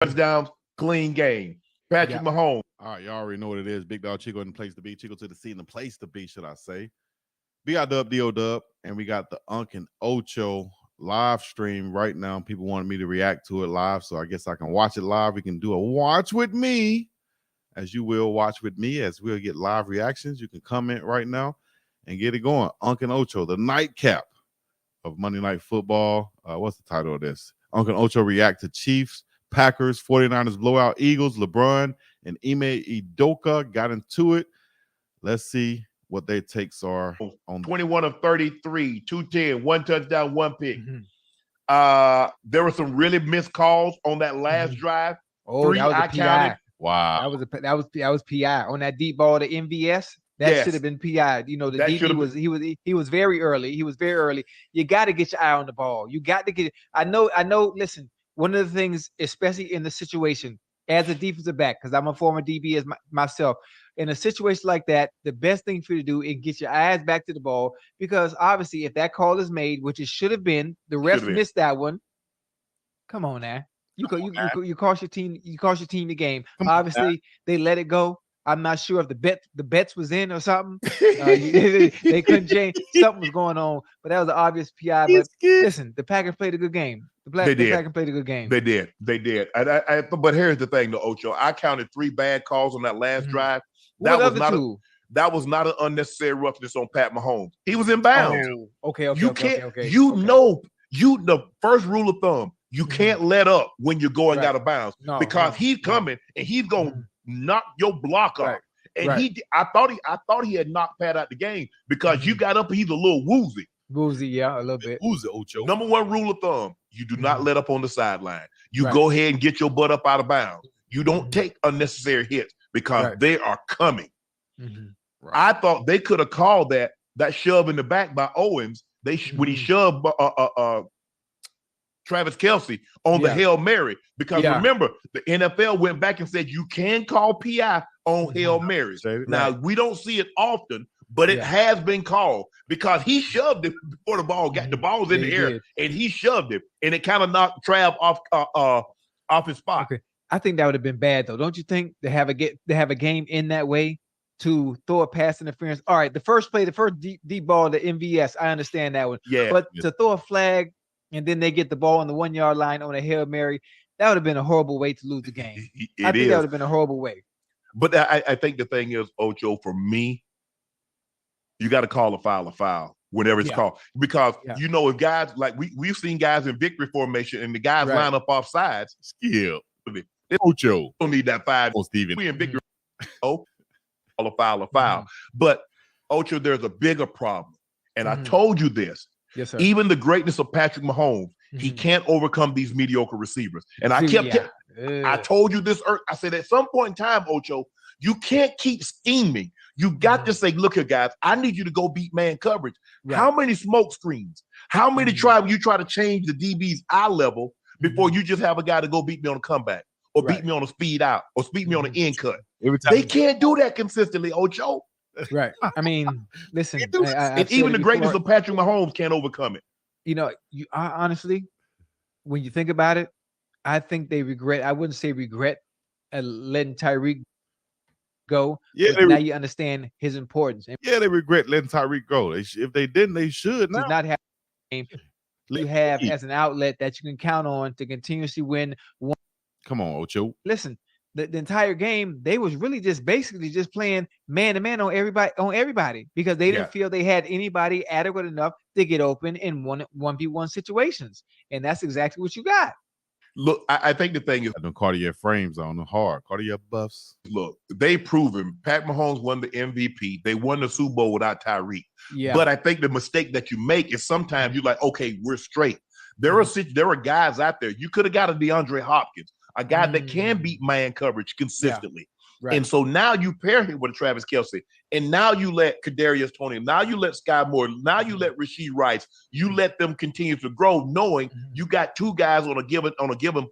touchdowns, clean game. Patrick Mahomes. All right, y'all already know what it is. Big Dog Chico in the place to be. Chico to the scene, the place to be, should I say. B.I.Dub, D.O.Dub, and we got the Unc and Ocho live stream right now. People wanted me to react to it live, so I guess I can watch it live. We can do a watch with me, as you will watch with me, as we'll get live reactions. You can comment right now and get it going. Unc and Ocho, the nightcap of Monday Night Football. What's the title of this? Unc and Ocho react to Chiefs, Packers, 49ers blowout, Eagles, LeBron, and Ime Udoka got into it. Let's see what their takes are on 21 of 33, 210, one touchdown, one pick. There were some really missed calls on that last drive. Oh, that was a PI. Wow. That was PI on that deep ball to MVS. That should have been PI. You know, the DB was he was very early. He was very early. You got to get your eye on the ball. You got to get it. I know. Listen, one of the things, especially in the situation as a defensive back, because I'm a former DB as myself, in a situation like that, the best thing for you to do is get your eyes back to the ball, because obviously if that call is made, which it should have been, the ref missed that one. Come on now. You cost your team the game. Obviously, they let it go. I'm not sure if the bets was in or something. They couldn't change. Something was going on, but that was an obvious PI. But listen, the Packers played a good game. The Packers played a good game. They did. But here's the thing, though, Ocho. I counted 3 bad calls on that last drive. That was not an unnecessary roughness on Pat Mahomes. He was in bounds. Okay. The first rule of thumb, you can't let up when you're going out of bounds, because he's coming and he's going to knock your block off. And I thought he had knocked Pat out the game, because you got up, he's a little woozy. Woozy, yeah, a little bit. Woozy, Ocho. Number 1 rule of thumb, you do not let up on the sideline. You go ahead and get your butt up out of bounds. You don't take unnecessary hits, because they are coming. I thought they could have called that shove in the back by Owens. When he shoved Travis Kelce on the Hail Mary, because remember, the NFL went back and said you can call PI on Hail Marys. Now, we don't see it often, but it has been called, because he shoved it before the ball got the balls in the air, and he shoved it, and it kind of knocked Trav off his spot. Okay. I think that would have been bad, though. Don't you think, to have a game in that way, to throw a pass interference? All right, the first deep ball to MVS, I understand that one. Yeah. But to throw a flag and then they get the ball on the 1 yard line on a Hail Mary, that would have been a horrible way to lose the game. I think that would have been a horrible way. But I think the thing is, Ocho, for me, you got to call a foul whenever it's called, because if guys, like we've seen guys in victory formation and the guys line up off sides, Ocho don't need that 5. Steven. We in victory. Call a foul. But Ocho, there's a bigger problem, and I told you this. Yes, sir. Even the greatness of Patrick Mahomes, he can't overcome these mediocre receivers. And I told you this. I said at some point in time, Ocho, you can't keep scheming. You got to say, look here, guys, I need you to go beat man coverage. How many smoke screens? How many try to change the DB's eye level before you just have a guy to go beat me on a comeback, or beat me on a speed out, or beat me on an end cut? They can't do that consistently, Ocho. Right. I mean, listen, and even the greatness of Patrick Mahomes can't overcome it. You know, honestly, when you think about it, I think they regret. I wouldn't say regret letting Tyreek go. Yeah, now you understand his importance. Yeah, they regret letting Tyreek go. If they didn't, they should not have a game you have as an outlet that you can count on to continuously win. Come on, Ocho. Listen, the entire game, they was really basically playing man to man on everybody, because they didn't feel they had anybody adequate enough to get open in 1v1 situations. And that's exactly what you got. Look, I think the thing is, them cardiac frames on them hard, cardiac buffs. Look, they proven Pat Mahomes won the MVP. They won the Super Bowl without Tyreek. Yeah. But I think the mistake that you make is sometimes you're like, okay, we're straight. There are guys out there. You could have got a DeAndre Hopkins, a guy that can beat man coverage consistently. Right. And so now you pair him with Travis Kelce, and now you let Kadarius Toney, now you let Sky Moore, now you let Rashee Rice, you let them continue to grow, knowing you got 2 guys on a given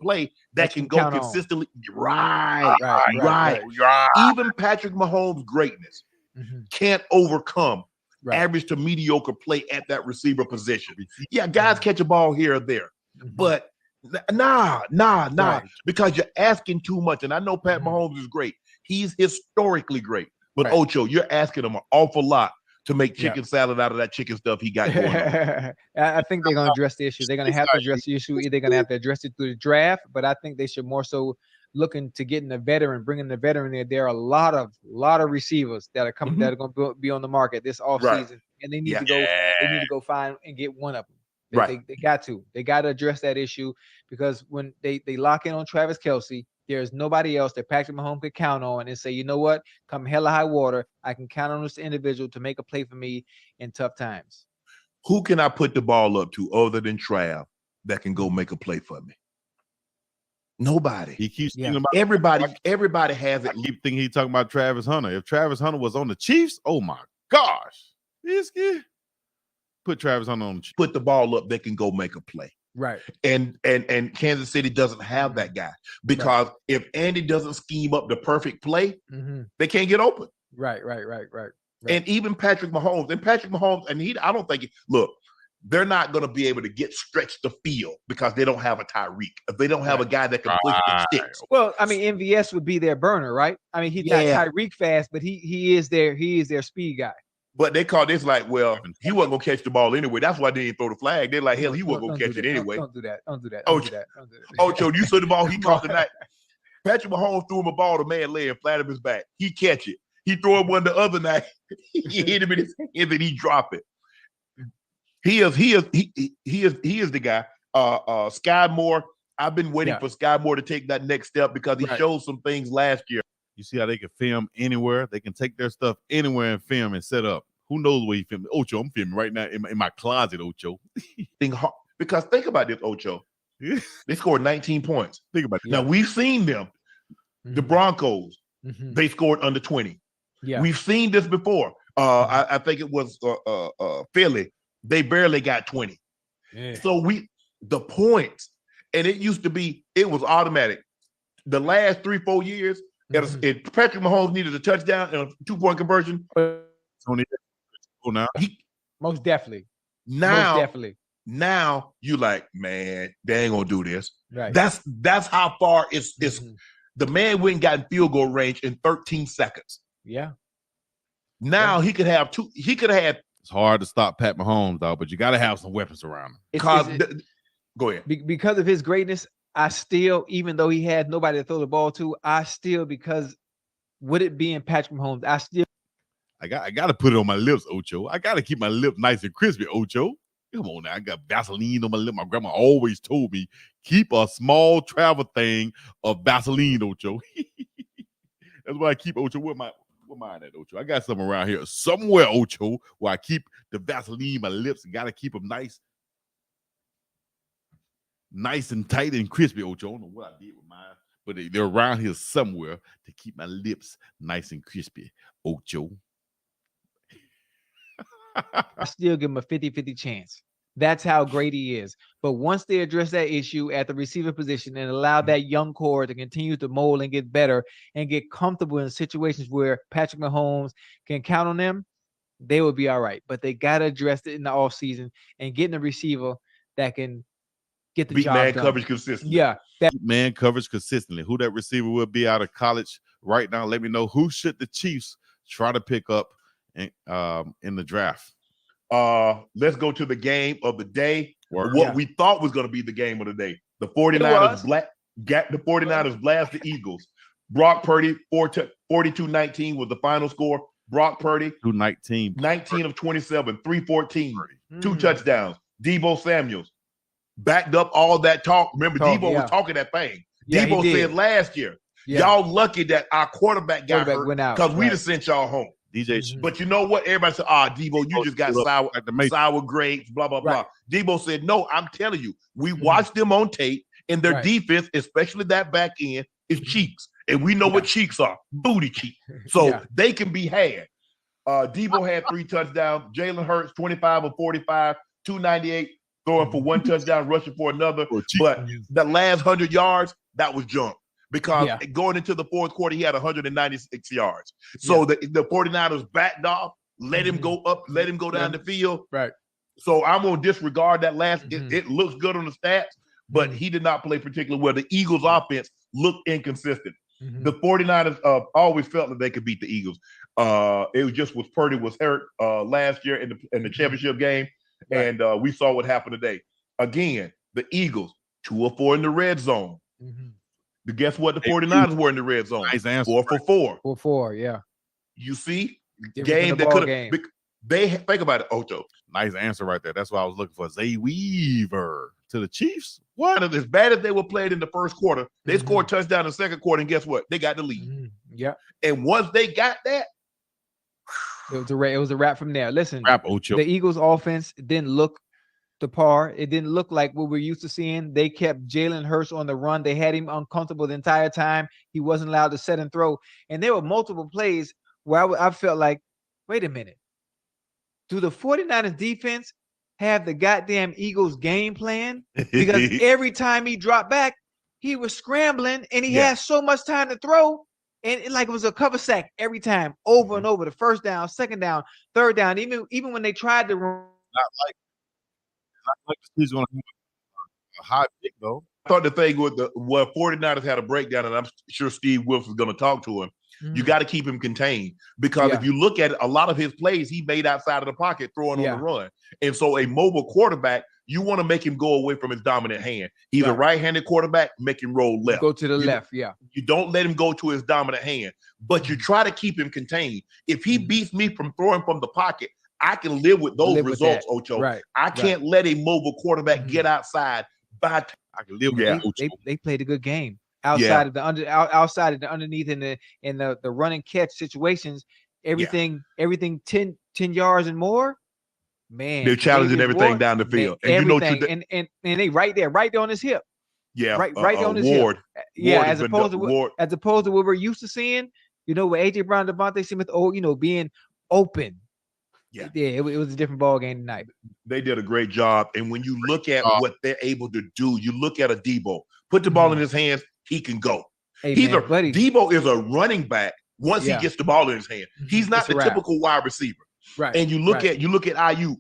play that can go consistently. Right. Even Patrick Mahomes' greatness can't overcome average to mediocre play at that receiver position. Yeah, guys catch a ball here or there, but Nah. Right. Because you're asking too much. And I know Pat Mahomes is great. He's historically great. But Ocho, you're asking him an awful lot to make chicken salad out of that chicken stuff he got going on. I think they're going to address the issue. They're going to have to address the issue. Either they're going to have to address it through the draft, but I think they should more so looking to getting a veteran, bringing the veteran there. There are a lot of receivers that are coming that are going to be on the market this offseason, and they need to go. They need to go find and get one of them. They got to. They got to address that issue because when they lock in on Travis Kelce, there's nobody else that Patrick Mahomes could count on and say, you know what, come hell or high water, I can count on this individual to make a play for me in tough times. Who can I put the ball up to other than Trav that can go make a play for me? Nobody. He keeps thinking about everybody has it. I keep thinking he's talking about Travis Hunter. If Travis Hunter was on the Chiefs, oh my gosh. Put Travis Hunter on the Chiefs. Put the ball up, they can go make a play. Right. And Kansas City doesn't have that guy because if Andy doesn't scheme up the perfect play, they can't get open. Right. And even Patrick Mahomes, I don't think they're not going to be able to stretch the field because they don't have a Tyreek. If they don't have a guy that can push the sticks. Well, I mean, MVS would be their burner, right? I mean, he's not Tyreek fast, but he is their speed guy. But they call this like, well, he wasn't gonna catch the ball anyway. That's why they didn't throw the flag. They're like, hell, he wasn't gonna catch it anyway. Don't do that. Ocho, you saw the ball he caught tonight. Patrick Mahomes threw him a ball, the man laying flat on his back. He catch it. He threw him one the other night. He hit him in his hand and he dropped it. He is the guy. Sky Moore. I've been waiting for Sky Moore to take that next step because he showed some things last year. You see how they can film anywhere? They can take their stuff anywhere and film and set up. Who knows where he filmed? Ocho, I'm filming right now in my closet, Ocho. Because think about this, Ocho. They scored 19 points. Think about it. Now, we've seen them. The Broncos, they scored under 20. Yeah. We've seen this before. I think it was Philly. They barely got 20. Yeah. So the points, and it was automatic. The last 3-4 years, if Patrick Mahomes needed a touchdown and a 2-point conversion, most definitely. Now you like, man, they ain't gonna do this. Right. That's how far it's the man went and got in field goal range in 13 seconds. Yeah. Now he could have two. He could have. It's hard to stop Pat Mahomes, though, but you got to have some weapons around him. Go ahead. Because of his greatness, I still, even though he had nobody to throw the ball to, because with it being Patrick Mahomes, I got to put it on my lips, Ocho. I got to keep my lips nice and crispy, Ocho. Come on now, I got Vaseline on my lip. My grandma always told me, keep a small travel thing of Vaseline, Ocho. That's why I keep, Ocho. Where mine at, Ocho? I got some around here somewhere, Ocho, where I keep the Vaseline in my lips and got to keep them nice and tight and crispy, Ocho. I don't know what I did with mine, but they're around here somewhere to keep my lips nice and crispy, Ocho. I still give him a 50-50 chance. That's how great he is. But once they address that issue at the receiver position and allow that young core to continue to mold and get better and get comfortable in situations where Patrick Mahomes can count on them, they will be all right. But they got to address it in the offseason and getting a receiver that can get the job done. Man coverage consistently. Yeah. Man coverage consistently. Who that receiver will be out of college right now, let me know. Who should the Chiefs try to pick up in the draft? Let's go to the game of the day. What we thought was going to be the game of the day. The 49ers blast the Eagles. Brock Purdy, 42-19 was the final score. Brock Purdy, 19 of 27, 314, 2 touchdowns. Debo Samuels backed up all that talk. Remember, Debo was talking that thing. Yeah, Debo said last year, y'all lucky that our quarterback got hurt because we'd have sent y'all home. But you know what? Everybody said, Debo, you just got sour grapes, blah, blah, blah. Debo said, no, I'm telling you, we watched them on tape, and their defense, especially that back end, is cheeks. And we know what cheeks are, booty cheeks. So they can be had. Debo had 3 touchdowns. Jalen Hurts, 25 of 45, 298, throwing for 1 touchdown, rushing for another. But the last 100 yards, that was junk. Because going into the fourth quarter, he had 196 yards. So the 49ers backed off, let him go up, let him go down the field. Right. So I'm going to disregard that last. It looks good on the stats, but he did not play particularly well. The Eagles offense looked inconsistent. The 49ers always felt that they could beat the Eagles. It was just was Purdy was hurt last year in the championship game, and we saw what happened today. Again, the Eagles 2 of 4 in the red zone. But guess what? The 49ers were in the red zone. Nice answer. 4 for 4. 4 for 4, yeah. You see, game that could have. They think about it, Ocho. Nice answer right there. That's what I was looking for. Zay Weaver to the Chiefs. What? As bad as they were played in the first quarter, they scored a touchdown in the second quarter, and guess what? They got the lead. Yeah. And once they got that, it was a wrap from there. Listen, Ocho. The Eagles' offense didn't look to par. It didn't look like what we're used to seeing. They kept Jalen Hurts on the run. They had him uncomfortable the entire time. He wasn't allowed to set and throw. And there were multiple plays where I felt like, wait a minute. Do the 49ers defense have the goddamn Eagles game plan? Because every time he dropped back, he was scrambling and he had so much time to throw. And it was a cover sack every time, over and over. The first down, second down, third down. Even when they tried to run. Not like the season a high pick, though. I thought the thing with the 49ers had a breakdown, and I'm sure Steve Wilson is going to talk to him. You got to keep him contained because if you look at it, a lot of his plays he made outside of the pocket throwing on the run. And so a mobile quarterback, you want to make him go away from his dominant hand. He's a right-handed quarterback, make him roll left. Go to the left, You don't let him go to his dominant hand, but you try to keep him contained. If he beats me from throwing from the pocket, I can live with those results, Ocho. I can't let a mobile quarterback get outside. I can live with that. They played a good game. Outside of the underneath in the run and catch situations, everything 10 yards and more, man. They're challenging everything down the field. And everything. And they right there on his hip. Yeah, right on his Ward. hip. Yeah, Ward as opposed to what we're used to seeing, with AJ Brown, Devontae Smith, being open. Yeah, it was a different ball game tonight. They did a great job. And when you look at what they're able to do, you look at a Debo, put the ball in his hands, he can go. Debo is a running back once he gets the ball in his hand. He's not the typical wide receiver. Right. And you look at IU,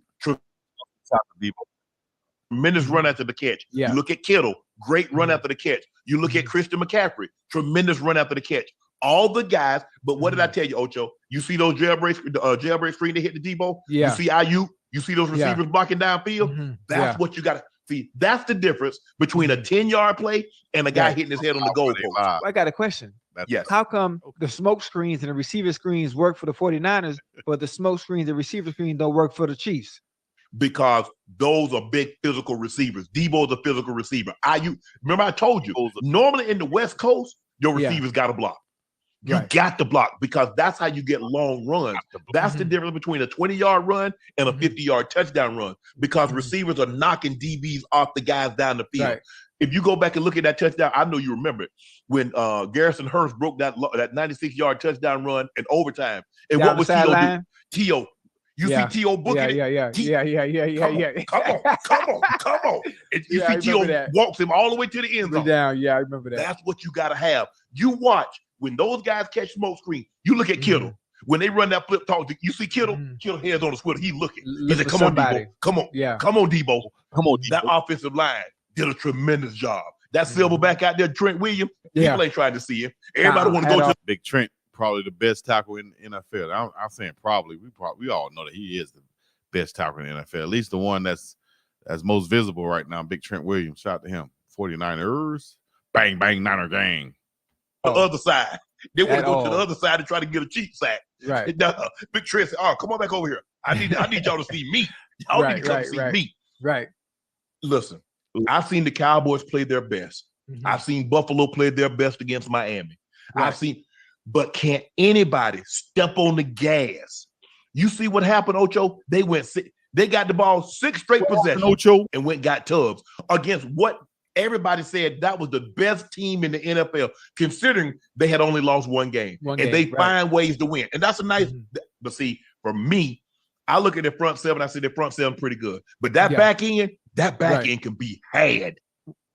tremendous run after the catch. Yeah. You look at Kittle, great run after the catch. You look at Christian McCaffrey, tremendous run after the catch. All the guys, but what did I tell you, Ocho? You see those jailbreak screen that hit the Debo? Yeah. You see IU? You see those receivers blocking downfield? That's what you got to see. That's the difference between a 10-yard play and a guy hitting his head on the goalpost. I got a question. How come the smoke screens and the receiver screens work for the 49ers, but the smoke screens and receiver screens don't work for the Chiefs? Because those are big physical receivers. Debo's a physical receiver. Remember I told you, normally in the West Coast, your receivers got to block. You got to block because that's how you get long runs. That's the difference between a 20-yard run and a 50-yard touchdown run because receivers are knocking DBs off the guys down the field. Right. If you go back and look at that touchdown, I know you remember it when Garrison Hurst broke that 96-yard touchdown run in overtime. And what was T.O. do? T.O. You see T.O. booking it? Yeah. Come on. And you see T.O. walks him all the way to the end zone. Down. Yeah, I remember that. That's what you got to have. You watch. When those guys catch smoke screen, you look at Kittle. When they run that flip talk, you see Kittle. Kittle heads on the swivel. He looking. He said, "Come on, Debo. Come on. Yeah. Come on, Debo. Come on, Debo." That offensive line did a tremendous job. That silverback out there, Trent Williams. People ain't trying to see him. Everybody want to go to Big Trent. Probably the best tackle in NFL. I'm saying probably. We all know that he is the best tackle in the NFL. At least the one that's most visible right now. Big Trent Williams. Shout out to him. 49ers. Bang bang Niner gang. The other side. They want to go to the other side and try to get a cheap sack. Right. Big Trent said, come on back over here. I need y'all to see me. Y'all need to come see me. Right. Listen, I've seen the Cowboys play their best. I've seen Buffalo play their best against Miami. But can't anybody step on the gas? You see what happened, Ocho? They got the ball 6 straight possessions, Ocho, and got Tubbs against what everybody said that was the best team in the NFL, considering they had only lost one game. And they find ways to win. And that's a nice, but see, for me, I look at the front seven, I say the front seven pretty good. But that back end, can be had.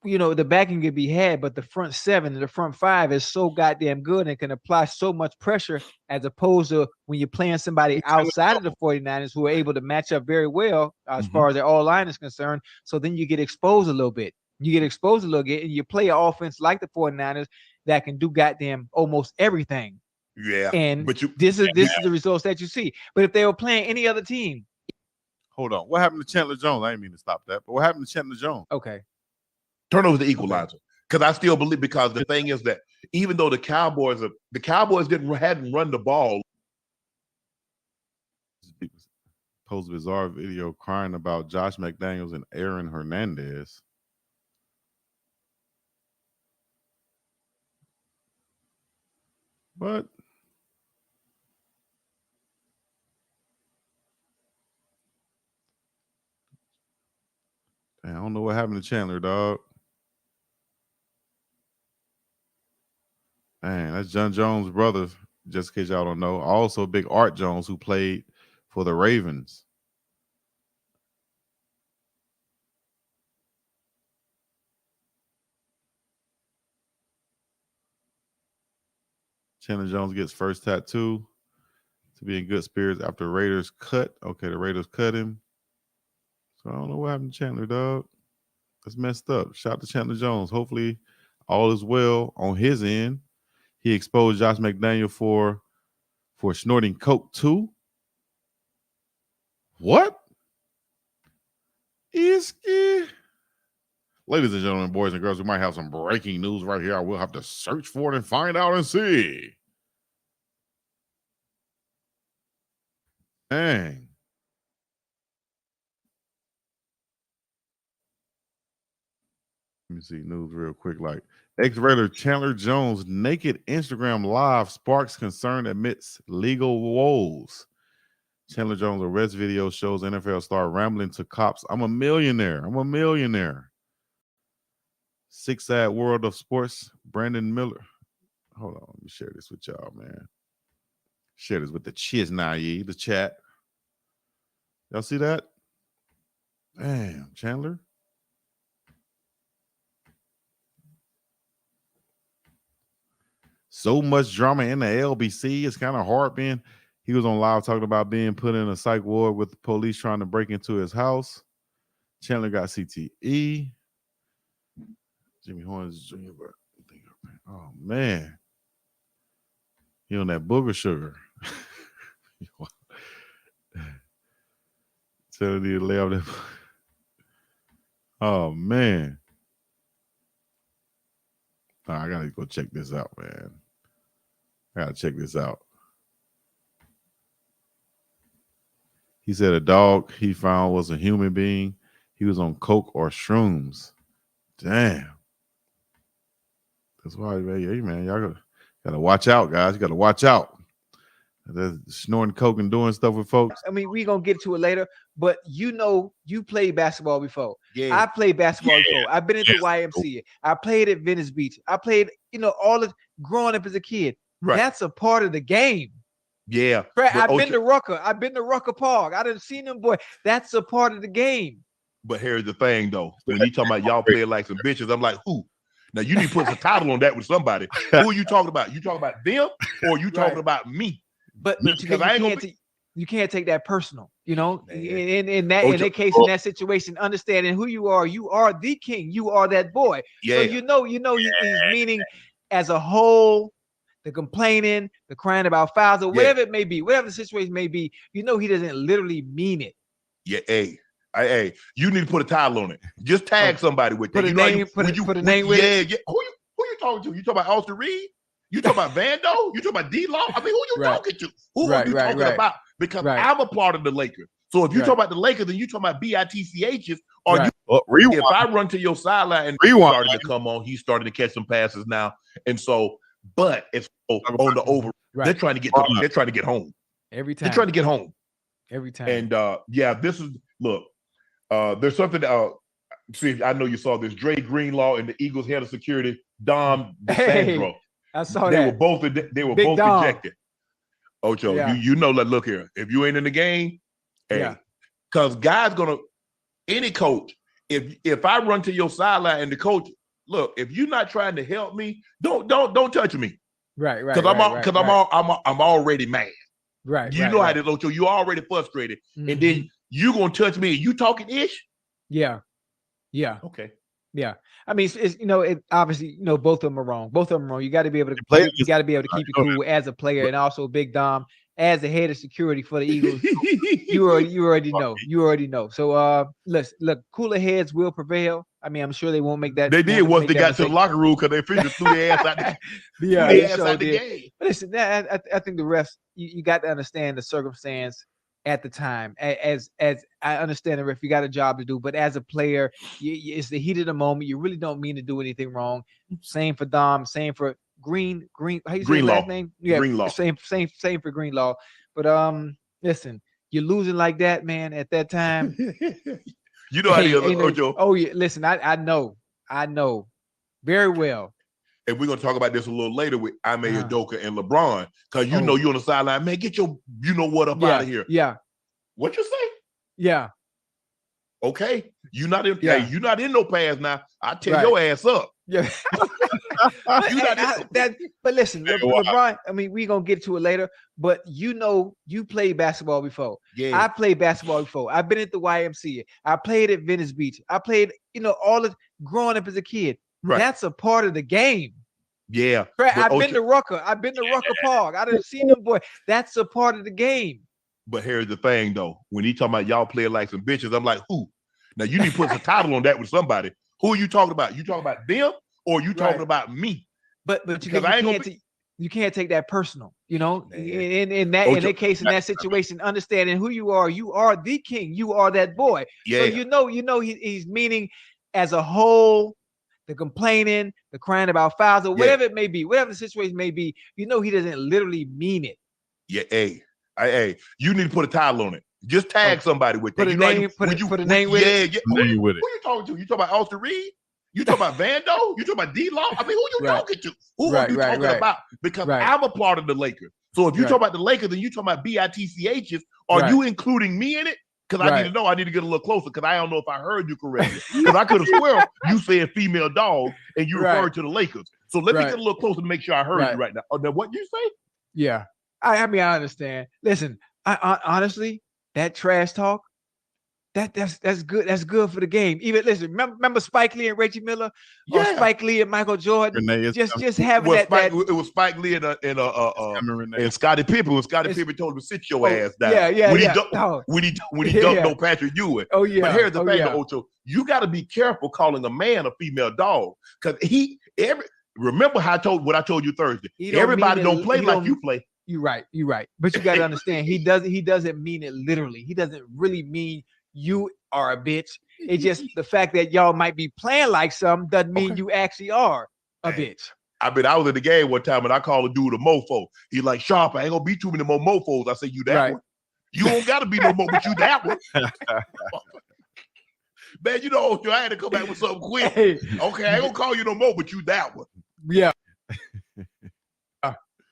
The back end can be had, but the front seven and the front five is so goddamn good and can apply so much pressure as opposed to when you're playing somebody outside of the 49ers who are able to match up very well as far as their all line is concerned. So then you get exposed a little bit. You get exposed a little bit, and you play an offense like the 49ers that can do goddamn almost everything. Yeah. And this is the results that you see. But if they were playing any other team. Hold on. What happened to Chandler Jones? I didn't mean to stop that. But what happened to Chandler Jones? Okay. Turnovers the equalizer. Because I still believe, because the thing is that even though the Cowboys hadn't run the ball. Post bizarre video crying about Josh McDaniels and Aaron Hernandez. What? I don't know what happened to Chandler, dog. Man, that's John Jones' brother, just in case y'all don't know. Also, Big Art Jones, who played for the Ravens. Chandler Jones gets first tattoo to be in good spirits after Raiders cut. Okay, the Raiders cut him. So I don't know what happened to Chandler, dog. That's messed up. Shout out to Chandler Jones. Hopefully all is well on his end. He exposed Josh McDaniel for snorting coke too. What? Ladies and gentlemen, boys and girls, we might have some breaking news right here. I will have to search for it and find out and see. Dang. Let me see news real quick. Like, ex-Raider Chandler Jones' naked Instagram live sparks concern amidst legal woes. Chandler Jones' arrest video shows NFL star rambling to cops, "I'm a millionaire. I'm a millionaire." Six Sad World of Sports, Brandon Miller. Hold on, let me share this with y'all, man. Share this with the Chiznaye, the chat. Y'all see that? Damn, Chandler. So much drama in the LBC. It's kind of hard being. He was on live talking about being put in a psych ward with the police trying to break into his house. Chandler got CTE. Jimmy Horns Jr. Oh, man. He on that booger sugar. Tell him to lay off that. Oh, man. I got to go check this out, man. I got to check this out. He said a dog he found was a human being. He was on coke or shrooms. Damn. That's why, hey, man, y'all gotta watch out, guys. You gotta watch out. They're snorting coke and doing stuff with folks. I mean, we're gonna get to it later, but you played basketball before. Yeah. I played basketball before. I've been into YMCA. I played at Venice Beach. I played, all of growing up as a kid. Right. That's a part of the game. Yeah. I've been to Rucker. I've been to Rucker Park. I done seen them, boy. That's a part of the game. But here's the thing, though. When you talking about y'all playing like some bitches, I'm like, who? Now, you need to put some title on that with somebody. Who are you talking about? You talking about them or you talking about me? But you can't take that personal, in that case, in that situation, understanding who you are the king, you are that boy. Yeah. So he's meaning as a whole, the complaining, the crying about fouls, or whatever it may be, whatever the situation may be, he doesn't literally mean it. Yeah, hey, you need to put a title on it. Just tag somebody with that. Put a name with it. Yeah. Who you talking to? You talking about Austin Reed? You talking about Vando? You talking about D-Law? I mean, who you talking to? Who are you talking about? Because I'm a part of the Lakers. So if you talk about the Lakers and you talking about BITCHs, or if I run to your sideline and starting to come on, he's starting to catch some passes now. And so, but it's on the over. They're trying to get they're trying to get home. Every time. They're trying to get home. Every time. And this is there's something see, I know you saw this. Dre Greenlaw and the Eagles head of security, Dom DeSandro. I saw they that. They were both ejected. Ocho, look here. If you ain't in the game, because guys any coach, if I run to your sideline and the coach, look, if you're not trying to help me, don't touch me. Right. Because I'm already mad. Right. You know how it is, Ocho. You already frustrated, and then you gonna touch me and you talking ish. Yeah. Okay. Yeah, I mean, it's obviously, both of them are wrong. Both of them are wrong. You got to be able to keep it cool as a player, and also Big Dom as the head of security for the Eagles. you already know. You already know. So look, cooler heads will prevail. I mean, I'm sure they won't make that. They did once they got to the locker room because they figured threw their ass out. Out the game. But listen, I think the refs, you got to understand the circumstance at the time. As I understand the ref, you got a job to do, but as a player, it's the heat of the moment. You really don't mean to do anything wrong. Same for Dom. Same for Green. How you say his last name? Yeah, Greenlaw. Same for Greenlaw. But listen, you're losing like that, man. At that time, you know how he is, Ocho. Oh yeah, listen, I know very well. And we're gonna talk about this a little later with Ime Udoka and LeBron, because you know you're on the sideline, man. Get your what up out of here. Yeah. What you say? Yeah. Okay. You're not in. Yeah. Hey, you're not in no pass now. I tear your ass up. Yeah. But listen, LeBron. I mean, we're gonna get to it later. But you played basketball before. Yeah. I played basketball before. I've been at the YMCA. I played at Venice Beach. I played, all of growing up as a kid. Right. That's a part of the game. Yeah. I've been to Rucker. I've been to Rucker Park. I didn't see them boy. That's a part of the game. But here's the thing, though. When he talking about y'all play like some bitches, I'm like, who? Now you need to put some title on that with somebody. Who are you talking about? You talking about them or you talking about me? But you can't take that personal. In that case, in that situation, understanding who you are the king. You are that boy. Yeah. So he's meaning as a whole. The complaining, the crying about fouls, or whatever it may be, whatever the situation may be, he doesn't literally mean it. Yeah, hey, you need to put a title on it. Just tag somebody with that. Put a name with it. Yeah. Who you talking to? You talking about Austin Reed? You talking about Vando? You talking about D-Law? I mean, who you talking to? Who are you talking about? Because I'm a part of the Lakers. So if you talk about the Lakers and you talking about BITCHs, are you including me in it? Because I need to know. I need to get a little closer because I don't know if I heard you correctly. Because I could have sworn you said female dog and you referred to the Lakers. So let me get a little closer to make sure I heard you right now. Now, what you say? Yeah. I mean, I understand. Listen, I honestly, that trash talk, that's good. That's good for the game. Even listen, remember Spike Lee and Reggie Miller, or Spike Lee and Michael Jordan. Just having it was Spike Lee and Scottie Pippen. When Scottie Pippen told him to sit your ass down. When he dunked on Patrick Ewing. Oh yeah. But here's the thing, Ocho. You got to be careful calling a man a female dog because remember what I told you Thursday. Everybody don't play like you play. You're right. But you got to understand, he doesn't mean it literally. He doesn't really mean you are a bitch. It's just the fact that y'all might be playing like some doesn't mean you actually are a bitch. I was in the game one time and I called a dude a mofo. He's like, Sharp, I ain't gonna be too many more mofos. I said, you that one. You don't gotta be no more, but you that one. Man, I had to come back with something quick. Okay, I ain't gonna call you no more, but you that one. Yeah.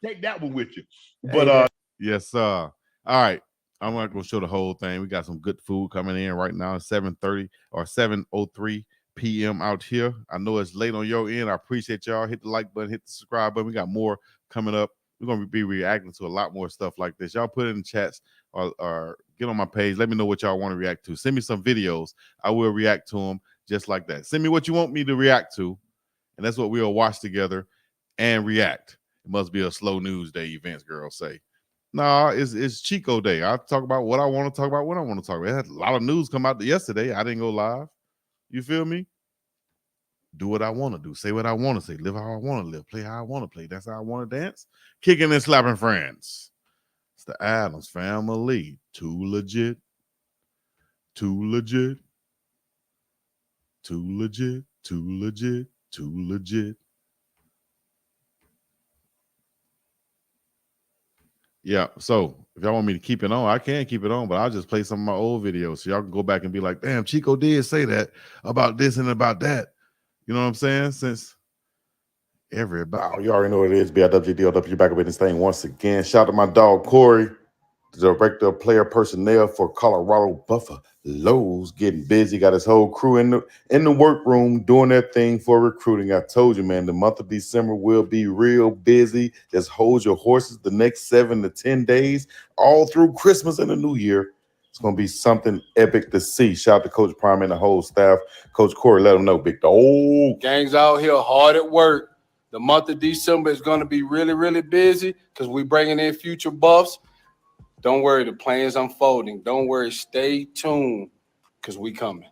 Take that one with you. But yes, sir. All right. I'm not gonna show the whole thing. We got some good food coming in right now. 7:30 or 7:03 p.m. out here. I know it's late on your end. I appreciate y'all. Hit the like button, hit the subscribe button. We got more coming up. We're gonna be reacting to a lot more stuff like this. Y'all put it in the chats or get on my page. Let me know what y'all want to react to. Send me some videos. I will react to them just like that. Send me what you want me to react to, and that's what we'll watch together and react. It must be a slow news day, events girls say. No, it's Chico Day. I talk about what I want to talk about when I want to talk about. It had a lot of news come out yesterday. I didn't go live. You feel me? Do what I want to do. Say what I want to say. Live how I want to live. Play how I want to play. That's how I want to dance. Kicking and slapping friends. It's the Adams family. Too legit. Too legit. Too legit. Too legit. Too legit. Yeah, so if y'all want me to keep it on, I can keep it on, but I'll just play some of my old videos so y'all can go back and be like, damn, Chico did say that about this and about that. You know what I'm saying? Since everybody. You already know what it is. BIWDLW back up in this thing once again. Shout out to my dog, Corey, the director of player personnel for Colorado Buffaloes, getting busy. Got his whole crew in the workroom doing their thing for recruiting. I told you, man, the month of December will be real busy. Just hold your horses the next 7 to 10 days, all through Christmas and the New Year. It's going to be something epic to see. Shout out to Coach Prime and the whole staff. Coach Corey, let them know, big dog. Gangs out here hard at work. The month of December is going to be really, really busy because we're bringing in future buffs. Don't worry, the plan is unfolding. Don't worry, stay tuned because we coming.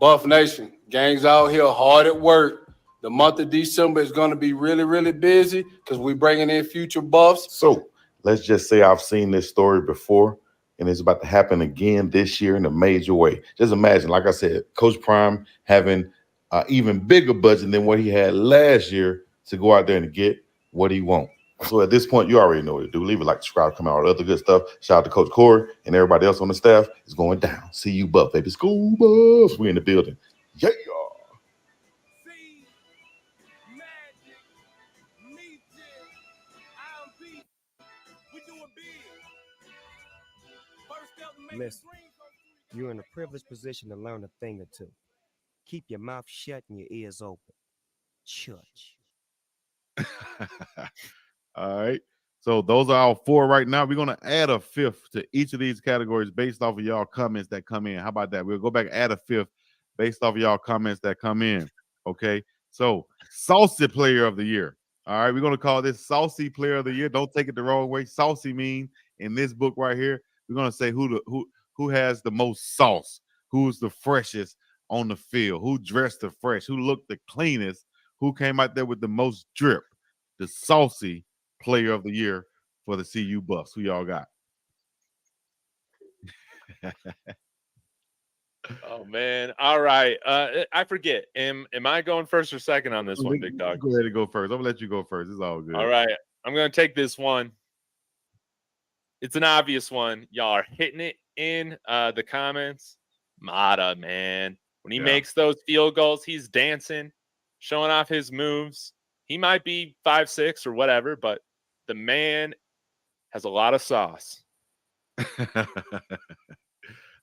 Buff Nation, gangs out here hard at work. The month of December is going to be really, really busy because we're bringing in future buffs. So let's just say I've seen this story before, and it's about to happen again this year in a major way. Just imagine, like I said, Coach Prime having an even bigger budget than what he had last year to go out there and get what he wants. So at this point, you already know what to do. Leave a like, subscribe, come out, all the other good stuff. Shout out to Coach Corey and everybody else on the staff. It's going down. See you, Buff, baby. School Buffs. We in the building. Yeah. Listen, you're in a privileged position to learn a thing or two. Keep your mouth shut and your ears open. Church. All right. So those are our 4 right now. We're going to add a 5th to each of these categories based off of y'all comments that come in. How about that? We'll go back and add a 5th based off of y'all comments that come in. Okay. So saucy player of the year. All right. We're going to call this saucy player of the year. Don't take it the wrong way. Saucy mean in this book right here, we're going to say who has the most sauce, who's the freshest on the field, who dressed the fresh, who looked the cleanest, who came out there with the most drip. The saucy player of the year for the CU Buffs. Who y'all got? Oh man. All right. I forget. Am I going first or second on this one, Big Dog? Go ahead and go first. I'm gonna let you go first. It's all good. All right. I'm gonna take this one. It's an obvious one. Y'all are hitting it in the comments. Mata, man. When he makes those field goals, he's dancing, showing off his moves. He might be 5'6" or whatever, but the man has a lot of sauce. All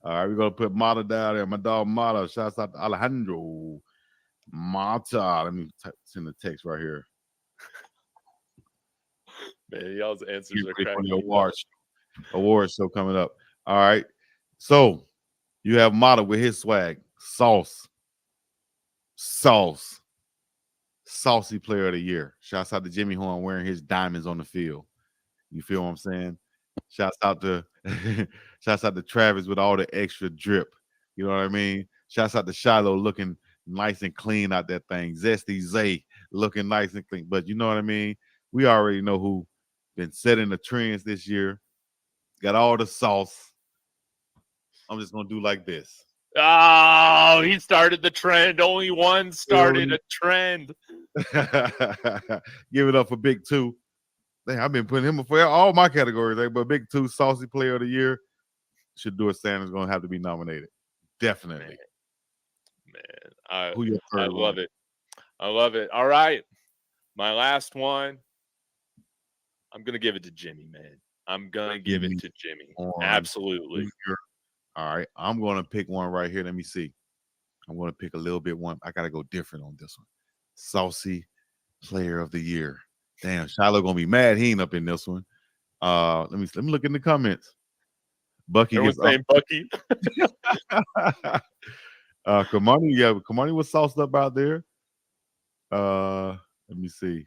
right, we're gonna put Mata down there. My dog Mata. Shouts out to Alejandro Mata. Let me send the text right here. Man, y'all's answers are cracking. Award show coming up. All right, so you have Mata with his swag, sauce. Saucy player of the year. Shouts out to Jimmy Horn wearing his diamonds on the field. You feel what I'm saying? Shouts out to Travis with all the extra drip. You know what I mean? Shouts out to Shiloh looking nice and clean out that thing. Zesty Zay looking nice and clean. But you know what I mean? We already know who been setting the trends this year. Got all the sauce. I'm just gonna do like this. Oh, he started the trend. Only one started a trend. Give it up for Big Two. Dang, I've been putting him for all my categories, but Big Two, saucy player of the year. Shador Sanders going to have to be nominated. Definitely. Man, I love it. I love it. All right. My last one. I'm going to give it to Jimmy, man. I'm going to give it to Jimmy. Absolutely. All right. I'm going to pick one right here. Let me see. I'm going to pick a little bit one. I got to go different on this one. Saucy player of the year. Damn, Shiloh going to be mad he ain't up in this one. Let me look in the comments. Bucky gets saying Bucky. Cormani was sauced up out there. Let me see.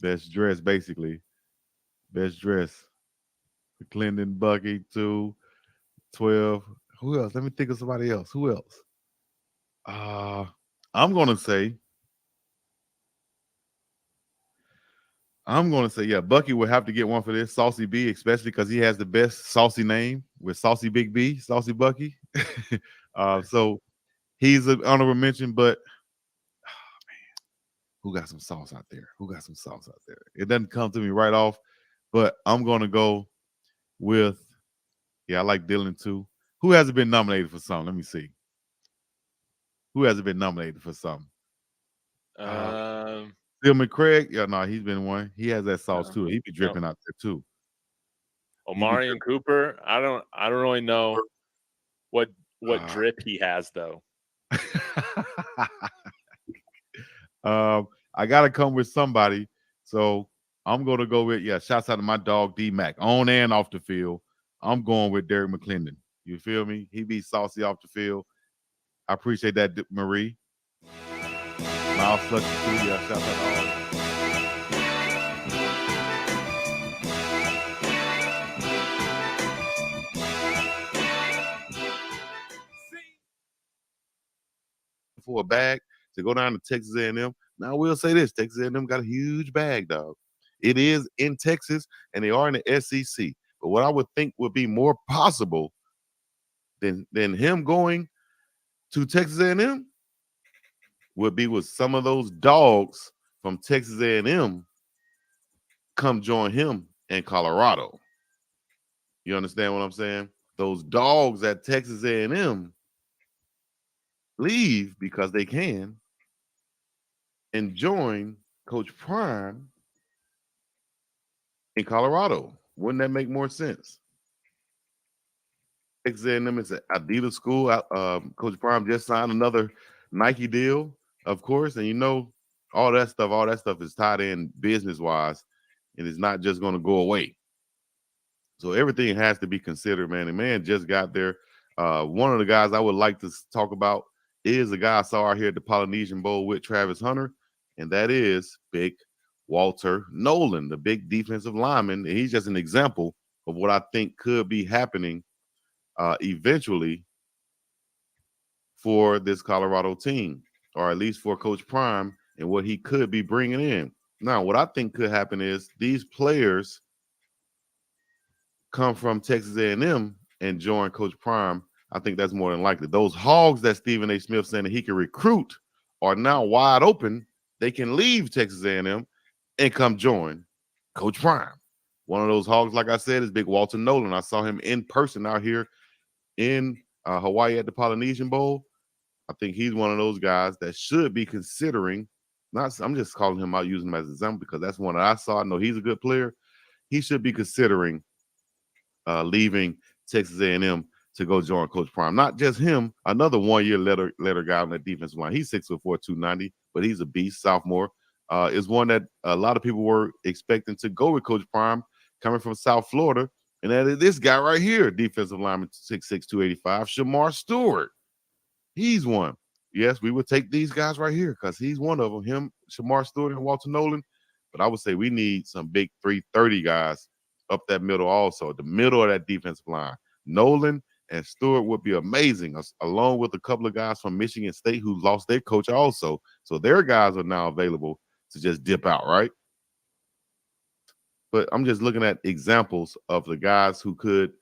Best dress, basically. Best dress. Clinton, Bucky, 2, 12. Who else? Let me think of somebody else. Who else? I'm gonna say, yeah, Bucky would have to get one for this. Saucy B, especially because he has the best saucy name with Saucy Big B, Saucy Bucky. So he's an honorable mention, but man, who got some sauce out there? It doesn't come to me right off, but I'm gonna go with, I like Dylan too. Who hasn't been nominated for something? Let me see. Who hasn't been nominated for something? Sibling Craig, he's been one. He has that sauce too. He be dripping out there too. Omari and Cooper. I don't really know what drip he has though. I gotta come with somebody, so I'm gonna go with shouts out to my dog D Mac on and off the field. I'm going with Derek McClendon. You feel me? He be saucy off the field. I appreciate that, Marie. Miles Fletcher too. Yeah, shout out to all. For a bag to go down to Texas A&M. Now, I will say this: Texas A&M got a huge bag, dog. It is in Texas, and they are in the SEC. But what I would think would be more possible than him going to Texas A&M would be with some of those dogs from Texas A&M come join him in Colorado. You understand what I'm saying? Those dogs at Texas A&M leave because they can and join Coach Prime in Colorado. Wouldn't that make more sense? Texas A&M is an Adidas school. Coach Prime just signed another Nike deal, of course, and you know all that stuff is tied in business-wise, and it's not just going to go away. So everything has to be considered, man. And man just got there. One of the guys I would like to talk about is a guy I saw out here at the Polynesian Bowl with Travis Hunter, and that is Big Walter Nolan, the big defensive lineman. And he's just an example of what I think could be happening eventually for this Colorado team, or at least for Coach Prime and what he could be bringing in. Now, what I think could happen is these players come from Texas A&M and join Coach Prime. I think that's more than likely. Those hogs that Stephen A. Smith said that he can recruit are now wide open. They can leave Texas A&M and come join Coach Prime. One of those hogs, like I said, is Big Walter Nolan. I saw him in person out here in Hawaii at the Polynesian Bowl. I think he's one of those guys that should be considering, I'm just calling him out, using him as an example because that's one that I saw. I know he's a good player. He should be considering leaving Texas A&M to go join Coach Prime. Not just him, another one-year letter guy on that defensive line. He's 6'4", 290, but he's a beast, sophomore. Is one that a lot of people were expecting to go with Coach Prime coming from South Florida. And that is this guy right here, defensive lineman, 6'6", 285, Shamar Stewart. He's one. Yes, we would take these guys right here because he's one of them. Him, Shamar Stewart, and Walter Nolan. But I would say we need some big 330 guys up that middle also, the middle of that defensive line. Nolan and Stewart would be amazing, along with a couple of guys from Michigan State who lost their coach also. So their guys are now available to just dip out, right? But I'm just looking at examples of the guys who could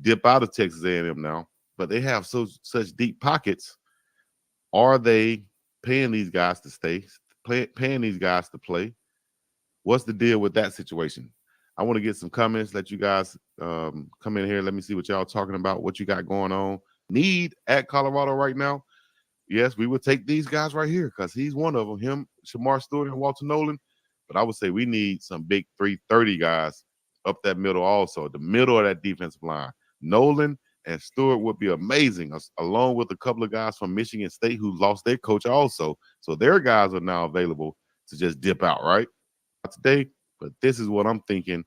dip out of Texas A&M now, but they have such deep pockets. Are they paying these guys to stay, paying these guys to play? What's the deal with that situation? I want to get some comments. Let you guys come in here. Let me see what y'all talking about, what you got going on. Need at Colorado right now. Yes, we would take these guys right here because he's one of them. Him, Shamar Stewart, and Walter Nolan. But I would say we need some big 330 guys up that middle also, the middle of that defensive line. Nolan and Stewart would be amazing, along with a couple of guys from Michigan State who lost their coach also. So their guys are now available to just dip out, right? Today, but this is what I'm thinking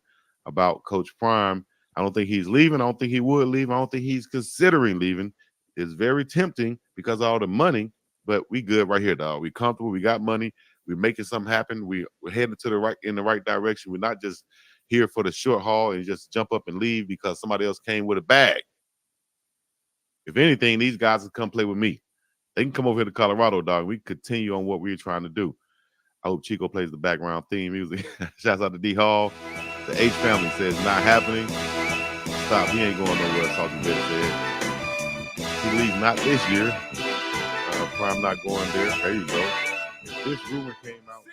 about Coach Prime. I don't think he's leaving. I don't think he would leave. I don't think he's considering leaving. It's very tempting because of all the money, but we good right here, dog. We comfortable. We got money. We're making something happen. We're heading to the in the right direction. We're not just here for the short haul and just jump up and leave because somebody else came with a bag. If anything, these guys can come play with me. They can come over here to Colorado, dog. We continue on what we're trying to do. I hope Chico plays the background theme music. Shouts out to D Hall. The H family says not happening. Stop. He ain't going nowhere, Salty Betty said. He leaves not this year. Prime not going there. There you go. If this rumor came out.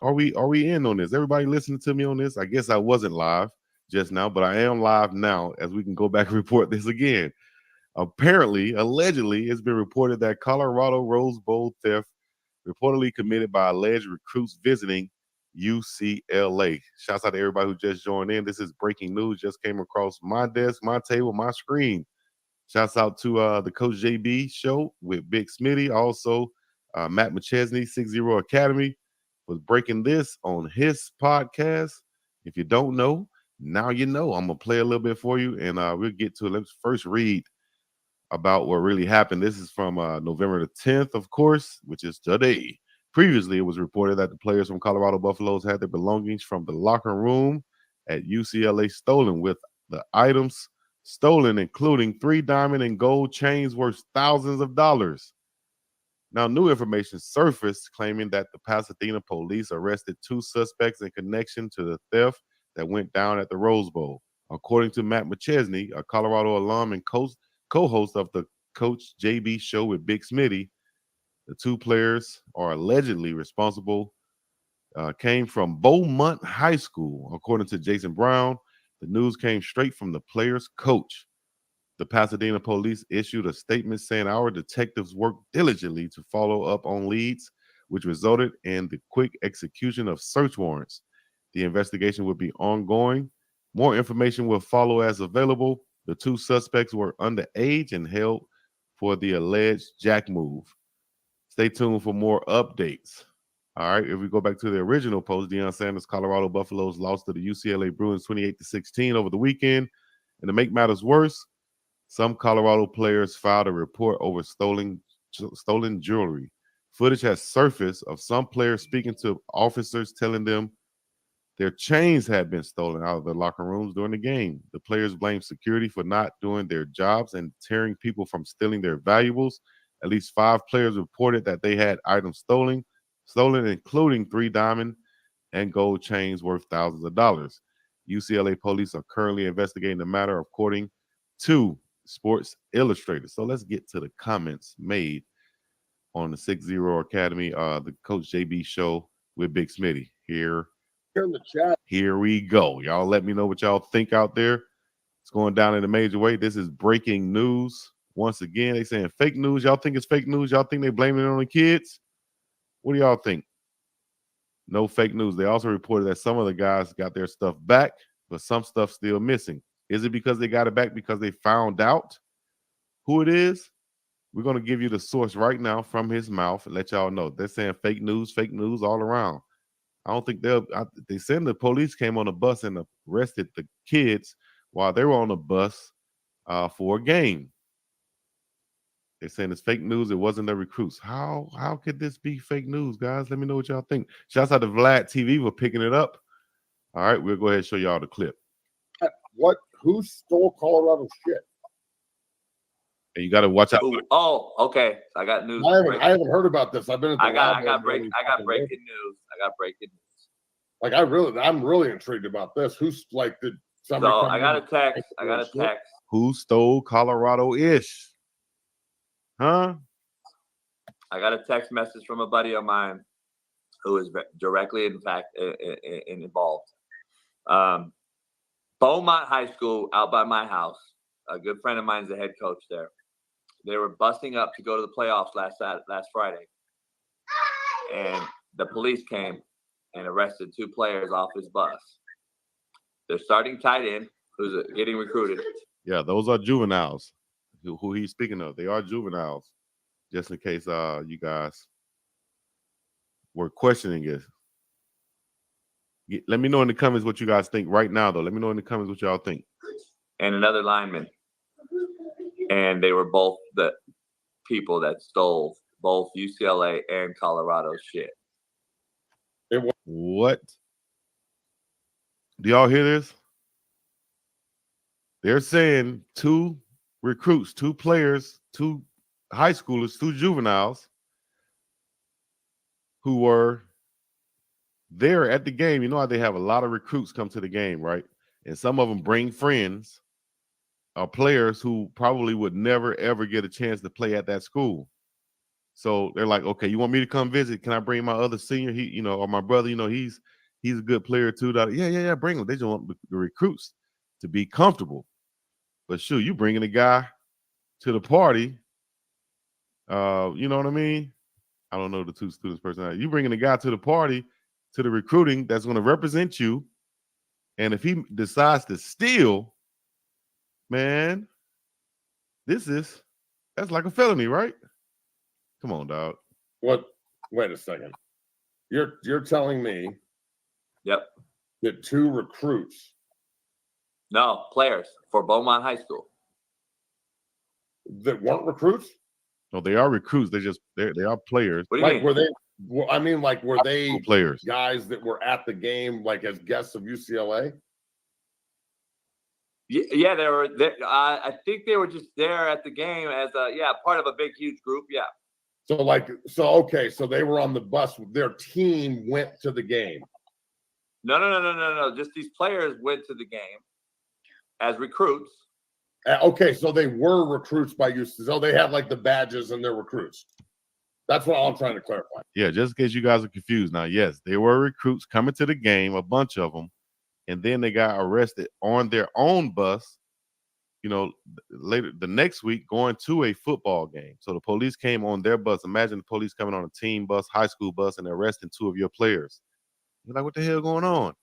Are we in on this? Everybody listening to me on this? I guess I wasn't live just now, but I am live now as we can go back and report this again. Apparently, allegedly, it's been reported that Colorado Rose Bowl theft reportedly committed by alleged recruits visiting UCLA. Shouts out to everybody who just joined in. This is breaking news. Just came across my desk, my table, my screen. Shouts out to the Coach JB show with Big Smitty. Also, Matt McChesney, 60 Academy, was breaking this on his podcast. If you don't know, now you know. I'm going to play a little bit for you, and we'll get to it. Let's first read about what really happened. This is from November the 10th, of course, which is today. Previously, it was reported that the players from Colorado Buffaloes had their belongings from the locker room at UCLA stolen, with the items stolen including 3 diamond and gold chains worth thousands of dollars. Now, new information surfaced claiming that the Pasadena police arrested 2 suspects in connection to the theft that went down at the Rose Bowl. According to Matt McChesney, a Colorado alum and co-host of the Coach JB show with Big Smitty, the 2 players are allegedly responsible, came from Beaumont High School. According to Jason Brown, the news came straight from the player's coach. The Pasadena police issued a statement saying our detectives worked diligently to follow up on leads, which resulted in the quick execution of search warrants. The investigation will be ongoing. More information will follow as available. The 2 suspects were underage and held for the alleged jack move. Stay tuned for more updates. All right, if we go back to the original post, Deion Sanders, Colorado Buffaloes lost to the UCLA Bruins 28-16 over the weekend. And to make matters worse, some Colorado players filed a report over stolen jewelry. Footage has surfaced of some players speaking to officers telling them their chains had been stolen out of their locker rooms during the game. The players blame security for not doing their jobs and deterring people from stealing their valuables. At least 5 players reported that they had items stolen, including 3 diamond and gold chains worth thousands of dollars. UCLA police are currently investigating the matter, according to Sports Illustrated. So let's get to the comments made on the 60 Academy, the Coach JB show with Big Smitty. Here we go. Y'all let me know what y'all think out there. It's going down in a major way. This is breaking news. Once again, they saying fake news. Y'all think it's fake news? Y'all think they blaming it on the kids? What do y'all think? No fake news. They also reported that some of the guys got their stuff back, but some stuff still missing. Is it because they got it back because they found out who it is? We're going to give you the source right now from his mouth and let y'all know. They're saying fake news all around. I don't think they said the police came on a bus and arrested the kids while they were on the bus for a game. They're saying it's fake news. It wasn't the recruits. How could this be fake news, guys? Let me know what y'all think. Shouts out to Vlad TV for picking it up. All right, we'll go ahead and show y'all the clip. Who stole Colorado shit? And you got to watch out. Oh, okay. I got news. I haven't heard about this. I've been at the I got breaking news. Like I'm really intrigued about this. Who's like did somebody? So I got a text. Who stole Colorado-ish? Huh? I got a text message from a buddy of mine who is directly, in fact, involved. Beaumont High School out by my house. A good friend of mine is the head coach there. They were busting up to go to the playoffs last Friday. And the police came and arrested 2 players off his bus. They're starting tight end who's getting recruited. Yeah, those are juveniles who he's speaking of. They are juveniles, just in case you guys were questioning it. Let me know in the comments what you guys think right now, though. Let me know in the comments what y'all think. And another lineman. And they were both the people that stole both UCLA and Colorado shit. What? Do y'all hear this? They're saying 2 recruits, 2 players, 2 high schoolers, 2 juveniles who were there at the game. You know how they have a lot of recruits come to the game, right? And some of them bring friends or players who probably would never, ever get a chance to play at that school. So they're like, okay, you want me to come visit? Can I bring my other senior? He, you know, or my brother, you know, he's a good player too. Yeah, bring him. They just want the recruits to be comfortable. But shoot, you bringing a guy to the party. You know what I mean? I don't know the two students' personality. You bringing a guy to the party, to the recruiting that's going to represent you. And if he decides to steal, man, that's like a felony, right? Come on, dog. What? Wait a second. You're telling me Yep. that 2 recruits. No, players for Beaumont High School. That weren't recruits? No, they are recruits. They are players. What do you mean? Were they? I mean, like, were they players? Guys that were at the game, like as guests of UCLA? Yeah, they were. I think they were just there at the game as part of a big, huge group. Yeah. So they were on the bus. Their team went to the game. No. Just these players went to the game as recruits. Okay, so they were recruits by UCLA. So they had like the badges and they're recruits. That's what I'm trying to clarify. Yeah, just in case you guys are confused. Now, yes, they were recruits coming to the game, a bunch of them, and then they got arrested on their own bus, you know, later the next week going to a football game. So the police came on their bus. Imagine the police coming on a team bus, high school bus, and arresting 2 of your players. You're like, what the hell going on?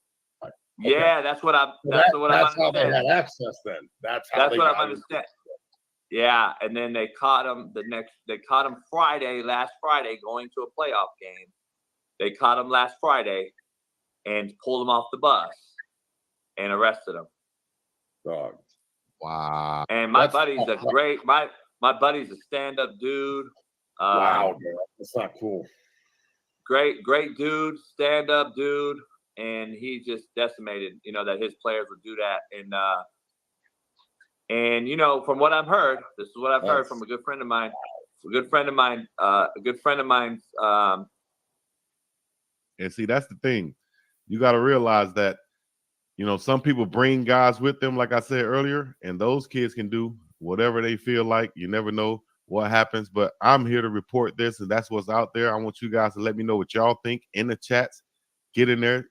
Okay. Yeah, that's what I'm. That's how they had access. Then that's what I'm understanding. Yeah, and then they caught him They caught him last Friday, going to a playoff game. They caught him last Friday, and pulled him off the bus, and arrested him. Dog. Wow. And my buddy's a stand-up dude. Wow, man, that's not cool. Great dude, stand-up dude. And he just decimated, you know, that his players would do that. And you know, from what I've heard, this is what I've heard from a good friend of mine. And see, that's the thing. You got to realize that, you know, some people bring guys with them, like I said earlier, and those kids can do whatever they feel like. You never know what happens, but I'm here to report this, and that's what's out there. I want you guys to let me know what y'all think in the chats. Get in there.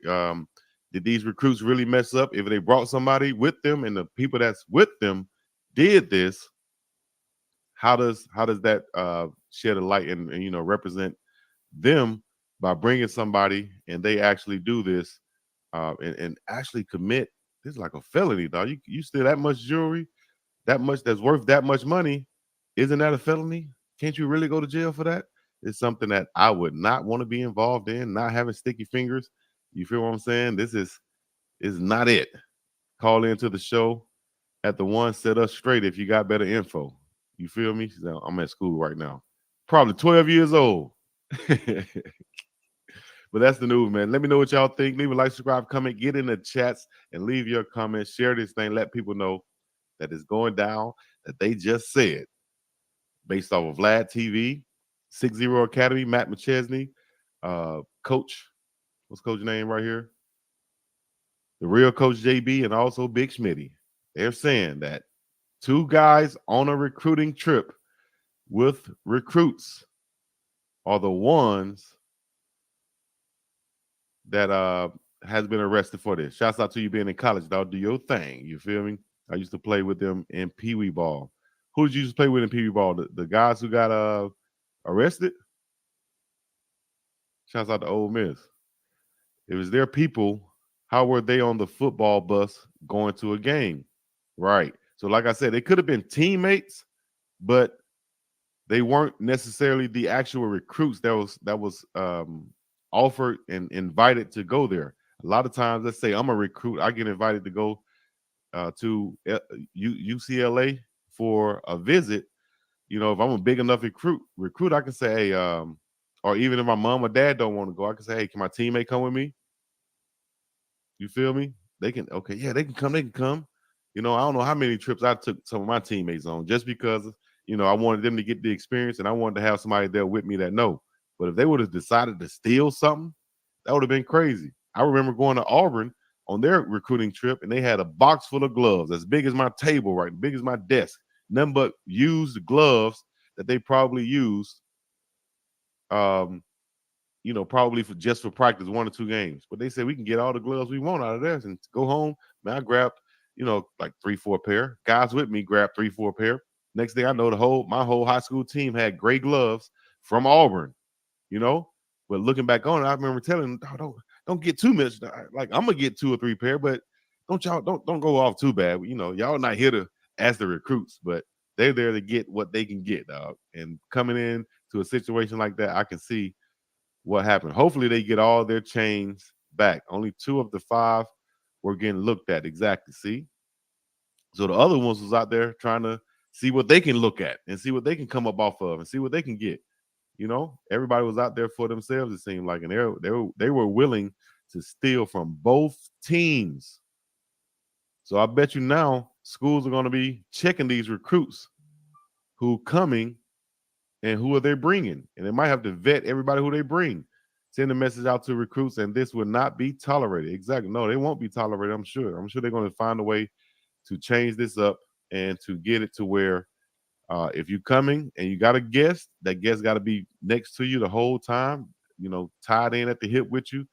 Did these recruits really mess up? If they brought somebody with them and the people that's with them did this, how does that shed a light and you know, represent them by bringing somebody and they actually do this and actually commit? This is like a felony, dog. You steal that much jewelry, that's worth that much money. Isn't that a felony? Can't you really go to jail for that? It's something that I would not want to be involved in, not having sticky fingers. You feel what I'm saying? This is not it. Call into the show at the one, set us straight if you got better info. You feel me? I'm at school right now. Probably 12 years old. But that's the news, man. Let me know what y'all think. Leave a like, subscribe, comment, get in the chats, and leave your comments. Share this thing. Let people know that it's going down, that they just said. Based off of Vlad TV, 60 Academy, Matt McChesney, Coach, what's Coach's name right here? The real Coach JB, and also Big Schmitty. They're saying that 2 guys on a recruiting trip with recruits are the ones that has been arrested for this. Shouts out to you being in college, dog. Do your thing. You feel me? I used to play with them in Pee Wee ball. Who did you used to play with in Pee Wee ball? The guys who got arrested? Shouts out to Ole Miss. It was their people. How were they on the football bus going to a game? Right. So like I said, they could have been teammates, but they weren't necessarily the actual recruits that was offered and invited to go there. A lot of times, let's say I'm a recruit, I get invited to go to UCLA for a visit. You know, if I'm a big enough recruit, I can say, hey, or even if my mom or dad don't want to go, I can say, hey, can my teammate come with me? You feel me? They can, okay, yeah, they can come. You know, I don't know how many trips I took some of my teammates on just because, you know, I wanted them to get the experience and I wanted to have somebody there with me that know. But if they would have decided to steal something, that would have been crazy. I remember going to Auburn on their recruiting trip and they had a box full of gloves as big as my table, right? Big as my desk. Nothing but used gloves that they probably used probably for practice, 1 or 2 games. But they said we can get all the gloves we want out of there and go home. Man, I grabbed, like 3-4 pair. Guys with me grabbed 3-4 pair. Next thing I know, my whole high school team had gray gloves from Auburn, But looking back on it, I remember telling them, don't get too much. Like, I'm gonna get 2 or 3 pair, but don't go off too bad. Y'all not here to ask the recruits, but they're there to get what they can get, dog. And coming in to a situation like that, I can see what happened. Hopefully they get all their chains back. Only 2 of the 5 were getting looked at. Exactly. See? So the other ones was out there trying to see what they can look at and see what they can come up off of and see what they can get. Everybody was out there for themselves, it seemed like, and they were willing to steal from both teams. So I bet you now schools are going to be checking these recruits who coming and who are they bringing, and they might have to vet everybody who they bring. Send a message out to recruits, and this will not be tolerated. Exactly. No, they won't be tolerated. I'm sure they're going to find a way to change this up and to get it to where if you're coming and you got a guest, that guest got to be next to you the whole time, tied in at the hip with you.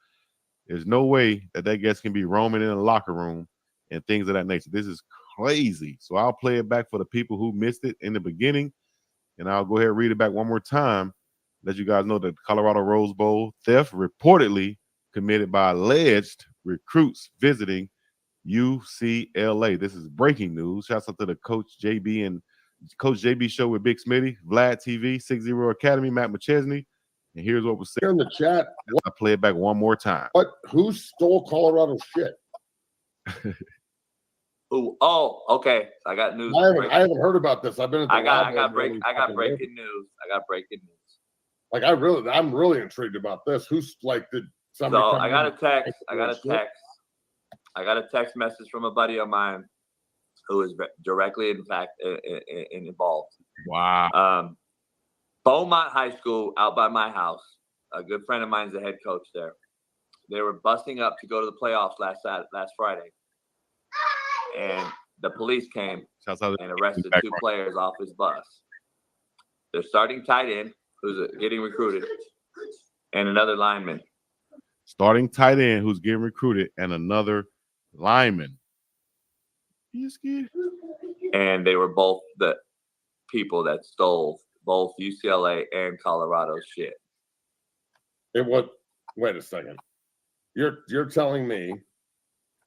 There's no way that guest can be roaming in a locker room and things of that nature. This is crazy. So I'll play it back for the people who missed it in the beginning, and I'll go ahead and read it back one more time. Let you guys know that the Colorado Rose Bowl theft reportedly committed by alleged recruits visiting UCLA. This is breaking news. Shouts out to the Coach JB show with Big Smitty, Vlad TV, 60 Academy, Matt McChesney. And here's what was said in the chat. I'll play it back one more time. But who stole Colorado shit? Oh, okay. I got news. I haven't heard about this. I've been at the I got breaking news. I got breaking news. Like, I'm really intrigued about this. Who's like, did somebody? So I got a text. I got a text message from a buddy of mine who is directly, in fact, involved. Wow. Beaumont High School out by my house. A good friend of mine is the head coach there. They were busting up to go to the playoffs last Friday, and the police came and arrested 2 players off his bus. They're starting tight end, who's getting recruited, and another lineman. Starting tight end who's getting recruited and another lineman. And they were both the people that stole both UCLA and Colorado's shit. Wait a second. You're telling me?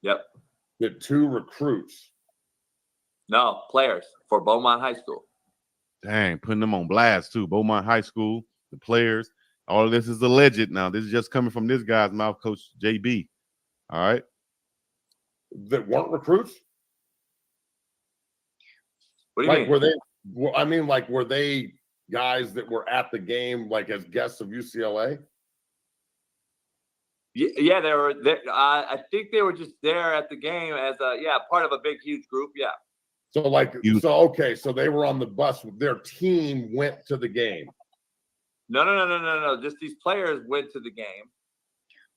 Yep. That 2 recruits? No, players for Beaumont High School. Dang, putting them on blast too. Beaumont High School, the players. All of this is alleged now. This is just coming from this guy's mouth, Coach JB. All right. That weren't recruits? What do you mean? Were they guys that were at the game, like as guests of UCLA? Yeah, they were. I think they were just there at the game as part of a big, huge group. Yeah. So they were on the bus. Their team went to the game. No. Just these players went to the game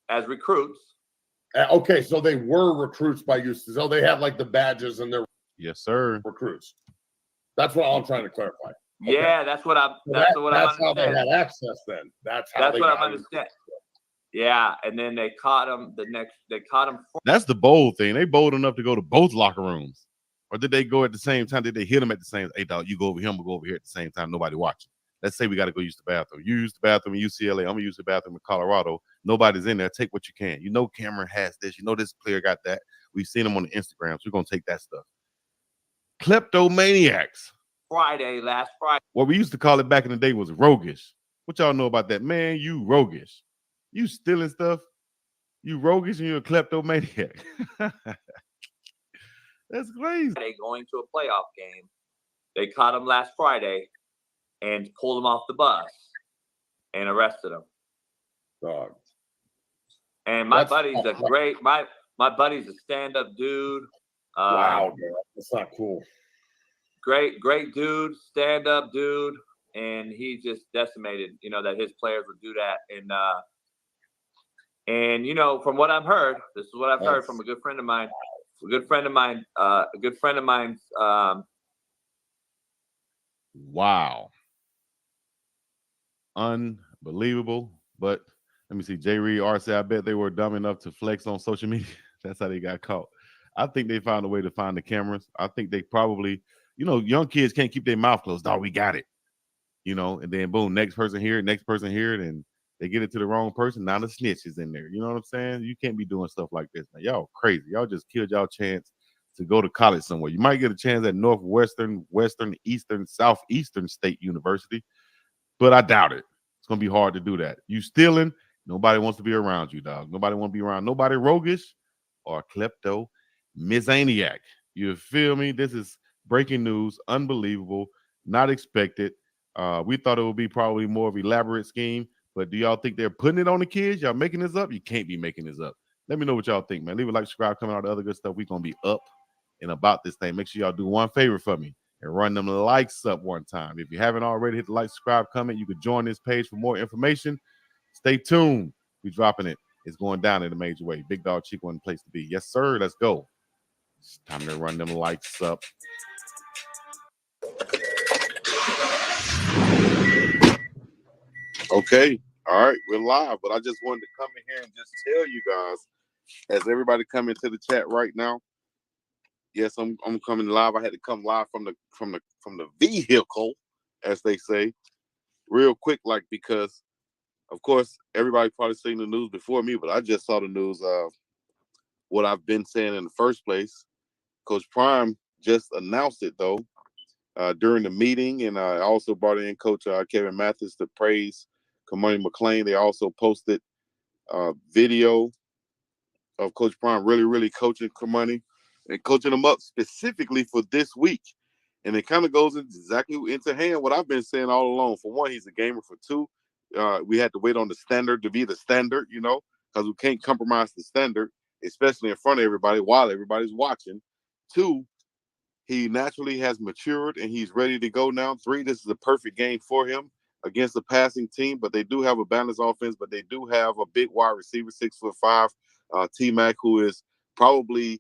as recruits. Okay, so they were recruits by UCLA. So they had like the badges and their yes, sir, recruits. That's what I'm trying to clarify. Okay. Yeah, that's what I'm. That's how they had access. Then that's what I'm understanding. Yeah, and then they caught him. They caught him. That's the bold thing. They bold enough to go to both locker rooms, or did they go at the same time? Did they hit them at the same? Hey, dog, you go over here. I'm gonna go over here at the same time. Nobody watching. Let's say we got to go use the bathroom. You use the bathroom in UCLA. I'm gonna use the bathroom in Colorado. Nobody's in there. Take what you can. Cameron has this. This player got that. We've seen them on the Instagrams. We're gonna take that stuff. Kleptomaniacs. Last Friday. What we used to call it back in the day was roguish. What y'all know about that? Man, you roguish. You stealing stuff. You roguish and you're a kleptomaniac. That's crazy. Going to a playoff game. They caught him last Friday and pulled him off the bus and arrested him. Dog. And my buddy's my buddy's a stand-up dude. Wow, man. That's not cool. Great dude, stand-up dude, and he just decimated, that his players would do that. And from what I've heard, this is what I've heard from a good friend of mine. Wow. believable. But let me see. J. Reed R said, I bet they were dumb enough to flex on social media. That's how they got caught. I think they found a way to find the cameras. I think they probably, young kids can't keep their mouth closed. Oh, we got it. And then boom, next person here, and they get it to the wrong person. Now the snitch is in there. You know what I'm saying? You can't be doing stuff like this, man. Y'all crazy. Y'all just killed y'all chance to go to college somewhere. You might get a chance at Northwestern, Western, Eastern, Southeastern State University, but I doubt it. It's gonna be hard to do that. You stealing, nobody wants to be around you, dog. Nobody want to be around nobody roguish or klepto misaniac. You feel me? This is breaking news, unbelievable, not expected. We thought it would be probably more of an elaborate scheme, but do y'all think they're putting it on the kids? Y'all making this up? You can't be making this up. Let me know what y'all think, man. Leave a like, subscribe, comment, all the other good stuff. We're going to be up and about this thing. Make sure y'all do one favor for me and run them likes up one time. If you haven't already, hit the like, subscribe, comment. You can join this page for more information. Stay tuned. We're dropping it. It's going down in a major way. Big Dog Chico in the place to be. Yes, sir. Let's go. It's time to run them lights up. Okay. All right. We're live, but I just wanted to come in here and just tell you guys, as everybody come into the chat right now, yes, I'm coming live. I had to come live from the vehicle, as they say, real quick, because of course everybody probably seen the news before me, but I just saw the news of what I've been saying in the first place. Coach Prime just announced it though during the meeting, and I also brought in Coach Kevin Mathis to praise Cormani McClain. They also posted video of Coach Prime really coaching Cormani and coaching them up specifically for this week. And it kind of goes exactly into hand what I've been saying all along. For one, he's a gamer. For two, we had to wait on the standard to be the standard, because we can't compromise the standard, especially in front of everybody while everybody's watching. Two, he naturally has matured and he's ready to go now. Three, this is a perfect game for him against a passing team, but they do have a balanced offense, but they do have a big wide receiver, 6'5", T-Mac, who is probably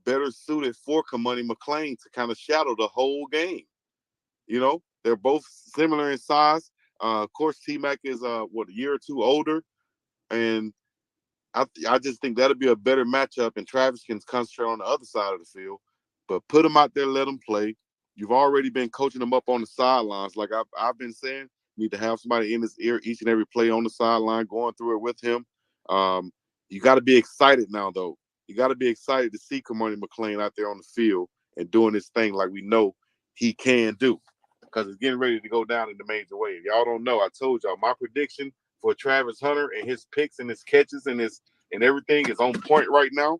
better suited for Cormani McClain to kind of shadow the whole game. They're both similar in size. Of course, T-Mac is a year or two older, and I just think that'll be a better matchup, and Travis can concentrate on the other side of the field. But put him out there, let him play. You've already been coaching him up on the sidelines. Like I've been saying, you need to have somebody in his ear each and every play on the sideline, going through it with him. You got to be excited now, though. You got to be excited to see Cormani McClain out there on the field and doing this thing like we know he can do, because it's getting ready to go down in the major way. If y'all don't know, I told y'all my prediction for Travis Hunter and his picks and his catches and everything is on point right now.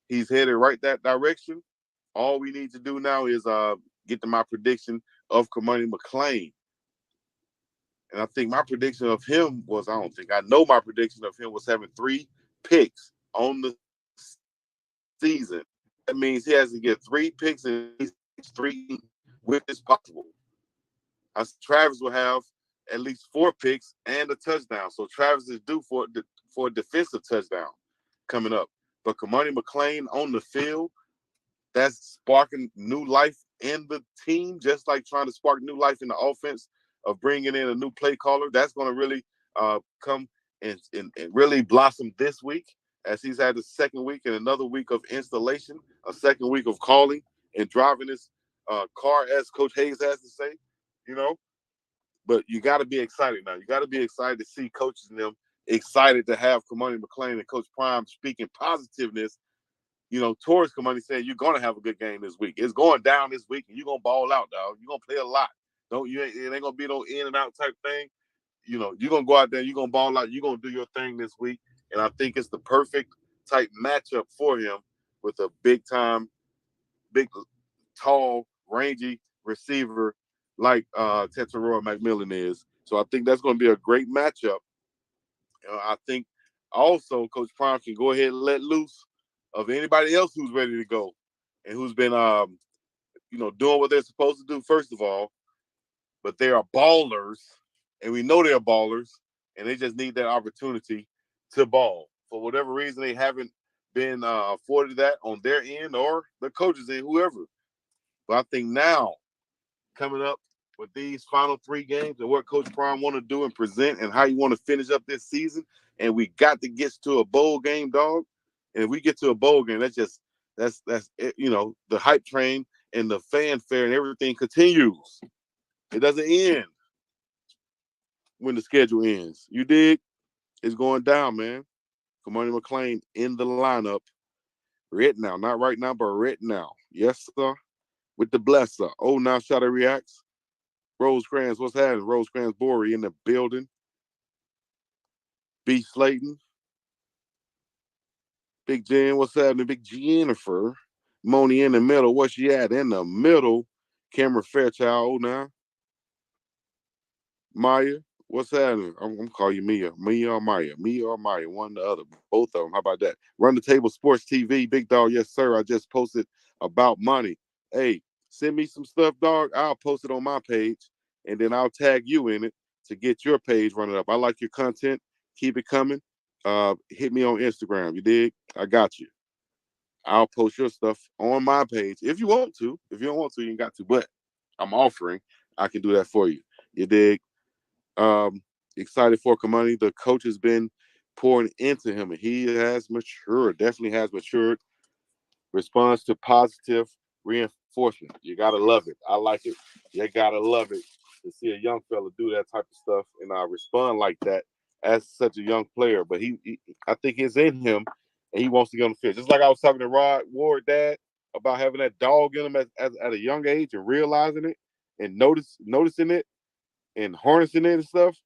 He's headed right that direction. All we need to do now is get to my prediction of Cormani McClain. And I think my prediction of him was, I know my prediction of him was having 3 picks on the season. That means he has to get 3 picks and 3 with as possible. Travis will have at least 4 picks and a touchdown. So Travis is due for a defensive touchdown coming up. But Cormani McClain on the field, that's sparking new life in the team, just like trying to spark new life in the offense of bringing in a new play caller. That's going to really come and really blossom this week, as he's had the second week and another week of installation, a second week of calling and driving his car, as Coach Hayes has to say, But you got to be excited now. You got to be excited to see coaches and them excited to have Cormani McClain and Coach Prime speaking positiveness, towards Cormani, saying you're going to have a good game this week. It's going down this week, and you're going to ball out, dog. You're going to play a lot. It ain't going to be no in and out type thing. You're going to go out there, you're going to ball out, you're going to do your thing this week. And I think it's the perfect type matchup for him with a big, tall, rangy receiver like Tetairoa McMillan is. So I think that's going to be a great matchup. I think also Coach Prime can go ahead and let loose of anybody else who's ready to go and who's been, doing what they're supposed to do, first of all. But they are ballers, and we know they're ballers, and they just need that opportunity to ball. For whatever reason, they haven't been afforded that on their end or the coaches' end, whoever. But I think now, coming up with these final 3 games and what Coach Prime want to do and present and how you want to finish up this season. And we got to get to a bowl game, dog. And if we get to a bowl game, that's you know, the hype train and the fanfare and everything continues. It doesn't end when the schedule ends. You dig? It's going down, man. Cormani McClain in the lineup. Right now. Not right now, but right now. Yes, sir. With the blesser. Oh, now Shadow reacts. Rosecrans, what's happening? Rosecrans Bory in the building. B. Slayton. Big Jen, what's happening? Big Jennifer. Moni in the middle. What's she at? In the middle. Cameron Fairchild. Oh, now. Maya, what's happening? I'm calling you Mia. Mia or Maya? Mia or Maya? One or the other. Both of them. How about that? Run the Table Sports TV. Big Dog, yes, sir. I just posted about money. Hey, send me some stuff, dog. I'll post it on my page, and then I'll tag you in it to get your page running up. I like your content. Keep it coming. Hit me on Instagram. You dig? I got you. I'll post your stuff on my page if you want to. If you don't want to, you ain't got to. But I'm offering. I can do that for you. You dig? Excited for Cormani. The coach has been pouring into him, and he has matured. Definitely has matured. Responds to positive reinforcement. You gotta love it. I like it. You gotta love it to see a young fella do that type of stuff and respond like that as such a young player. But he I think it's in him, and he wants to get on the field. Just like I was talking to Rod Ward, dad, about having that dog in him at a young age and realizing it and noticing it and harnessing it and stuff.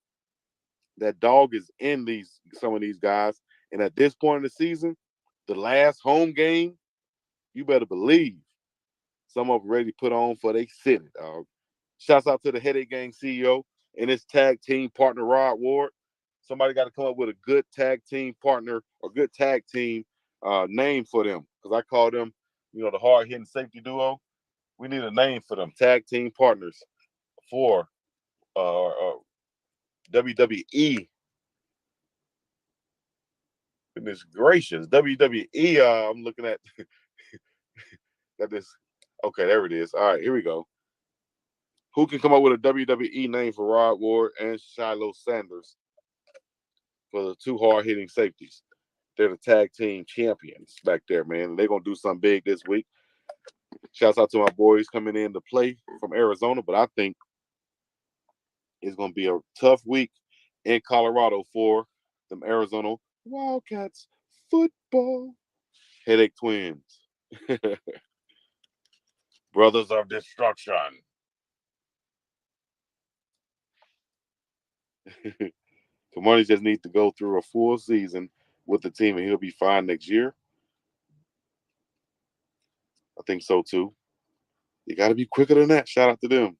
That dog is in some of these guys. And at this point in the season, the last home game, you better believe some of them ready to put on for they city, dog. Shouts out to the Headache Gang CEO and his tag team partner, Rod Ward. Somebody got to come up with a good tag team partner or good tag team name for them. Because I call them, you know, the hard-hitting safety duo. We need a name for them, tag team partners for WWE. Goodness gracious. WWE, I'm looking at got this. Okay, there it is. All right, here we go. Who can come up with a WWE name for Rod Ward and Shiloh Sanders for the 2 hard-hitting safeties? They're the tag team champions back there, man. They're going to do something big this week. Shouts out to my boys coming in to play from Arizona, but I think it's going to be a tough week in Colorado for them Arizona Wildcats football. Headache Twins. Brothers of Destruction. Cormani just needs to go through a full season with the team, and he'll be fine next year. I think so, too. You got to be quicker than that. Shout out to them.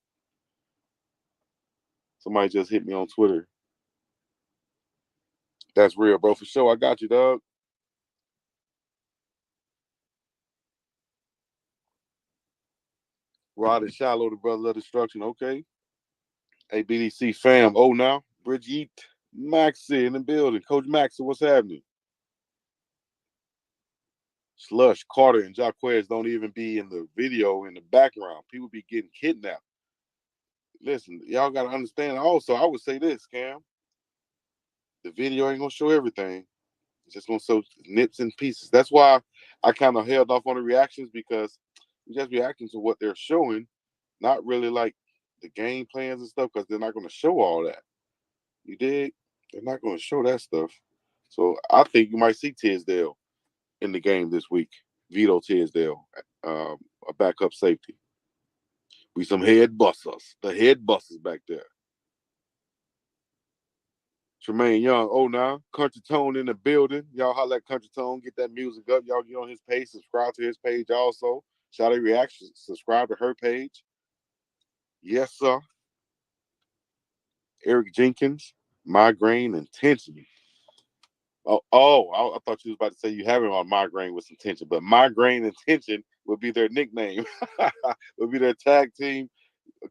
Somebody just hit me on Twitter. That's real, bro. For sure. I got you, dog. Rod and Shiloh, the brother of destruction. Okay. ABDC fam. Oh, now. Brigitte Maxey in the building. Coach Maxey, what's happening? Slush, Carter, and Jacquez don't even be in the video in the background. People be getting kidnapped. Listen, y'all got to understand. Also, I would say this, Cam. The video ain't going to show everything. It's just going to show nips and pieces. That's why I kind of held off on the reactions, because we just reacting to what they're showing, not really like the game plans and stuff, because they're not going to show all that. You dig? They're not going to show that stuff. So I think you might see Tisdale in the game this week. Vito Tisdale, a backup safety. We some head busters. The head busters back there. Tremaine Young, oh now. Country Tone in the building. Y'all holla at Country Tone. Get that music up. Y'all get on his page. Subscribe to his page also. Shout out Reactions. Subscribe to her page. Yes, sir. Eric Jenkins, Migraine and Tension. I thought you was about to say you have him on Migraine with some tension, but Migraine and Tension would be their nickname. Would be their tag team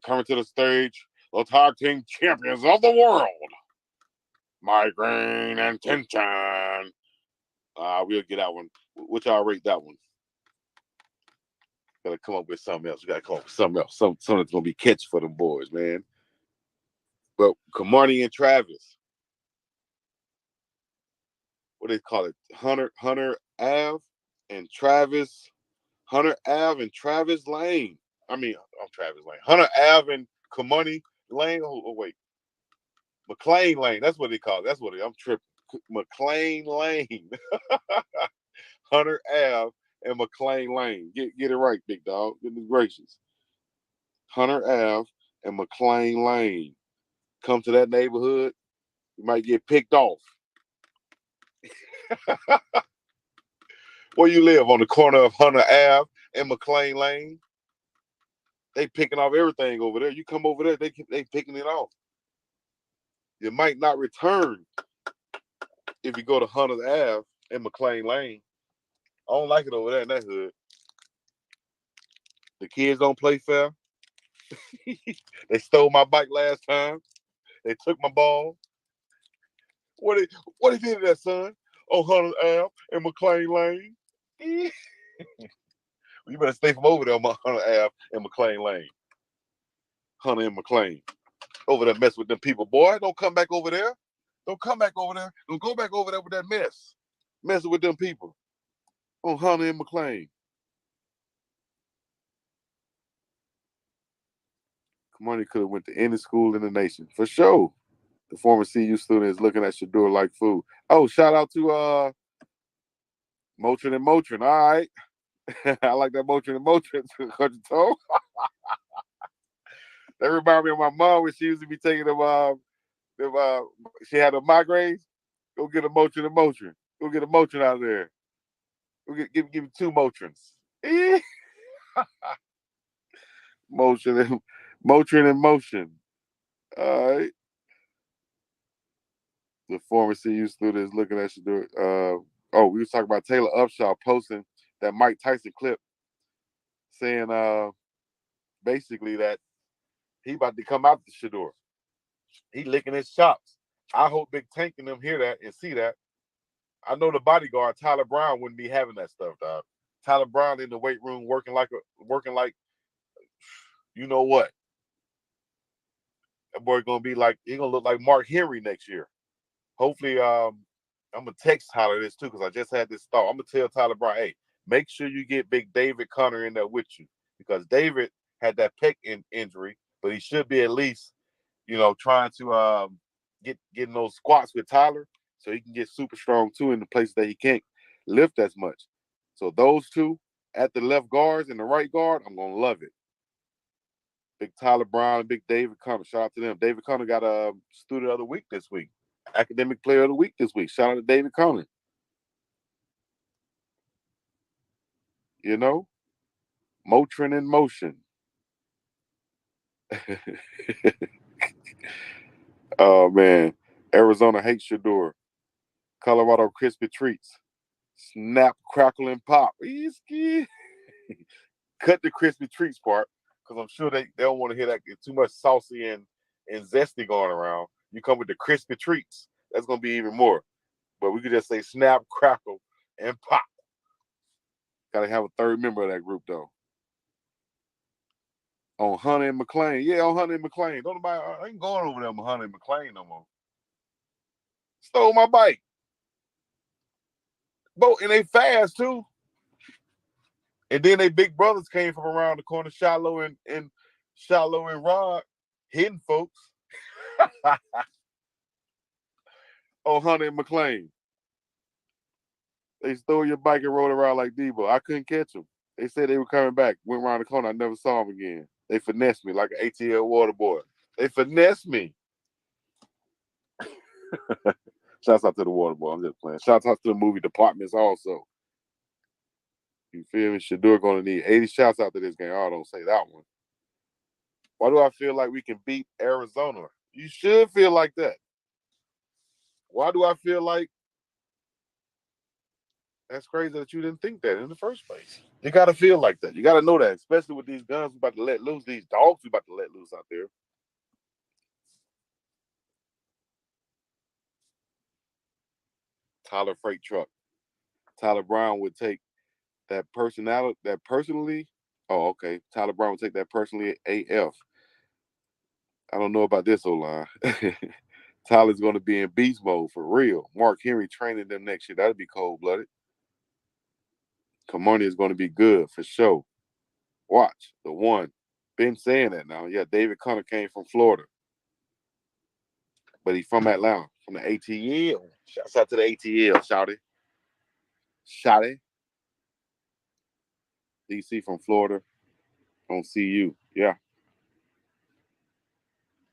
coming to the stage. The tag team champions of the world. Migraine and Tension. We'll get that one. What y'all rate that one? Gotta come up with something else. We gotta come up with something else. Something that's gonna be catchy for them boys, man. But Cormani and Travis, what they call it? Hunter Ave and Travis. Hunter Ave and Travis Lane. I'm Travis Lane. Hunter Ave and Cormani Lane. Oh, wait. McClain Lane. That's what they call it. That's what I'm tripping. McClain Lane. Hunter Ave and McClain Lane. Get it right, big dog. Goodness gracious. Hunter Ave and McClain Lane. Come to that neighborhood, you might get picked off. Where you live? On the corner of Hunter Ave and McClain Lane? They picking off everything over there. You come over there, they picking it off. You might not return if you go to Hunter Ave and McClain Lane. I don't like it over there in that hood. The kids don't play fair. They stole my bike last time. They took my ball. What they did to that, son? On Hunter Ave and McClain Lane. You better stay from over there on Hunter Ave and McClain Lane. Hunter and McClain. Over there mess with them people. Boy, don't come back over there. Don't come back over there. Don't go back over there with that mess. Messing with them people. On Hunter and McClain. Cormani could have went to any school in the nation. For sure. The former CU student is looking at Shador like food. Oh, shout out to Motrin and Motrin. All right. I like that Motrin and Motrin. That remind me of my mom when she used to be taking them she had a migraines. Go get a Motrin and Motrin. Go get a Motrin out of there. Go give me 2 Motrins. Motrin and motion. All right. The former CU student is looking at Shador. We was talking about Taylor Upshaw posting that Mike Tyson clip saying basically that he about to come out to Shador. He licking his chops. I hope Big Tank and them hear that and see that. I know the bodyguard, Tyler Brown, wouldn't be having that stuff, dog. Tyler Brown in the weight room working like you know what. That boy gonna be like, he gonna look like Mark Henry next year. Hopefully, I'm gonna text Tyler this too, because I just had this thought. I'm gonna tell Tyler Brown, hey, make sure you get big David Connor in there with you, because David had that pec injury, but he should be at least, trying to get in those squats with Tyler, so he can get super strong too in the places that he can't lift as much. So those two at the left guards and the right guard, I'm gonna love it. Big Tyler Brown and big David Connor. Shout out to them. David Connor got a student of the week this week. Academic player of the week this week. Shout out to David Connor. Motrin in motion. Oh, man. Arizona hates Shador. Colorado crispy treats. Snap, crackle, and pop. Cut the crispy treats part, because I'm sure they don't want to hear that. It's too much saucy and zesty going around. You come with the crispy treats. That's going to be even more. But we could just say snap, crackle, and pop. Got to have a third member of that group, though. On Hunter and McClain. Yeah, on Hunter and McClain. I ain't going over there on Hunter and McClain no more. Stole my bike. And they fast, too. And then they big brothers came from around the corner, Shiloh and Rod, hitting folks. On Hunter and McClain. They stole your bike and rode around like Debo. I couldn't catch them. They said they were coming back. Went around the corner. I never saw them again. They finessed me like an ATL water boy. They finessed me. Shouts out to the water boy. I'm just playing. Shouts out to the movie departments also. You feel me? Shador going to need 80 shouts out to this game. Oh, don't say that one. Why do I feel like we can beat Arizona? You should feel like that. Why do I feel like that's crazy that you didn't think that in the first place? You got to feel like that. You got to know that, especially with these guns we about to let loose, these dogs we about to let loose out there. Tyler Freight Truck. Tyler Brown would take that personally Oh, okay. Tyler Brown will take that personally. AF. I don't know about this O-line. Tyler's going to be in beast mode for real. Mark Henry training them next year. That'll be cold-blooded. Cormani is going to be good for sure. Watch the one. Been saying that now. Yeah, David Connor came from Florida, but he's from Atlanta, from the ATL. Shouts out to the ATL, Shouty. DC from Florida on CU. Yeah.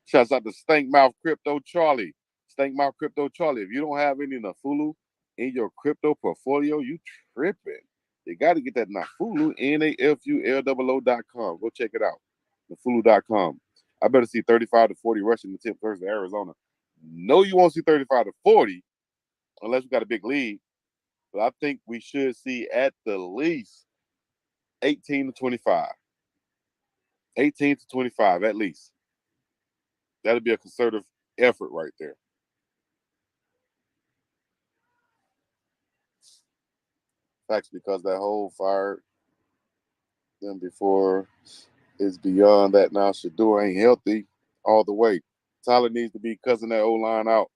Shouts out to Stankmouth Crypto Charlie. Stankmouth Crypto Charlie. If you don't have any Nafulu in your crypto portfolio, you tripping. You got to get that Nafulu, NAFULOO.com. Go check it out. Nafulu.com. I better see 35 to 40 rushing attempts versus Arizona. No, you won't see 35 to 40 unless we got a big lead. But I think we should see at the least 18 to 25. 18 to 25 at least. That'll be a concerted effort right there. Facts, because that whole fired them before is beyond that now. Shador ain't healthy all the way. Tyler needs to be cussing that O-line out.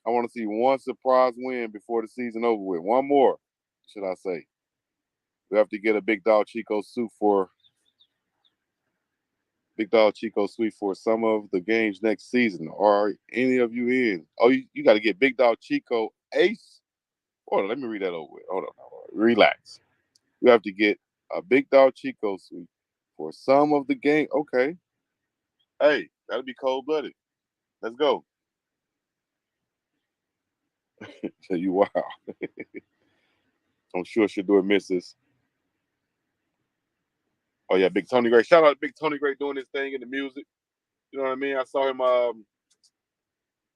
I want to see one surprise win before the season over with. One more, should I say. We have to get a BiggDogg Chico suit for BiggDogg Chico suite for some of the games next season. Are any of you in? Oh, you got to get BiggDogg Chico Ace. Hold on, let me read that over with. Hold on. Relax. We have to get a BiggDogg Chico suite for some of the game. Okay. Hey, that'll be cold-blooded. Let's go. You wow. I'm sure she'll do it, missus. Oh yeah, Big Tony Gray. Shout out to Big Tony Gray doing his thing in the music. You know what I mean? I saw him with,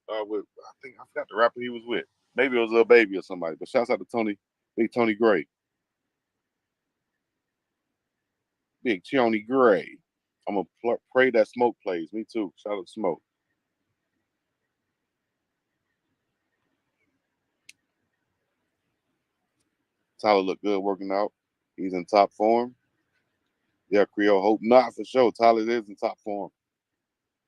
I think I forgot the rapper he was with. Maybe it was Lil Baby or somebody. But shouts out to Tony, Big Tony Gray. Big Tony Gray. I'm gonna pray that Smoke plays. Me too. Shout out to Smoke. Tyler looked good working out. He's in top form. Yeah, Creole. Hope not for sure. Tyler is in top form.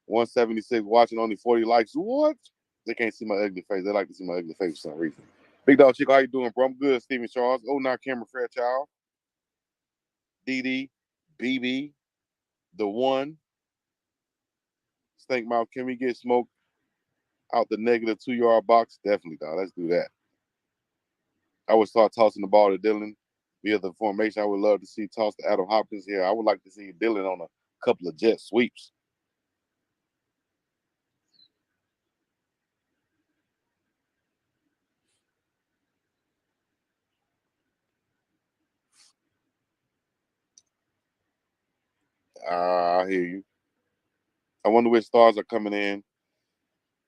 176 watching, only 40 likes. What? They can't see my ugly face. They like to see my ugly face for some reason. BiggDogg Chico, how you doing, bro? I'm good. Steven Charles. 09 Camera Fairchild. DD. BB. The one. Stankmouth. Can we get Smoke out the negative 2-yard box? Definitely, dog. Let's do that. I would start tossing the ball to Dylan via the formation. I would love to see toss to Adam Hopkins here. I would like to see Dylan on a couple of jet sweeps. I hear you. I wonder which stars are coming in.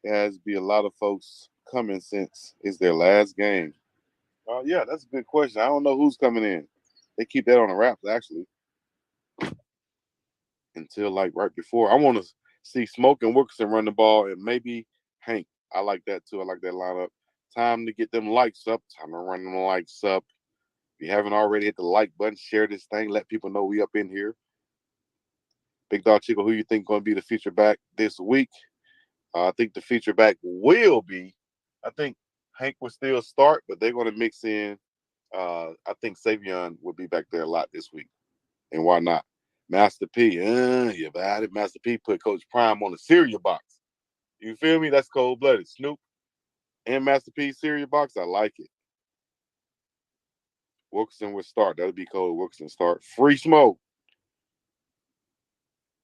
There has to be a lot of folks coming since it's their last game. Yeah, that's a good question. I don't know who's coming in. They keep that on the wraps, actually. Until like right before. I want to see Smoke and Wilkerson run the ball and maybe Hank. I like that too. I like that lineup. Time to get them likes up. Time to run them likes up. If you haven't already, hit the like button. Share this thing. Let people know we up in here. BiggDogg Chico, who you think going to be the feature back this week? I think the feature back will be, I think Hank will still start, but they're going to mix in. I think Savion will be back there a lot this week. And why not? Master P, you about it. Master P put Coach Prime on the cereal box. You feel me? That's cold-blooded. Snoop and Master P cereal box, I like it. Wilkerson would start. That'll be cold. Wilkerson start. Free Smoke.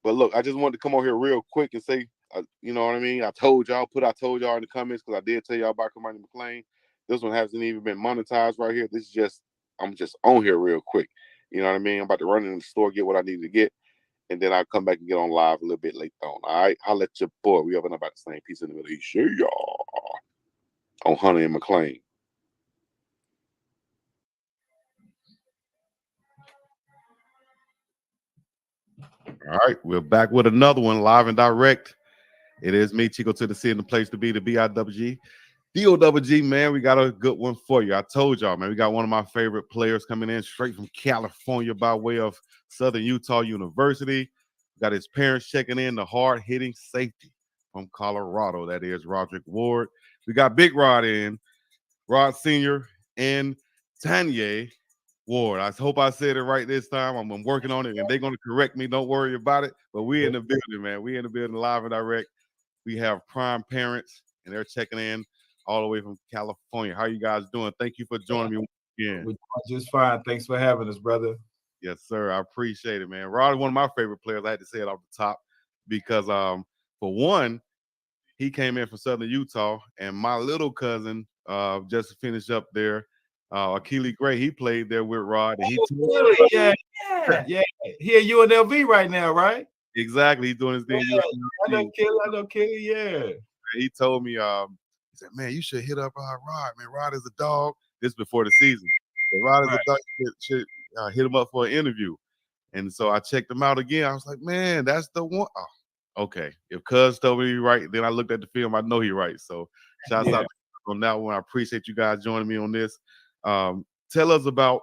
But look, I just wanted to come on here real quick and say, you know what I mean? I told y'all in the comments because I did tell y'all about Cormani McClain. This one hasn't even been monetized right here. This is just, I'm just on here real quick. You know what I mean? I'm about to run in the store, get what I need to get, and then I'll come back and get on live a little bit later on. All right? I'll let your boy. We up and about the same piece in the middle. Sure, y'all. On Hunter and McClain. All right, we're back with another one live and direct. It is me, Chico to the C, and the place to be, the BIWG. DOWG, man, we got a good one for you. I told y'all, man, we got one of my favorite players coming in straight from California by way of Southern Utah University. Got his parents checking in, the hard-hitting safety from Colorado. That is Roderick Ward. We got Big Rod in, Rod Sr. and Tanya Ward. I hope I said it right this time. I'm working on it, and they're going to correct me. Don't worry about it. But we in the building, man. We in the building live and direct. We have prime parents, and they're checking in all the way from California. How you guys doing? Thank you for joining me again. We're just fine. Thanks for having us, brother. Yes, sir. I appreciate it, man. Rod is one of my favorite players. I had to say it off the top because, for one, he came in from Southern Utah, and my little cousin just finished up there. Akili Gray, he played there with Rod. And yeah. He at UNLV right now, right? Exactly. He's doing his thing. Yeah, I know Kelly, yeah. He told me, he said, man, you should hit up Rod, man. Rod is a dog. This before the season. So Rod is a dog. Should hit him up for an interview. And so I checked him out again. I was like, man, that's the one. Oh, okay. If Cuz told me he's right, then I looked at the film. I know he's right. So shouts out on that one. I appreciate you guys joining me on this. Tell us about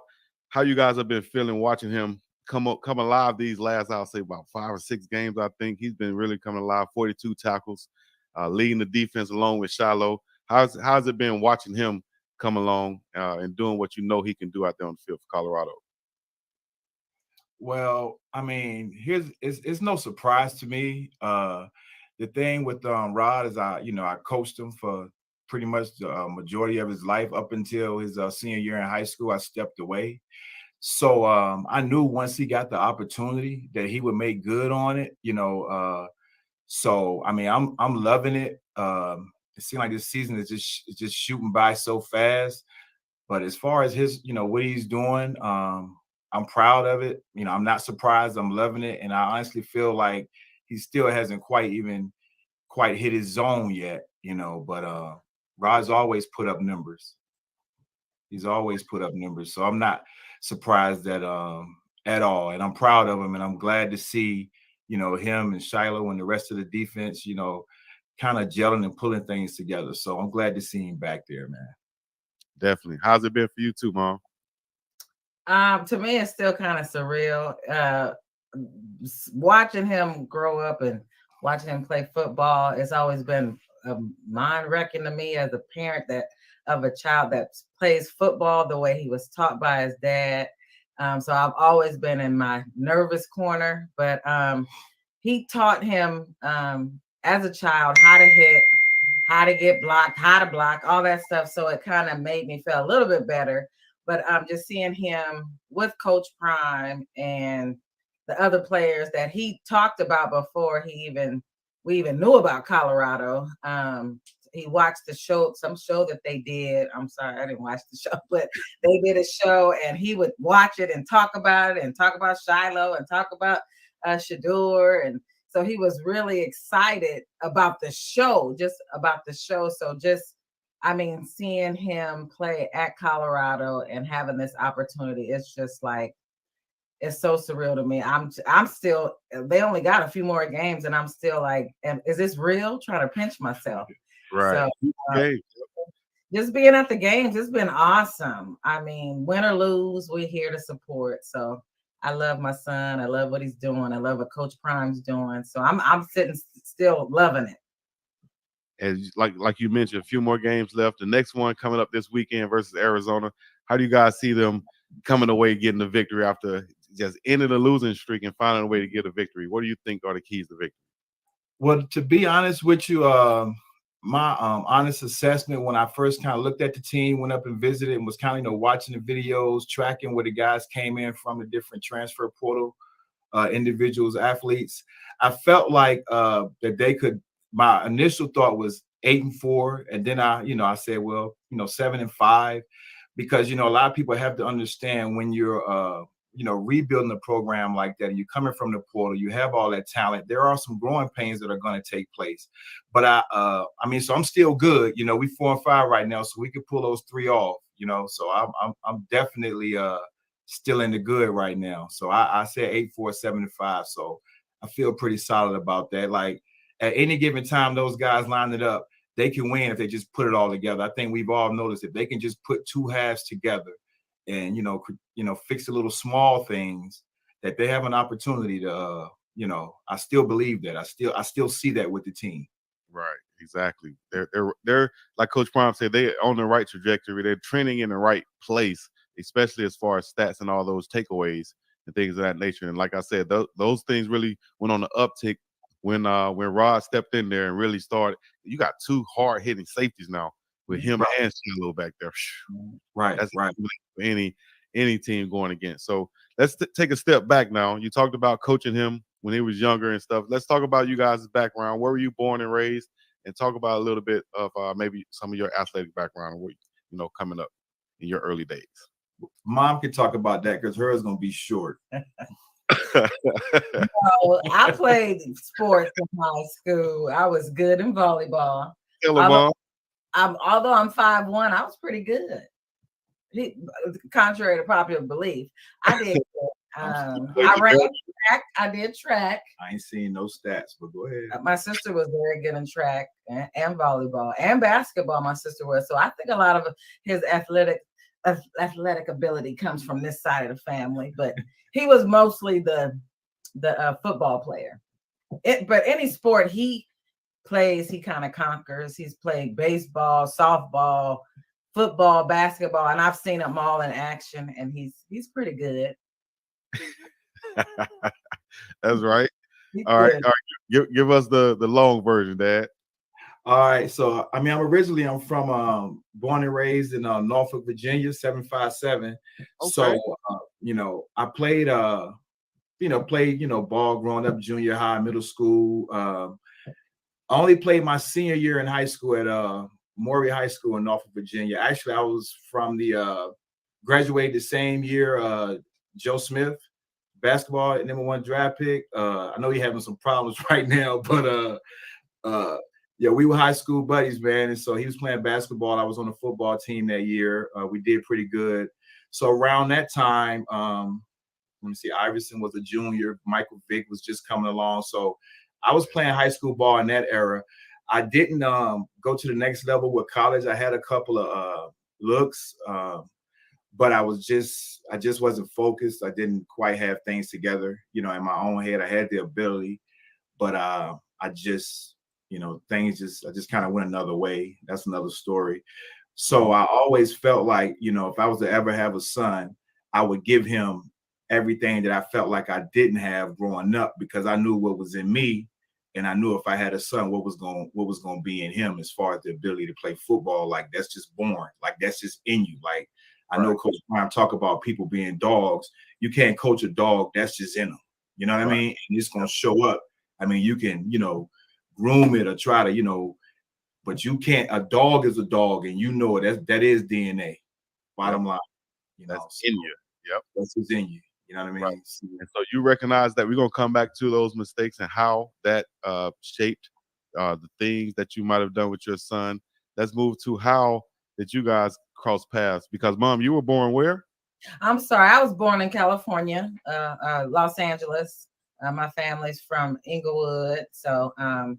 how you guys have been feeling watching him come alive these last, I'll say about 5 or 6 games. I think he's been really coming alive. 42 tackles, leading the defense along with Shiloh. How's it been watching him come along and doing what you know he can do out there on the field for Colorado? Well, I mean, it's no surprise to me. The thing with Rod is I coached him for pretty much the majority of his life up until his senior year in high school. I stepped away. So I knew once he got the opportunity that he would make good on it, so I mean, I'm loving it. It seems like this season is just shooting by so fast. But as far as his, what he's doing, I'm proud of it. I'm not surprised. I'm loving it, and I honestly feel like he still hasn't quite hit his zone yet. But Rod's always put up numbers. He's always put up numbers, so I'm not surprised at all, and I'm proud of him, and I'm glad to see him and Shiloh and the rest of the defense, kind of gelling and pulling things together. So I'm glad to see him back there, man. Definitely. How's it been for you too, Mom? To me, it's still kind of surreal. Watching him grow up and watching him play football, it's always been mind-wrecking to me as a parent of a child that plays football the way he was taught by his dad. So I've always been in my nervous corner, but he taught him as a child how to hit, how to get blocked, how to block, all that stuff. So it kind of made me feel a little bit better. But just seeing him with Coach Prime and the other players that he talked about before we even knew about Colorado. He watched some show that they did. I'm sorry, I didn't watch the show, but they did a show and he would watch it and talk about it and talk about Shiloh and talk about Shador. And so he was really excited about the show, just about the show. So seeing him play at Colorado and having this opportunity, it's just like, it's so surreal to me. I'm still, they only got a few more games and I'm still like, is this real? Trying to pinch myself. Right. So, just being at the games, it's been awesome. I mean, win or lose, we're here to support. So I love my son. I love what he's doing. I love what Coach Prime's doing. So I'm sitting still loving it. And like you mentioned, a few more games left. The next one coming up this weekend versus Arizona. How do you guys see them coming away getting the victory after just ending the losing streak and finding a way to get a victory? What do you think are the keys to victory? Well, to be honest with you, my honest assessment when I first kind of looked at the team, went up and visited and was kind of watching the videos, tracking where the guys came in from, the different transfer portal individuals, athletes, I felt like that they could. My initial thought was 8-4, and then I said, well, 7-5, because a lot of people have to understand when you're rebuilding a program like that, and you're coming from the portal, you have all that talent. There are some growing pains that are going to take place, but so I'm still good. We 4-5 right now, so we could pull those 3 off. So I'm definitely still in the good right now. So I said 8-4, 7-5. So I feel pretty solid about that. Like at any given time, those guys lined it up. they can win if they just put it all together. I think we've all noticed if they can just put two halves together and, fix the little small things, that they have an opportunity to, I still believe that. I still see that with the team. Right, exactly. They're like Coach Prime said, they're on the right trajectory. They're trending in the right place, especially as far as stats and all those takeaways and things of that nature. And like I said, those things really went on the uptick when Rod stepped in there and really started. You got two hard hitting safeties now with him and Shiloh back there. Right, that's right. Any team going against. So let's take a step back now. You talked about coaching him when he was younger and stuff. Let's talk about you guys' background. Where were you born and raised? And talk about a little bit of maybe some of your athletic background and what coming up in your early days. Mom can talk about that because hers is gonna be short. I played sports in high school. I was good in volleyball. Although I'm 5'1", I was pretty good. Contrary to popular belief, I did. I ran track. I did track. I ain't seen no stats, but go ahead. My sister was very good in track and volleyball and basketball. My sister was. So I think a lot of his athletic ability comes from this side of the family. But he was mostly the football player. But any sport he plays, he kind of conquers. He's played baseball, softball, football, basketball, and I've seen them all in action, and he's pretty good. That's right. All right. Give us the long version, Dad. All right. So I'm from born and raised in Norfolk, Virginia, 757. Okay. So I played ball growing up, junior high, middle school. I only played my senior year in high school at Maury High School in Norfolk, Virginia. Actually, I was from graduated the same year, Joe Smith, basketball, #1 draft pick. I know he's having some problems right now, but we were high school buddies, man. And so he was playing basketball. I was on the football team that year. We did pretty good. So around that time, let me see, Iverson was a junior. Michael Vick was just coming along. So I was playing high school ball in that era. I didn't go to the next level with college. I had a couple of looks, but I just wasn't focused. I didn't quite have things together, in my own head. I had the ability, but I just kind of went another way. That's another story. So I always felt like, if I was to ever have a son, I would give him everything that I felt like I didn't have growing up, because I knew what was in me. And I knew if I had a son, what was going to be in him as far as the ability to play football. Like, that's just born. Like, that's just in you. Like, I know Coach Prime talk about people being dogs. You can't coach a dog. That's just in them. You know what I mean? And it's going to show up. I mean, you can, groom it or try to, but you can't. A dog is a dog, and that is DNA. Bottom line, that's in you. Yep, that's what's in you. You know what I mean? Right. And so you recognize that we're going to come back to those mistakes and how that shaped the things that you might have done with your son. Let's move to how did you guys cross paths? Because, Mom, you were born where? I'm sorry. I was born in California, Los Angeles. My family's from Inglewood. So, and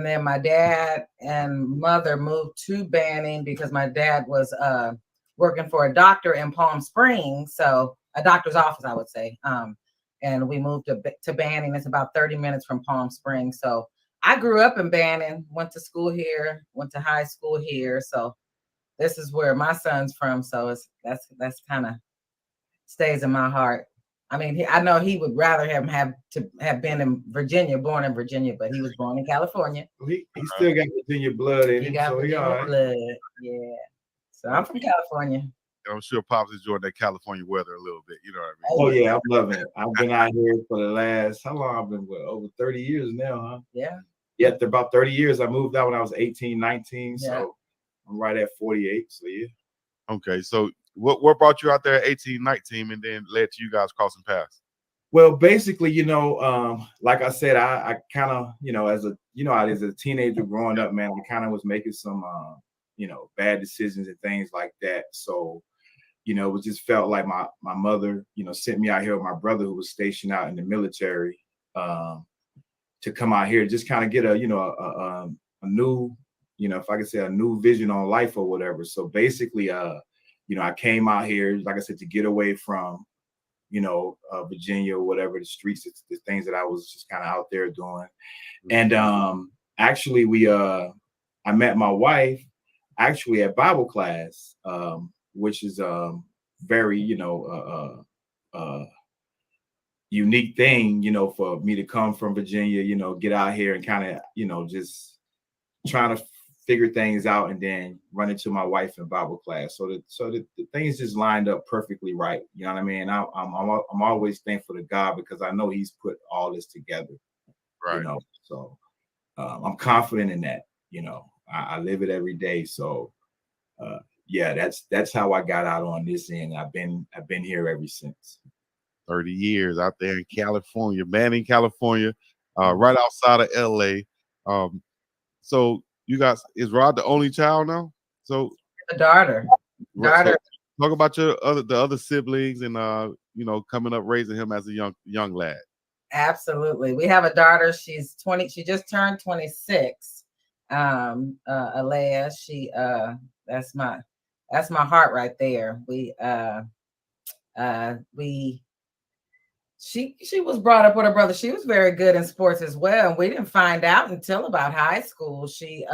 then my dad and mother moved to Banning because my dad was working for a doctor in Palm Springs. So, a doctor's office, I would say. And we moved to Banning. It's about 30 minutes from Palm Springs. So I grew up in Banning, went to school here, went to high school here. So this is where my son's from. So that's kind of stays in my heart. I mean, I know he would rather have been in Virginia, born in Virginia, but he was born in California. He still got Virginia blood in him. He got so Virginia blood. Yeah. So I'm from California. I'm sure Pops enjoyed that California weather a little bit. You know what I mean? Oh, yeah, I'm loving it. I've been out here for the last, how long? I've been, over 30 years now, huh? Yeah. Yeah, about 30 years. I moved out when I was 18, 19. Yeah. So I'm right at 48. So, yeah. Okay. So what brought you out there at 18, 19 and then led to you guys crossing paths? Well, basically, like I said, I kind of, as a teenager growing up, man, I kind of was making some, bad decisions and things like that. So, it just felt like my mother, sent me out here with my brother who was stationed out in the military to come out here, just kind of get a new if I could say, a new vision on life or whatever. So basically, I came out here, like I said, to get away from, Virginia or whatever, the streets, the things that I was just kind of out there doing. And actually, I met my wife actually at Bible class, which is very, unique thing, for me to come from Virginia, get out here and kind of, just trying to figure things out, and then run into my wife in Bible class. So the things just lined up perfectly right. You know what I mean? I'm always thankful to God, because I know He's put all this together. Right. So I'm confident in that. I live it every day. So that's how I got out on this end. I've been here ever since. 30 years out there in California, Manning, California, right outside of LA. So you guys, is Rod the only child now? So a daughter. So talk about the other siblings and coming up raising him as a young lad. Absolutely. We have a daughter. She's 20. She just turned 26. Alea. That's my heart right there. She was brought up with her brother. She was very good in sports as well. And we didn't find out until about high school. She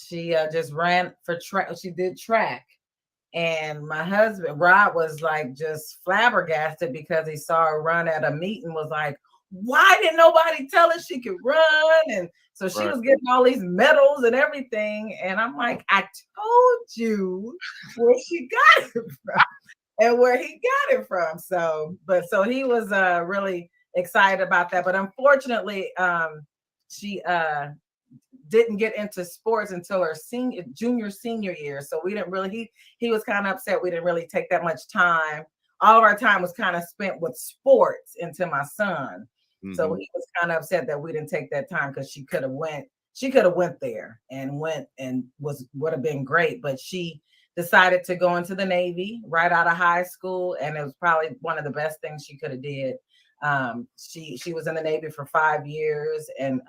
just ran for track. She did track. And my husband, Rod, was like just flabbergasted because he saw her run at a meet and was like, why didn't nobody tell her she could run? And so she was getting all these medals and everything. And I'm like, I told you where she got it from and where he got it from. So he was really excited about that. But unfortunately, she didn't get into sports until her senior year. So we didn't really, he was kind of upset. We didn't really take that much time. All of our time was kind of spent with sports into my son. Mm-hmm. So he was kind of upset that we didn't take that time, because she could have went there and would have been great. But she decided to go into the Navy right out of high school. And it was probably one of the best things she could have did. She was in the Navy for 5 years, and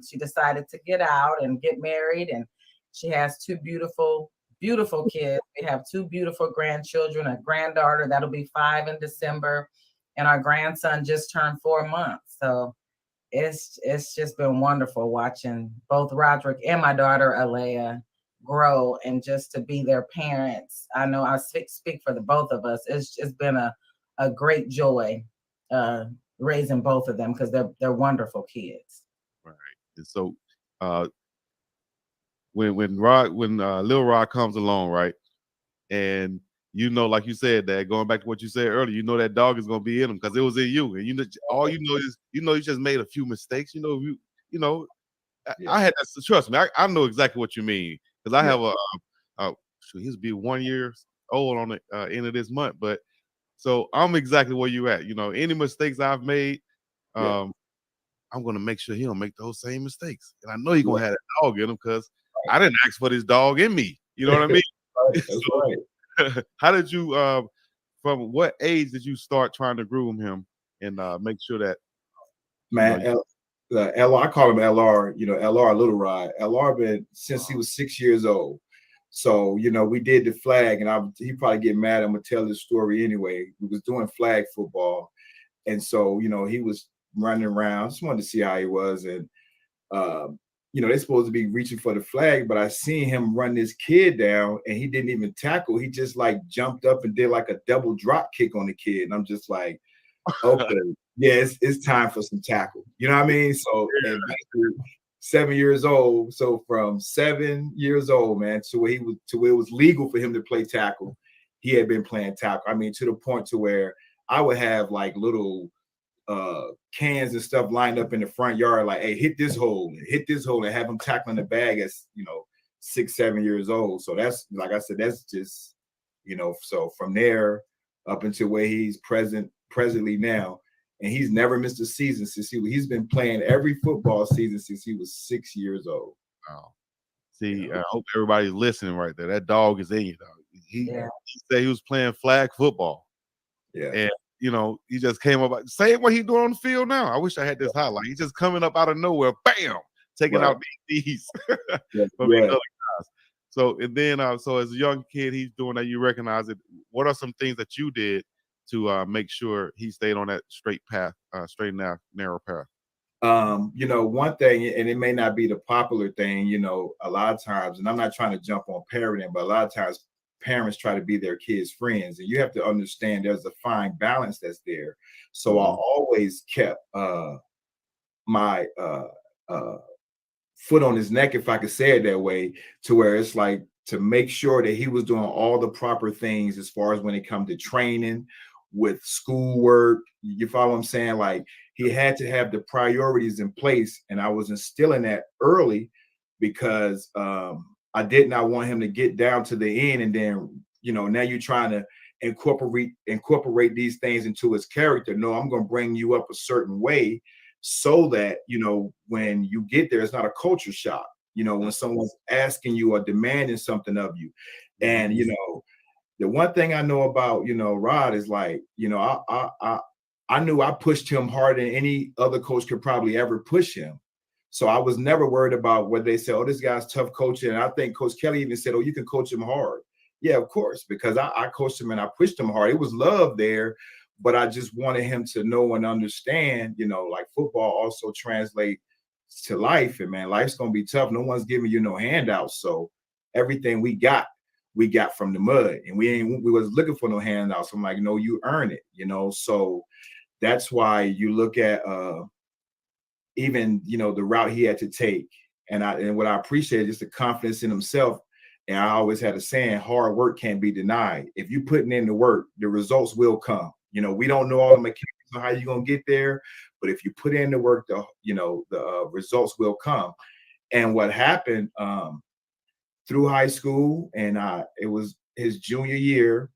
she decided to get out and get married, and she has two beautiful kids. We have two beautiful grandchildren, a granddaughter that'll be 5 in December, and our grandson just turned 4 months. So it's just been wonderful watching both Roderick and my daughter Alea grow, and just to be their parents. I know I speak for the both of us. It's just been a great joy raising both of them, because they're wonderful kids. Right. And so when Lil Rod comes along, right, and like you said, that going back to what you said earlier, that dog is gonna be in him because it was in you, and all you know is you just made a few mistakes. I had to trust me. I know exactly what you mean, because I have he's be 1 year old on the end of this month, but. So I'm exactly where you at. Any mistakes I've made, I'm going to make sure he don't make those same mistakes. And I know he's going to have that dog in him, because I didn't ask for this dog in me. You know what I mean? That's right. How did you, from what age did you start trying to groom him and make sure that? Man, LR, I call him LR, LR, Little Rod. LR been since he was 6 years old. So, we did the flag, and he probably get mad. I'm going to tell this story anyway. We was doing flag football. And so, he was running around. Just wanted to see how he was. And, they're supposed to be reaching for the flag, but I seen him run this kid down, and he didn't even tackle. He just jumped up and did a double drop kick on the kid. And I'm just like, okay, yeah, it's time for some tackle. You know what I mean? So, and 7 years old. So from 7 years old, man, to where it was legal for him to play tackle, he had been playing tackle. I mean, to the point to where I would have little cans and stuff lined up in the front yard, hey, hit this hole, and have him tackling the bag as 6, 7 years old. So that's, like I said, that's just so from there up until where he's presently now. And he's never missed a season since he's been playing every football season since he was 6 years old. Wow. See, I hope everybody's listening right there. That dog is in you, dog. He said he was playing flag football. Yeah. And, he just came up, same what he's doing on the field now. I wish I had this highlight. He's just coming up out of nowhere, bam, taking out these from these other guys. So and then so as a young kid, he's doing that. You recognize it. What are some things that you did to make sure he stayed on that straight path, straight and narrow path? One thing, and it may not be the popular thing, a lot of times, and I'm not trying to jump on parenting, but a lot of times parents try to be their kids' friends, and you have to understand there's a fine balance that's there. So I always kept my foot on his neck, if I could say it that way, to where it's like to make sure that he was doing all the proper things as far as when it comes to training, with schoolwork. You follow what I'm saying? Like, he had to have the priorities in place, and I was instilling that early because I did not want him to get down to the end and then, now you're trying to incorporate these things into his character. No, I'm going to bring you up a certain way so that, when you get there, it's not a culture shock, when someone's asking you or demanding something of you. And, the one thing I know about, Rod is like, I knew I pushed him harder than any other coach could probably ever push him. So I was never worried about what they said, oh, this guy's tough coaching. And I think Coach Kelly even said, oh, you can coach him hard. Yeah, of course, because I coached him and I pushed him hard. It was love there, but I just wanted him to know and understand, like football also translates to life. And man, life's going to be tough. No one's giving you no handouts. So everything we got from the mud, and we was looking for no handouts. I'm like, no, you earn it, So that's why you look at even the route he had to take, and what I appreciate is the confidence in himself. And I always had a saying, hard work can't be denied. If you're putting in the work, the results will come. We don't know all the mechanics on how you're gonna get there, but if you put in the work, the results will come. And what happened through high school, and it was his junior year,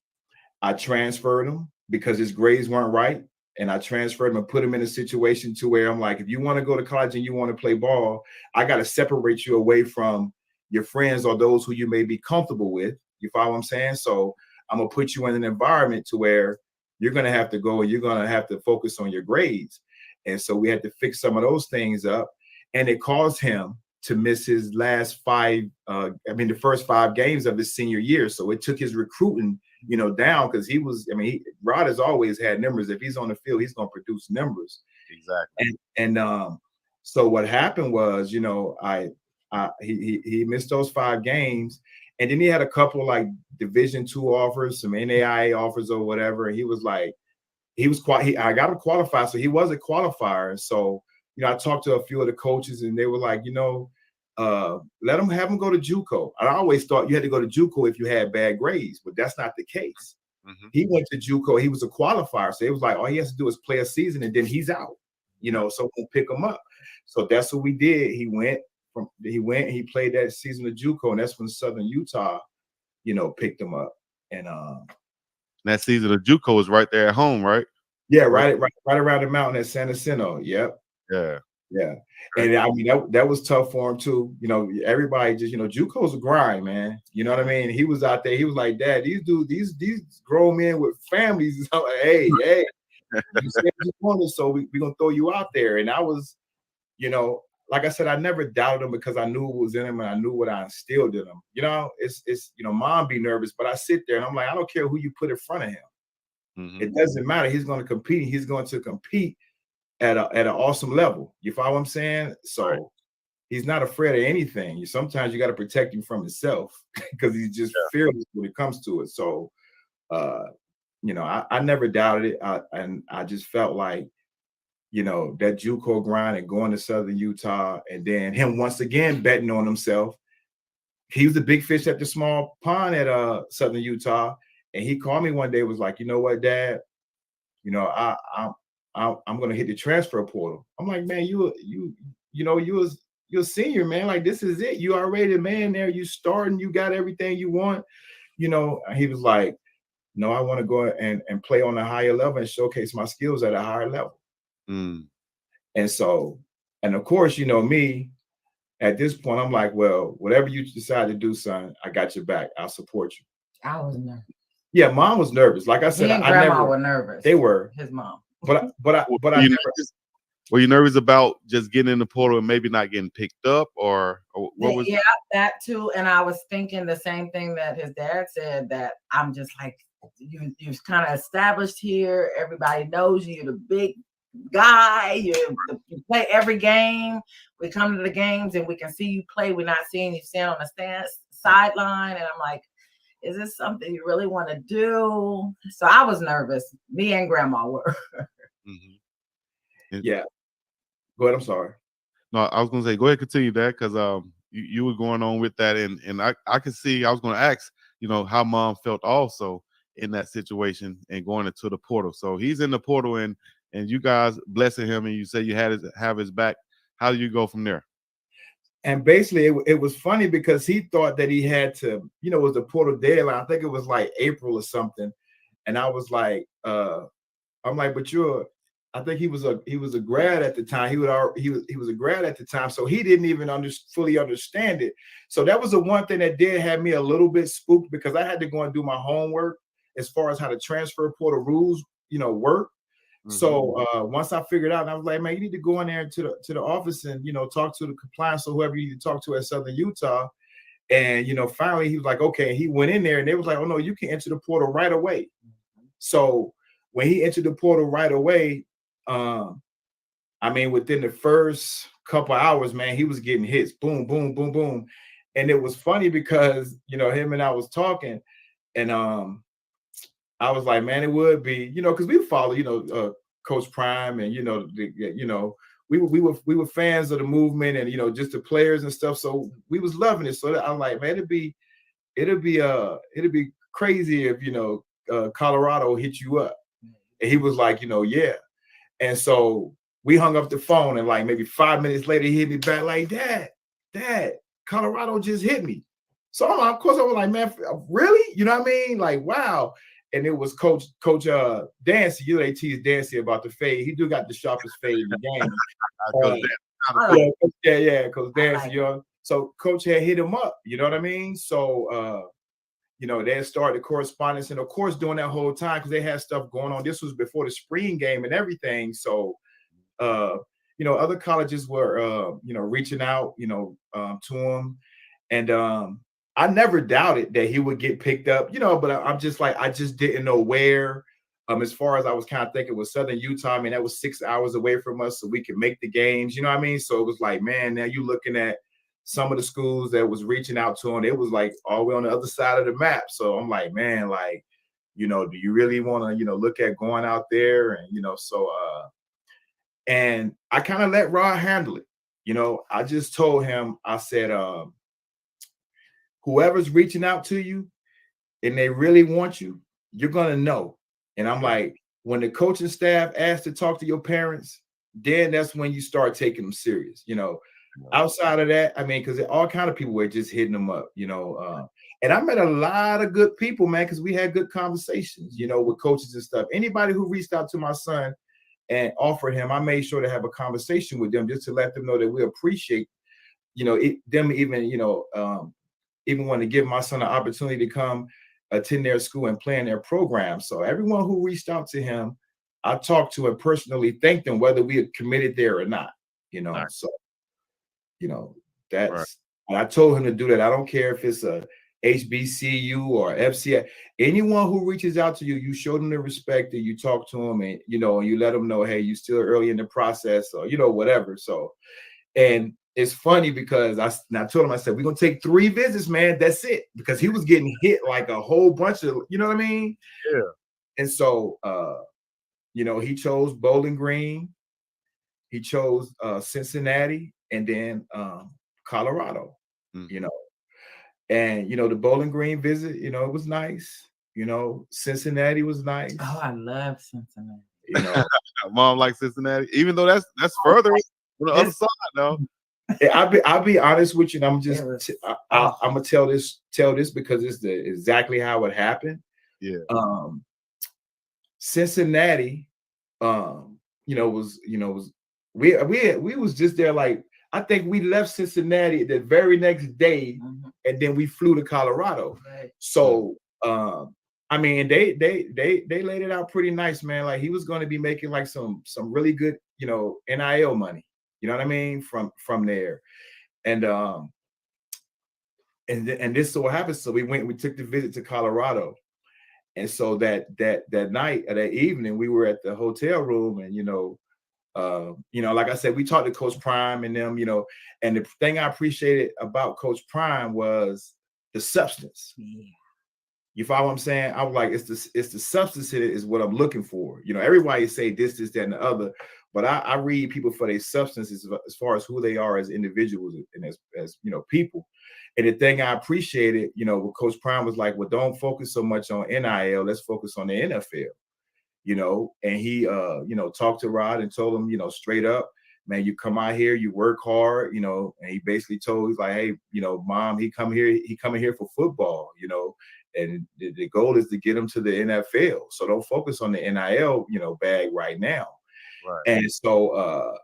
I transferred him because his grades weren't right. And I transferred him and put him in a situation to where I'm like, if you want to go to college and you want to play ball, I got to separate you away from your friends or those who you may be comfortable with. You follow what I'm saying? So I'm going to put you in an environment to where you're going to have to go and you're going to have to focus on your grades. And so we had to fix some of those things up. And it caused him to miss his last the first 5 games of his senior year. So it took his recruiting down, because Rod has always had numbers. If he's on the field, he's going to produce numbers. Exactly. And so what happened was, he missed those 5 games, and then he had a couple of like Division II offers, some NAIA offers or whatever. And he was like, I got to qualify, so he was a qualifier. So I talked to a few of the coaches, and they were like, have him go to JUCO. I always thought you had to go to JUCO if you had bad grades, but that's not the case. Mm-hmm. He went to JUCO. He was a qualifier, so it was like all he has to do is play a season, and then he's out. So we'll pick him up. So that's what we did. He played that season of JUCO, and that's when Southern Utah, picked him up. And that season of JUCO was right there at home, right? Yeah, right around the mountain at San Jacinto. Yep. Yeah. And that was tough for him too. Everybody just, JUCO's a grind, man. You know what I mean? He was out there. He was like, Dad, these grown men with families. Like, hey, you said you wanted, so we're gonna throw you out there. And I was, like I said, I never doubted him because I knew what was in him and I knew what I instilled in him. It's mom be nervous, but I sit there and I'm like, I don't care who you put in front of him. Mm-hmm. It doesn't matter. He's going to compete. He's going to compete at an awesome level. You follow what I'm saying? So he's not afraid of anything. Sometimes you got to protect him from himself because he's just fearless when it comes to it. So, I never doubted it. And I just felt like, that JUCO grind and going to Southern Utah, and then him once again betting on himself. He was a big fish at the small pond at Southern Utah. And he called me one day, was like, you know what, Dad? I'm gonna hit the transfer portal. I'm like, man, you're a senior, man. Like, this is it. You already the man there. You starting. You got everything you want. He was like, no, I want to go and play on a higher level and showcase my skills at a higher level. Mm. And so, and of course, me. At this point, I'm like, well, whatever you decide to do, son, I got your back. I'll support you. I was nervous. Yeah, mom was nervous. Like I said, Grandma were nervous. They were. His mom. But I never, Were you nervous about just getting in the portal and maybe not getting picked up, or what was? Yeah, that too. And I was thinking the same thing that his dad said, that I'm just like, you've kind of established here. Everybody knows you. You're the big guy. You play every game. We come to the games and we can see you play. We're not seeing you stand on the sideline. And I'm like, is this something you really want to do? So I was nervous. Me and Grandma were. Yeah. Go ahead. I'm sorry. No, I was gonna say, go ahead, continue that, because you were going on with that, and I could see. I was gonna ask, how mom felt also in that situation and going into the portal. So he's in the portal, and you guys blessing him, and you say you have his back. How do you go from there? And basically, it was funny because he thought that he had to, it was the portal deadline. I think it was like April or something, and I was like, I'm like, but I think he was a grad at the time. He was a grad at the time, so he didn't even fully understand it. So that was the one thing that did have me a little bit spooked, because I had to go and do my homework as far as how the transfer portal rules, work. So once I figured out, I was like, man, you need to go in there to the office and talk to the compliance or whoever you need to talk to at Southern Utah. And finally he was like, okay. He went in there and they was like, oh no, you can enter the portal right away. So when he entered the portal right away, within the first couple hours, man, he was getting hits, boom, boom, boom, boom. And it was funny because him and I was talking, and I was like, man, it would be, because we follow, Coach Prime, and we were fans of the movement, and just the players and stuff. So we was loving it. So I'm like, man, it'd be crazy if Colorado hit you up. And he was like, yeah. And so we hung up the phone, and like maybe 5 minutes later, he hit me back like, Dad, Colorado just hit me. So of course I was like, man, really? You know what I mean? Like, wow. And it was Coach Dancy. They tease Dancy about the fade. He do got the sharpest fade in the game. Coach Dancy. So Coach had hit him up. You know what I mean? So they started the correspondence, and of course during that whole time, because they had stuff going on. This was before the spring game and everything. So other colleges were reaching out to him, and I never doubted that he would get picked up, but I'm just like, I just didn't know where. As far as I was kind of thinking with Southern Utah, that was 6 hours away from us, so we could make the games, you know what I mean? So it was like, man, now you looking at some of the schools that was reaching out to him, it was like all the way on the other side of the map. So I'm like, man, like, do you really want to, look at going out there? And, and I kind of let Rod handle it. I just told him, I said, whoever's reaching out to you and they really want you, you're going to know. And I'm like, when the coaching staff asks to talk to your parents, then that's when you start taking them serious, Outside of that, because all kind of people were just hitting them up, and I met a lot of good people, man, because we had good conversations, with coaches and stuff. Anybody who reached out to my son and offered him, I made sure to have a conversation with them just to let them know that we appreciate, them even want to give my son an opportunity to come attend their school and play in their program. So everyone who reached out to him, I talked to and personally thanked them, whether we had committed there or not, Nice. So, that's, right. And I told him to do that. I don't care if it's a HBCU or FCA, anyone who reaches out to you, you show them the respect that you talk to them, and, and you let them know, hey, you still early in the process, or, whatever. So, and it's funny because I told him, I said, we're going to take 3 visits, man. That's it. Because he was getting hit like a whole bunch of, you know what I mean? Yeah. And so, he chose Bowling Green. He chose Cincinnati, and then Colorado, And, the Bowling Green visit, it was nice. Cincinnati was nice. Oh, I love Cincinnati. Mom likes Cincinnati, even though that's further on the other side, though. I'll be honest with you, and I'm just I'm gonna tell this because it's exactly how it happened. Yeah. Cincinnati, was we was just there, like, I think we left Cincinnati the very next day, and then we flew to Colorado. Right. So I mean, they laid it out pretty nice, man. Like he was going to be making like some really good, NIL money. You know what I mean? From there. And this so what happened. So we took the visit to Colorado. And so that night or that evening, we were at the hotel room, and like I said, we talked to Coach Prime and them, and the thing I appreciated about Coach Prime was the substance. Yeah. You follow what I'm saying? I was like, it's the substance in it is what I'm looking for. Everybody say this, that, and the other, but I read people for their substance as far as who they are as individuals and as people. And the thing I appreciated, what Coach Prime was like, well, don't focus so much on NIL, let's focus on the NFL. And he talked to Rod and told him, straight up, man, you come out here, you work hard, and he basically he's like, hey, Mom, he coming here for football, and the goal is to get him to the NFL. So don't focus on the NIL, bag right now. Right. And so,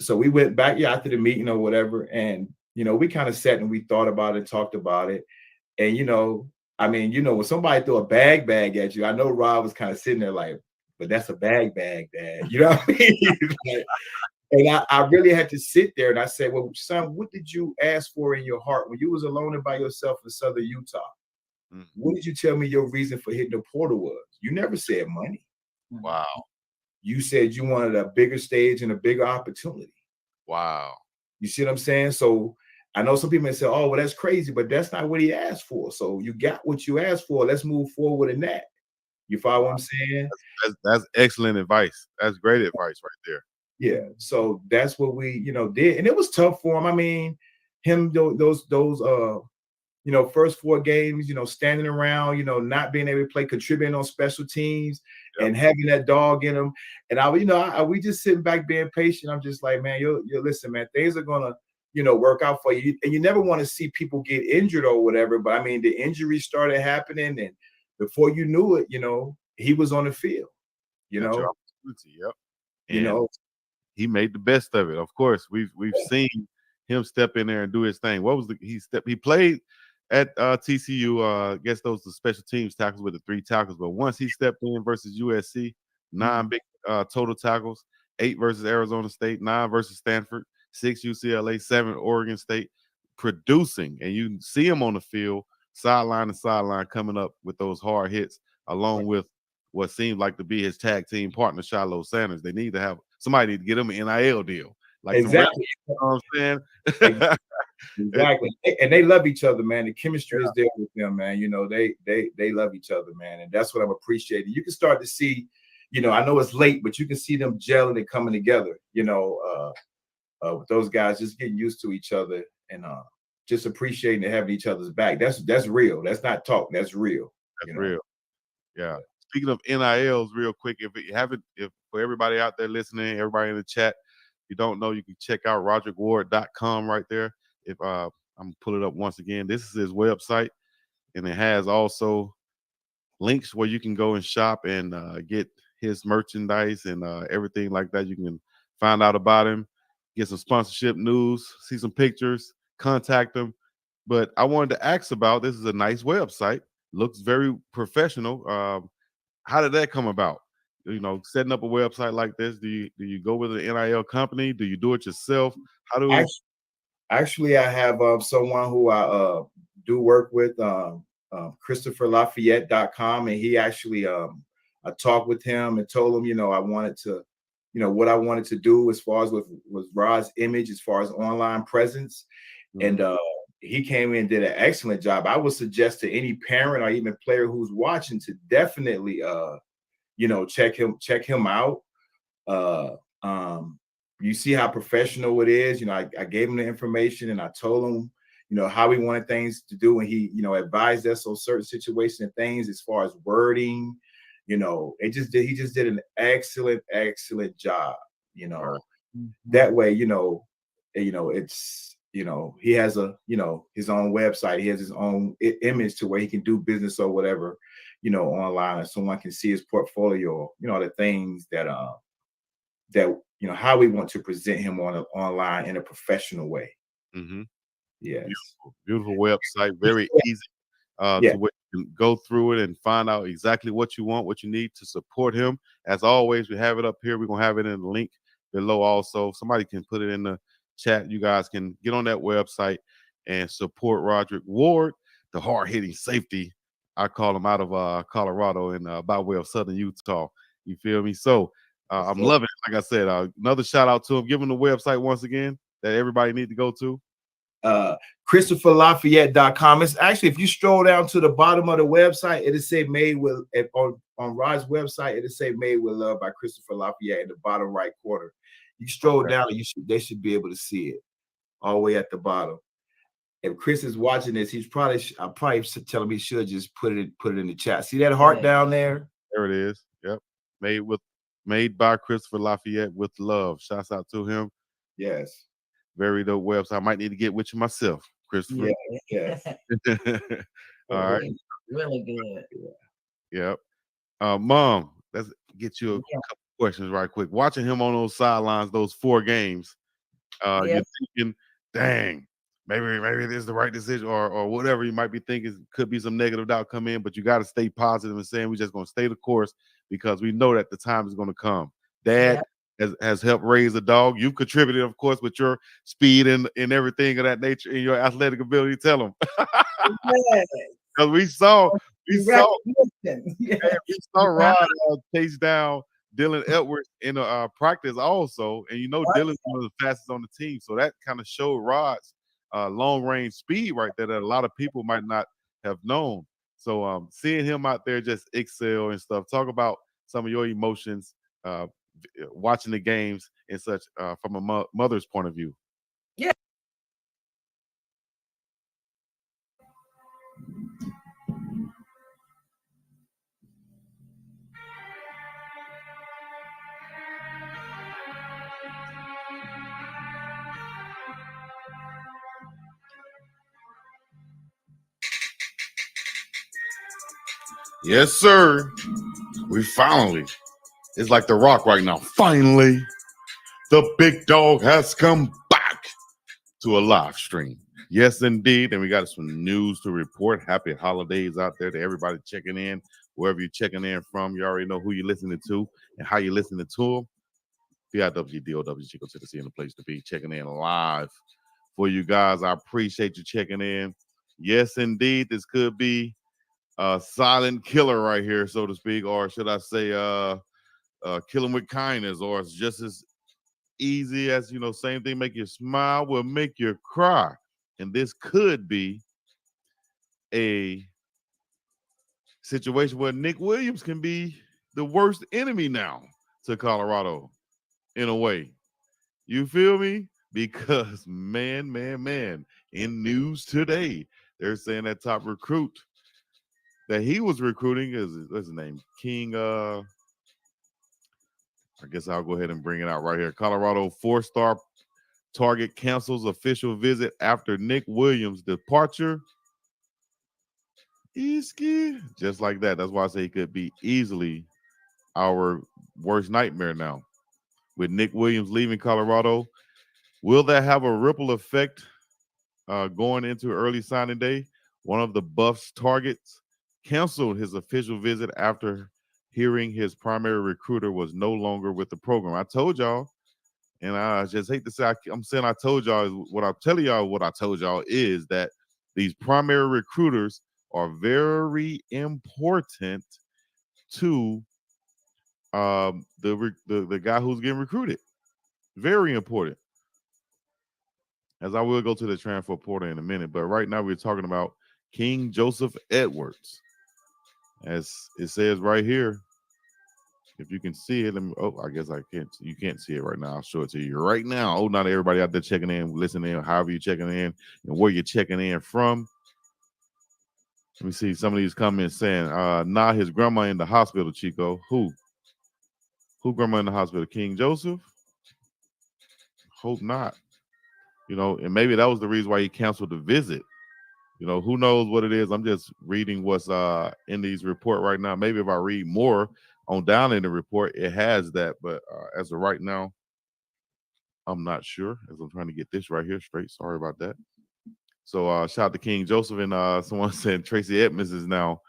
so we went back after the meeting or whatever, and we kind of sat and we thought about it, talked about it, and when somebody throw a bag at you, I know Rob was kind of sitting there like, but that's a bag, Dad. You know what I mean? And I really had to sit there and I said, well, son, what did you ask for in your heart when you was alone and by yourself in Southern Utah? Mm-hmm. What did you tell me your reason for hitting the portal was? You never said money. Wow. You said you wanted a bigger stage and a bigger opportunity. Wow. You see what I'm saying? So I know some people may say, oh, well, that's crazy, but that's not what he asked for. So you got what you asked for. Let's move forward in that. You follow what I'm saying? That's excellent advice. That's great advice right there. Yeah. So that's what we, did. And it was tough for him. I mean, those first 4 games, standing around, not being able to play, contributing on special teams, yep, and having that dog in him. And we just sitting back being patient. I'm just like, man, you listen, man, things are gonna, work out for you. And you never want to see people get injured or whatever. But I mean, the injuries started happening, and before you knew it, he was on the field. Yep. And he made the best of it. Of course, we've seen him step in there and do his thing. He played at TCU against those special teams tackles with the 3 tackles, but once he stepped in versus USC, 9 big total tackles, 8 versus Arizona State, 9 versus Stanford, 6 UCLA, 7 Oregon State, producing, and you see him on the field, sideline to sideline, coming up with those hard hits, along with what seemed like to be his tag team partner, Shiloh Sanders. They need to have somebody to get him an NIL deal. Like exactly. You know what I'm saying? Exactly. And they love each other, man. The chemistry is there with them, man. They love each other, man. And that's what I'm appreciating. You can start to see, I know it's late, but you can see them gelling and coming together, with those guys just getting used to each other and just appreciating and having each other's back. That's real. That's not talk. That's real. That's real. Yeah. Speaking of NILs, real quick, if for everybody out there listening, everybody in the chat, if you don't know, you can check out RoderickWard.com right there. If I'm gonna pull it up once again, this is his website, and it has also links where you can go and shop and get his merchandise and everything like that. You can find out about him, get some sponsorship news, see some pictures, contact him. But I wanted to ask about, this is a nice website, looks very professional. How did that come about? Setting up a website like this, do you go with an NIL company? Do you do it yourself? How do we? Actually, I have someone who I do work with, ChristopherLafayette.com, and he actually, I talked with him and told him, I wanted to, what I wanted to do as far as with Rod's image, as far as online presence, and he came in and did an excellent job. I would suggest to any parent or even player who's watching to definitely, check him out. You see how professional it is. I gave him the information and I told him, how we wanted things to do. And he, advised us on certain situations and things as far as wording, he just did an excellent job, that way, it's, he has his own website. He has his own image to where he can do business or whatever, online, and someone can see his portfolio, the things that, how we want to present him online in a professional way. Mm-hmm. Yes. Beautiful website. Very easy to where you can go through it and find out exactly what you want, what you need to support him. As always, we have it up here. We're going to have it in the link below also. Somebody can put it in the chat. You guys can get on that website and support Roderick Ward, the hard-hitting safety. I call him out of Colorado and by way of Southern Utah. You feel me? So I'm loving it. Like I said, another shout out to him. Give him the website once again that everybody need to go to. ChristopherLafayette.com. It's actually, if you stroll down to the bottom of the website, it'll say made with, on Rod's website, it'll say made with love by Christopher Lafayette in the bottom right corner. You stroll down, they should be able to see it all the way at the bottom. If Chris is watching this, I'm probably telling me he should just put it in the chat. See that heart down there? There it is. Yep. Made by Christopher Lafayette with love. Shouts out to him. Yes. Very dope website. I might need to get with you myself, Christopher. Yeah. All right. Really good. Yep. Mom, let's get you a couple questions right quick. Watching him on those sidelines, those 4 games, you're thinking, dang, maybe this is the right decision, or whatever you might be thinking. Could be some negative doubt come in, but you got to stay positive and saying we're just going to stay the course because we know that the time is going to come. Dad has helped raise a dog. You've contributed, of course, with your speed and everything of that nature and your athletic ability. Tell him. Because we saw Rod chase down Dylan Edwards in a practice also, and Dylan's one of the fastest on the team, so that kind of showed Rod's long range speed right there that a lot of people might not have known. So seeing him out there just excel and stuff. Talk about some of your emotions watching the games and such from a mother's point of view. Yeah. Yes, sir. We finally, it's like The Rock right now. Finally, the big dog has come back to a live stream. Yes, indeed. And we got some news to report. Happy holidays out there to everybody checking in. Wherever you're checking in from, you already know who you're listening to and how you're listening to them. BiggDogg, Chico, Tennessee, and the place to be. Checking in live for you guys. I appreciate you checking in. Yes, indeed. This could be a silent killer right here, so to speak, or should I say kill him with kindness, or it's just as easy as, same thing, make you smile will make you cry. And this could be a situation where Nick Williams can be the worst enemy now to Colorado in a way. You feel me? Because man, in news today, they're saying that top recruit that he was recruiting is, what's his name? King, I guess I'll go ahead and bring it out right here. Colorado 4-star target cancels official visit after Nick Williams' departure. Just like that. That's why I say he could be easily our worst nightmare now. With Nick Williams leaving Colorado, will that have a ripple effect going into early signing day? One of the Buffs targets canceled his official visit after hearing his primary recruiter was no longer with the program. I told y'all, and I just hate to say I'm saying I told y'all, what I'm telling y'all, what I told y'all is that these primary recruiters are very important to the guy who's getting recruited. Very important. As I will go to the transfer portal in a minute, but right now we're talking about King Joseph Edwards. As it says right here, if you can see it, I guess I can't. You can't see it right now. I'll show it to you right now. Oh, not everybody out there checking in, listening, however you're checking in, and where you're checking in from. Let me see some of these comments saying, nah, his grandma in the hospital, Chico. Who grandma in the hospital? King Joseph? Hope not. And maybe that was the reason why he canceled the visit. Who knows what it is. I'm just reading what's in these report right now. Maybe if I read more on down in the report, it has that. But as of right now, I'm not sure. As I'm trying to get this right here straight. Sorry about that. So shout out to King Joseph, and someone said Tracy Edmonds is now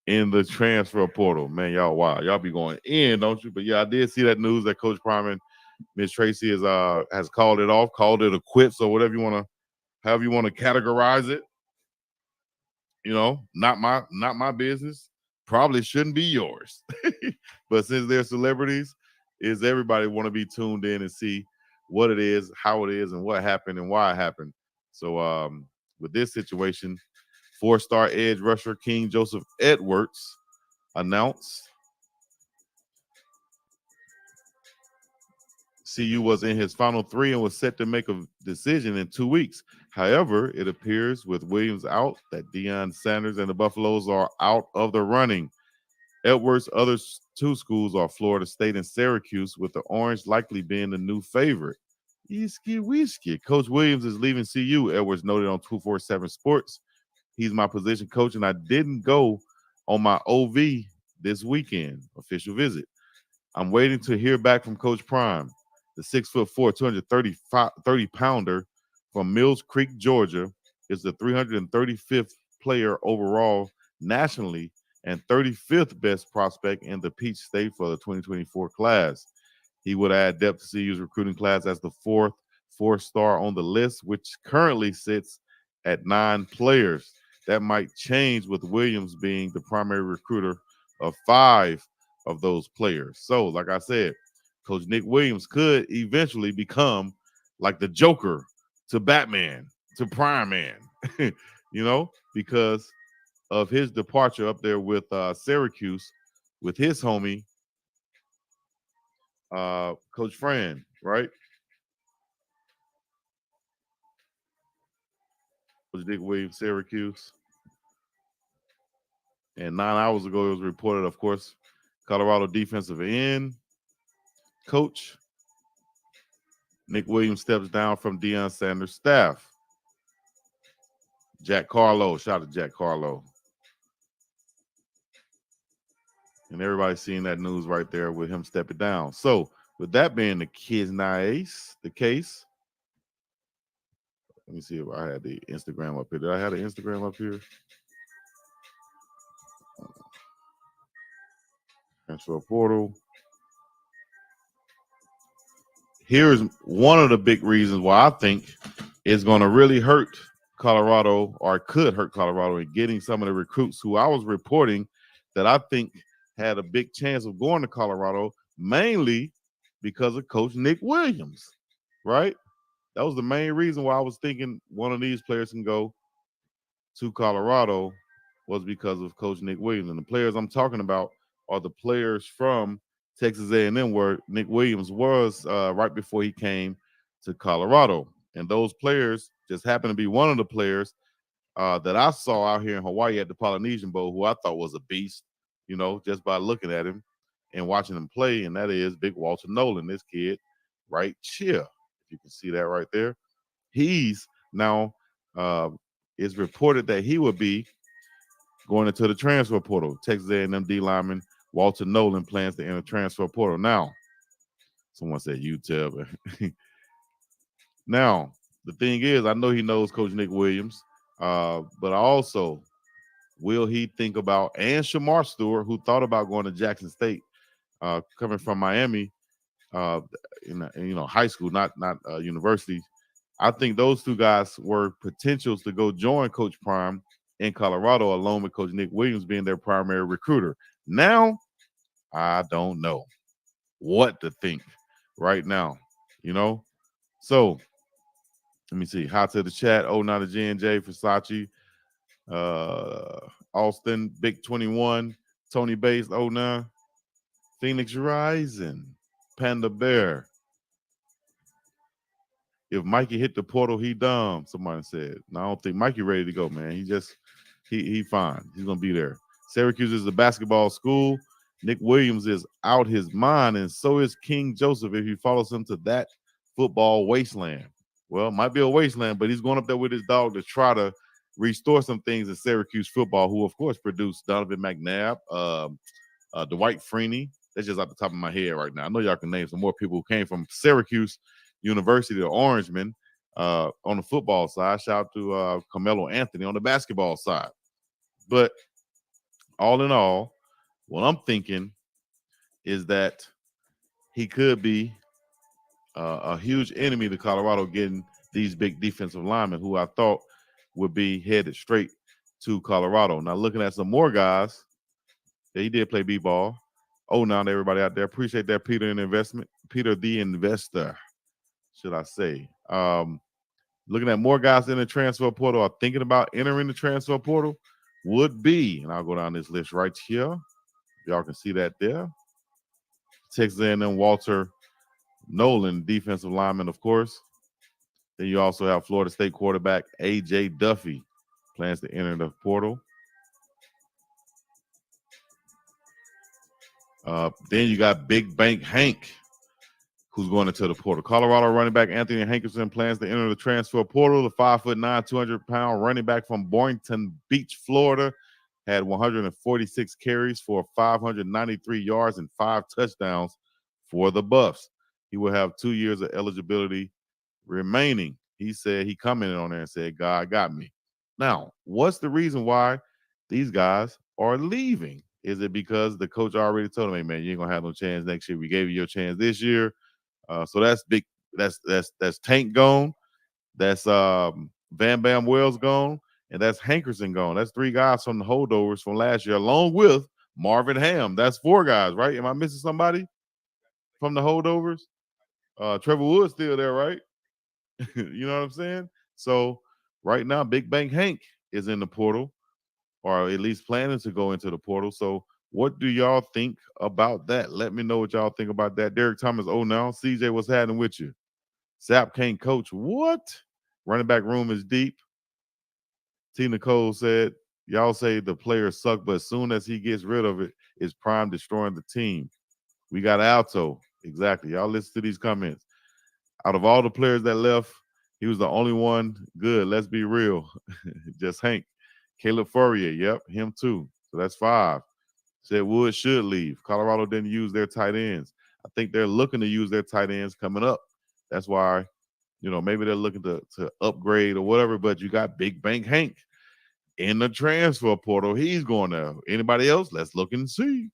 in the transfer portal. Man, y'all wow. Y'all be going in, don't you? But yeah, I did see that news that Coach Prime and Miss Tracy has called it off, called it a quits, or whatever you want to, however you want to categorize it. You know, not my business. Probably shouldn't be yours. But since they're celebrities, is everybody want to be tuned in and see what it is, how it is, and what happened and why it happened. So with this situation, 4-star edge rusher King Joseph Edwards announced CU was in his final 3 and was set to make a decision in 2 weeks. However, it appears with Williams out that Deion Sanders and the Buffaloes are out of the running. Edwards' other 2 schools are Florida State and Syracuse, with the Orange likely being the new favorite. Easky whiskey. Coach Williams is leaving CU, Edwards noted on 247 Sports. He's my position coach, and I didn't go on my OV this weekend, official visit. I'm waiting to hear back from Coach Prime. The 6'4", 230-pounder from Mills Creek, Georgia, is the 335th player overall nationally and 35th best prospect in the Peach State for the 2024 class. He would add depth to CU's recruiting class as the 4th 4-star on the list, which currently sits at 9 players. That might change with Williams being the primary recruiter of 5 of those players. So, like I said, Coach Nick Williams could eventually become like the Joker to Batman, to Prime Man, you know, because of his departure up there with Syracuse, with his homie, Coach Fran, right? Coach Nick Williams, Syracuse. And 9 hours ago, it was reported, of course, Colorado defensive end coach Nick Williams steps down from Deion Sanders' staff. Jack Carlo, shout out to Jack Carlo. And everybody's seeing that news right there with him stepping down. So, with that being the case, let me see if I had the Instagram up here. Did I have the Instagram up here? Transfer portal. Here's one of the big reasons why I think it's going to really hurt Colorado, or could hurt Colorado, in getting some of the recruits who I was reporting that I think had a big chance of going to Colorado, mainly because of Coach Nick Williams, right? That was the main reason why I was thinking one of these players can go to Colorado, was because of Coach Nick Williams. And the players I'm talking about are the players from Texas A&M, where Nick Williams was right before he came to Colorado. And those players just happened to be one of the players that I saw out here in Hawaii at the Polynesian Bowl, who I thought was a beast, you know, just by looking at him and watching him play. And that is Big Walter Nolan, this kid right here. If you can see that right there. He's now, it's reported that he will be going into the transfer portal. Texas A&M D lineman Walter Nolan plans to enter transfer portal. Now, someone said UTEP. Now, the thing is, I know he knows Coach Nick Williams, but also, will he think about, and Shamar Stewart, who thought about going to Jackson State, coming from Miami, in high school, not university. I think those 2 guys were potentials to go join Coach Prime in Colorado, along with Coach Nick Williams being their primary recruiter. Now, I don't know what to think right now, you know? So, let me see. Hi to the chat. Oh, not a J&J, Versace, Austin, Big 21, Tony Bates, 09, Phoenix Rising, Panda Bear. If Mikey hit the portal, he dumb, somebody said. No, I don't think Mikey ready to go, man. He fine. He's going to be there. Syracuse is a basketball school. Nick Williams is out his mind, and so is King Joseph if he follows him to that football wasteland. Well, it might be a wasteland, but he's going up there with his dog to try to restore some things in Syracuse football, who, of course, produced Donovan McNabb, Dwight Freeney. That's just off the top of my head right now. I know y'all can name some more people who came from Syracuse University, the Orangemen. on the football side. Shout out to Carmelo Anthony on the basketball side. But all in all, what I'm thinking is that he could be a huge enemy to Colorado getting these big defensive linemen who I thought would be headed straight to Colorado. Now, looking at some more guys, he did play b-ball. Oh, now to everybody out there, appreciate that, Peter the investor, should I say. Looking at more guys in the transfer portal or thinking about entering the transfer portal would be, and I'll go down this list right here. Y'all can see that there. Texas A&M Walter Nolan, defensive lineman, of course. Then you also have Florida State quarterback A.J. Duffy plans to enter the portal. Then you got Big Bank Hank, who's going into the portal. Colorado running back Anthony Hankerson plans to enter the transfer portal. The 5'9", 200-pound running back from Boynton Beach, Florida, had 146 carries for 593 yards and 5 touchdowns for the Buffs. He will have 2 years of eligibility remaining. He said, he commented on there and said, God got me. Now, what's the reason why these guys are leaving? Is it because the coach already told him, hey, man, you ain't going to have no chance next year. We gave you your chance this year. So that's big. That's Tank gone. That's Van Bam Wells gone. And that's Hankerson gone. That's 3 guys from the Holdovers from last year, along with Marvin Ham. That's 4 guys, right? Am I missing somebody from the Holdovers? Trevor Wood's still there, right? You know what I'm saying? So right now, Big Bank Hank is in the portal, or at least planning to go into the portal. So what do y'all think about that? Let me know what y'all think about that. Derek Thomas, oh, now. CJ, what's happening with you? Sap can't coach. What? Running back room is deep. T. Nicole said, y'all say the players suck, but as soon as he gets rid of it, it's Prime destroying the team. We got Alto. Exactly. Y'all listen to these comments. Out of all the players that left, he was the only one good. Let's be real. Just Hank. Caleb Fourier. Yep, him too. So that's 5. Said Wood should leave. Colorado didn't use their tight ends. I think they're looking to use their tight ends coming up. That's why, you know, maybe they're looking to upgrade or whatever, but you got Big Bank Hank in the transfer portal. He's going there. Anybody else? Let's look and see.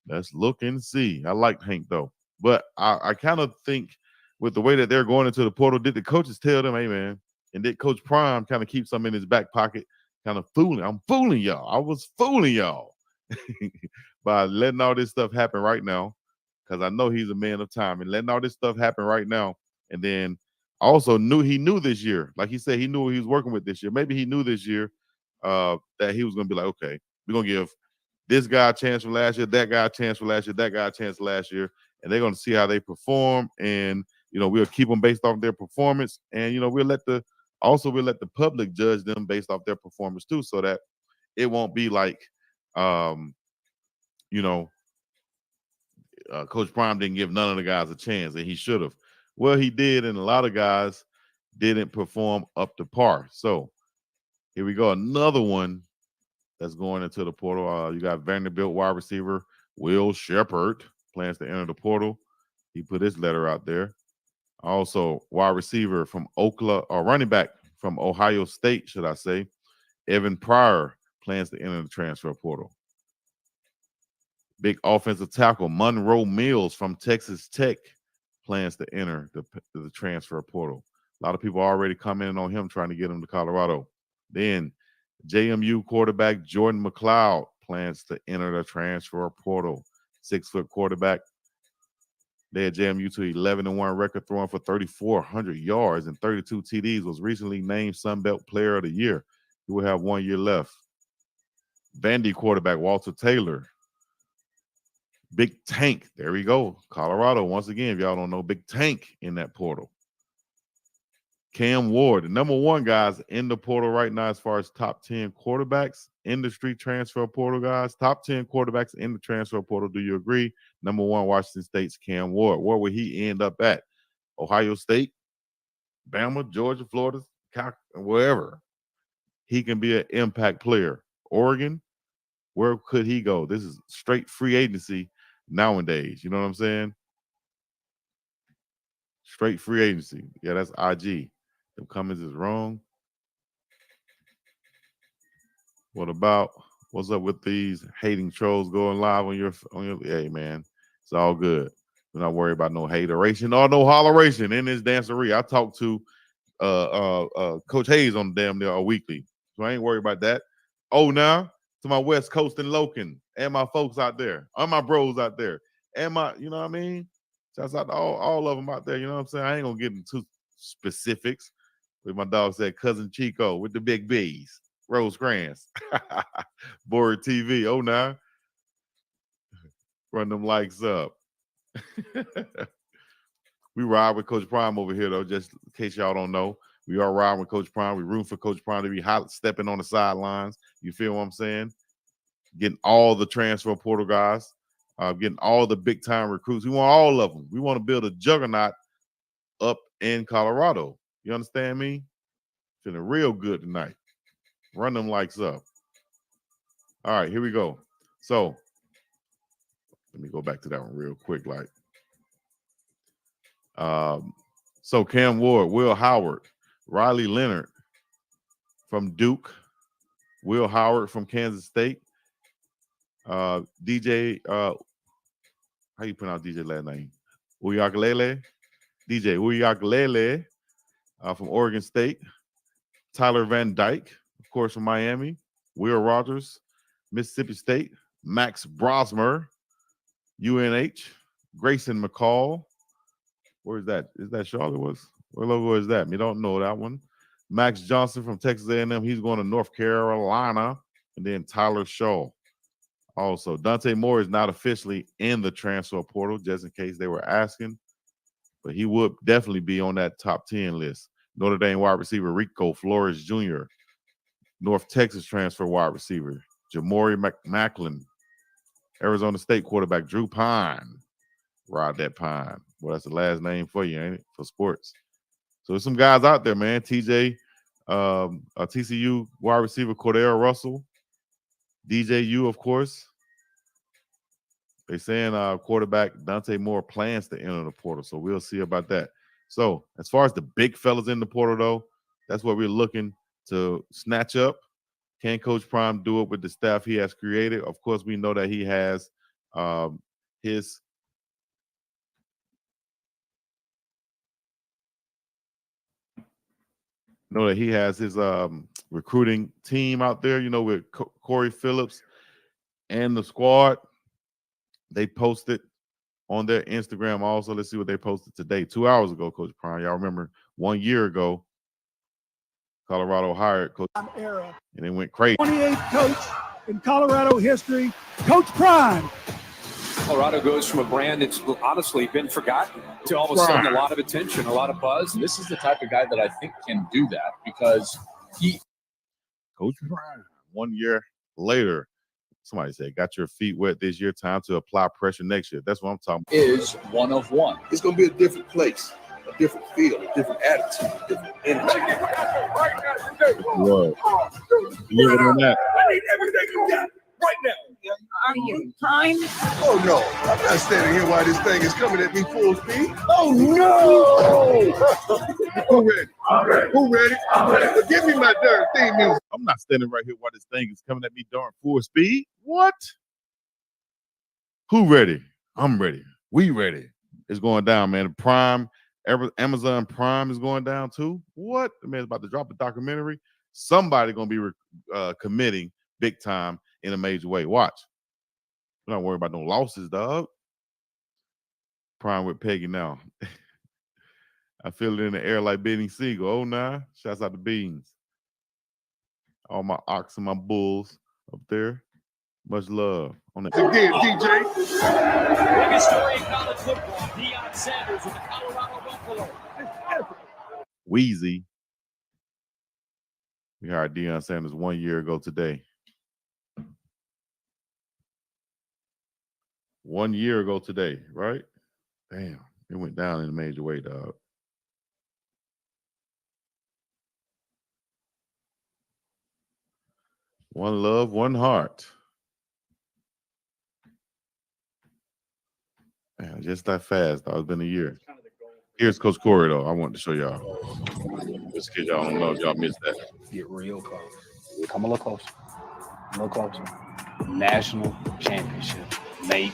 Let's look and see. I like Hank, though. But I kind of think with the way that they're going into the portal, did the coaches tell them, hey, man, and did Coach Prime kind of keep some in his back pocket, kind of fooling? I'm fooling y'all. I was fooling y'all by letting all this stuff happen right now, because I know he's a man of time, and letting all this stuff happen right now. And then also he knew this year, like he said, he knew what he was working with this year. Maybe he knew this year that he was going to be like, okay, we're going to give this guy a chance from last year, that guy a chance from last year, that guy a chance last year, and they're going to see how they perform. And, you know, we'll keep them based off their performance. And, you know, we'll let the public judge them based off their performance too, so that it won't be like, you know, Coach Prime didn't give none of the guys a chance, and he should have. Well, he did, and a lot of guys didn't perform up to par. So here we go. Another one that's going into the portal. You got Vanderbilt wide receiver Will Shepard plans to enter the portal. He put his letter out there. Also, wide receiver from Oklahoma, or running back from Ohio State, should I say, Evan Pryor plans to enter the transfer portal. Big offensive tackle Monroe Mills from Texas Tech plans to enter the transfer portal. A lot of people already commenting on him, trying to get him to Colorado. Then JMU quarterback Jordan McLeod plans to enter the transfer portal. 6-foot quarterback. They had JMU to 11-1 record, throwing for 3,400 yards and 32 TDs. Was recently named Sun Belt Player of the Year. He will have 1 year left. Vandy quarterback Walter Taylor. Big Tank. There we go. Colorado, once again, if y'all don't know, Big Tank in that portal. Cam Ward, the number 1 guys in the portal right now as far as top 10 quarterbacks, industry transfer portal guys. Top 10 quarterbacks in the transfer portal. Do you agree? Number 1, Washington State's Cam Ward. Where will he end up at? Ohio State, Bama, Georgia, Florida, wherever. He can be an impact player. Oregon, where could he go? This is straight free agency nowadays. You know what I'm saying? Straight free agency. Yeah, that's IG. The comments is wrong. What about what's up with these hating trolls going live on your hey man, it's all good. We're not worried about no hateration or no holleration in this dancery. I talked to Coach Hayes on the damn there weekly. So I ain't worried about that. Oh, now to my West Coast and Loken and my folks out there, and my bros out there, and my, you know what I mean? Shouts out to all of them out there, you know what I'm saying? I ain't gonna get into specifics. But my dog said, cousin Chico with the big B's, Rosecrans, Board TV. Oh, now run them likes up. We ride with Coach Prime over here, though, just in case y'all don't know. We are riding with Coach Prime. We room for Coach Prime to be hot, stepping on the sidelines. You feel what I'm saying? Getting all the transfer portal guys, getting all the big-time recruits. We want all of them. We want to build a juggernaut up in Colorado. You understand me? Feeling real good tonight. Run them likes up. All right, here we go. So let me go back to that one real quick. So Cam Ward, Will Howard, Riley Leonard from Duke, Will Howard from Kansas State, DJ, how you pronounce DJ last name? Uyaglele, DJ Uyaglele from Oregon State, Tyler Van Dyke, of course, from Miami, Will Rogers, Mississippi State, Max Brosmer, UNH, Grayson McCall. Where is that? Is that Charlotte? What logo is that? We don't know that one. Max Johnson from Texas A&M. He's going to North Carolina. And then Tyler Shaw. Also, Dante Moore is not officially in the transfer portal, just in case they were asking. But he would definitely be on that top 10 list. Notre Dame wide receiver Rico Flores Jr. North Texas transfer wide receiver Jamori Macklin. Arizona State quarterback Drew Pine. Ride that Pine. Well, that's the last name for you, ain't it? For sports. So there's some guys out there, man. TCU wide receiver Cordell Russell. DJU, of course. They're saying quarterback Dante Moore plans to enter the portal. So we'll see about that. So as far as the big fellas in the portal, though, that's what we're looking to snatch up. Can Coach Prime do it with the staff he has created? Of course, we know that he has his recruiting team out there, you know, with Corey Phillips and the squad. They posted on their Instagram also. Let's see what they posted today. 2 hours ago, Coach Prime. Y'all remember 1 year ago, Colorado hired Coach era, and it went crazy. 28th coach in Colorado history, Coach Prime. Colorado goes from a brand that's honestly been forgotten to all of a sudden a lot of attention, a lot of buzz. This is the type of guy that I think can do that because Coach Prime, 1 year later, somebody said, got your feet wet this year, time to apply pressure next year. That's what I'm talking about. Is one of one. It's going to be a different place, a different feel, a different attitude, a different energy. Whoa. You on that? I need everything you got right now. Are you time? Oh, no. I'm not standing here while this thing is coming at me full speed. Oh, no. Who ready? I'm ready. Who ready? I'm ready. Well, give me my darn theme music. I'm not standing right here while this thing is coming at me darn full speed. What? Who ready? I'm ready. We ready. It's going down, man. Prime, Amazon Prime is going down too. What? The man's about to drop a documentary. Somebody going to be committing big time in a major way. Watch. We're not worried about no losses, dog. Prime with Peggy now. I feel it in the air like Benny Siegel. Oh, nah. Shouts out to Beans. All my ox and my bulls up there. Much love. On that. Again, DJ. Biggest story in college football, Deion Sanders with the Colorado Buffalo. Wheezy. We hired Deion Sanders 1 year ago today. 1 year ago today, right? Damn, it went down in a major way, dog. One love, one heart. Man, just that fast, dog. It's been a year. Here's Coach Corey, though. I wanted to show y'all. Just in case y'all don't know if y'all missed that. Get real close. Come a little closer. A little closer. National championship. Make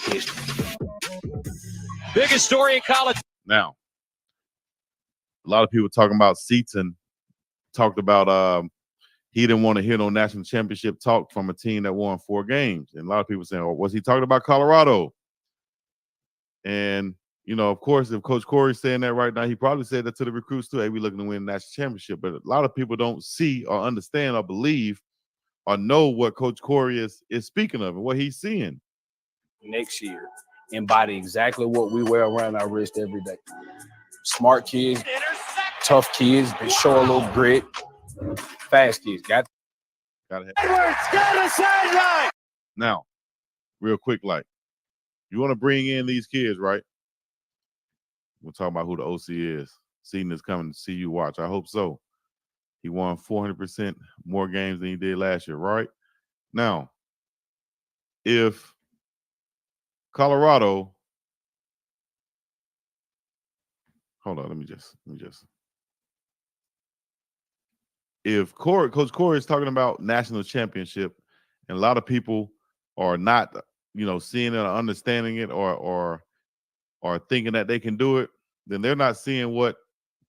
history. Biggest story in college. Now, a lot of people talking about Seaton talked about he didn't want to hear no national championship talk from a team that won 4 games. And a lot of people saying, oh, was he talking about Colorado? And, you know, of course, if Coach Corey's saying that right now, he probably said that to the recruits too. Hey, we looking to win the national championship. But a lot of people don't see or understand or believe or know what Coach Corey is speaking of and what he's seeing. Next year, embody exactly what we wear around our wrist every day. Smart kids, tough kids that show a little grit, fast kids. Got to have. Now, real quick, like, you want to bring in these kids, right? We'll talk about who the OC is. Seaton is coming to see you watch. I hope so. He won 400% more games than he did last year, right? Now, if Colorado, hold on, let me just. If Coach Corey is talking about national championship, and a lot of people are not, you know, seeing it or understanding it or thinking that they can do it, then they're not seeing what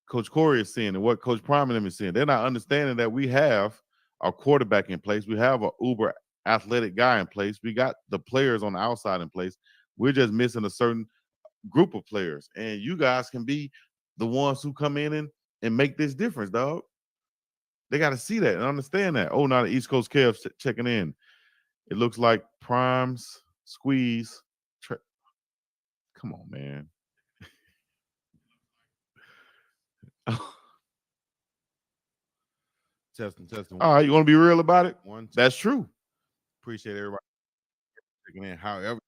Coach Corey is seeing and what Coach Prime and them is seeing. They're not understanding that we have our quarterback in place. We have an uber athletic guy in place. We got the players on the outside in place. We're just missing a certain group of players. And you guys can be the ones who come in and make this difference, dog. They got to see that and understand that. Oh, now the East Coast Cavs checking in. It looks like Prime's squeeze. Come on, man. Testing. All right, you want to be real about it? That's true. Appreciate everybody checking in. However,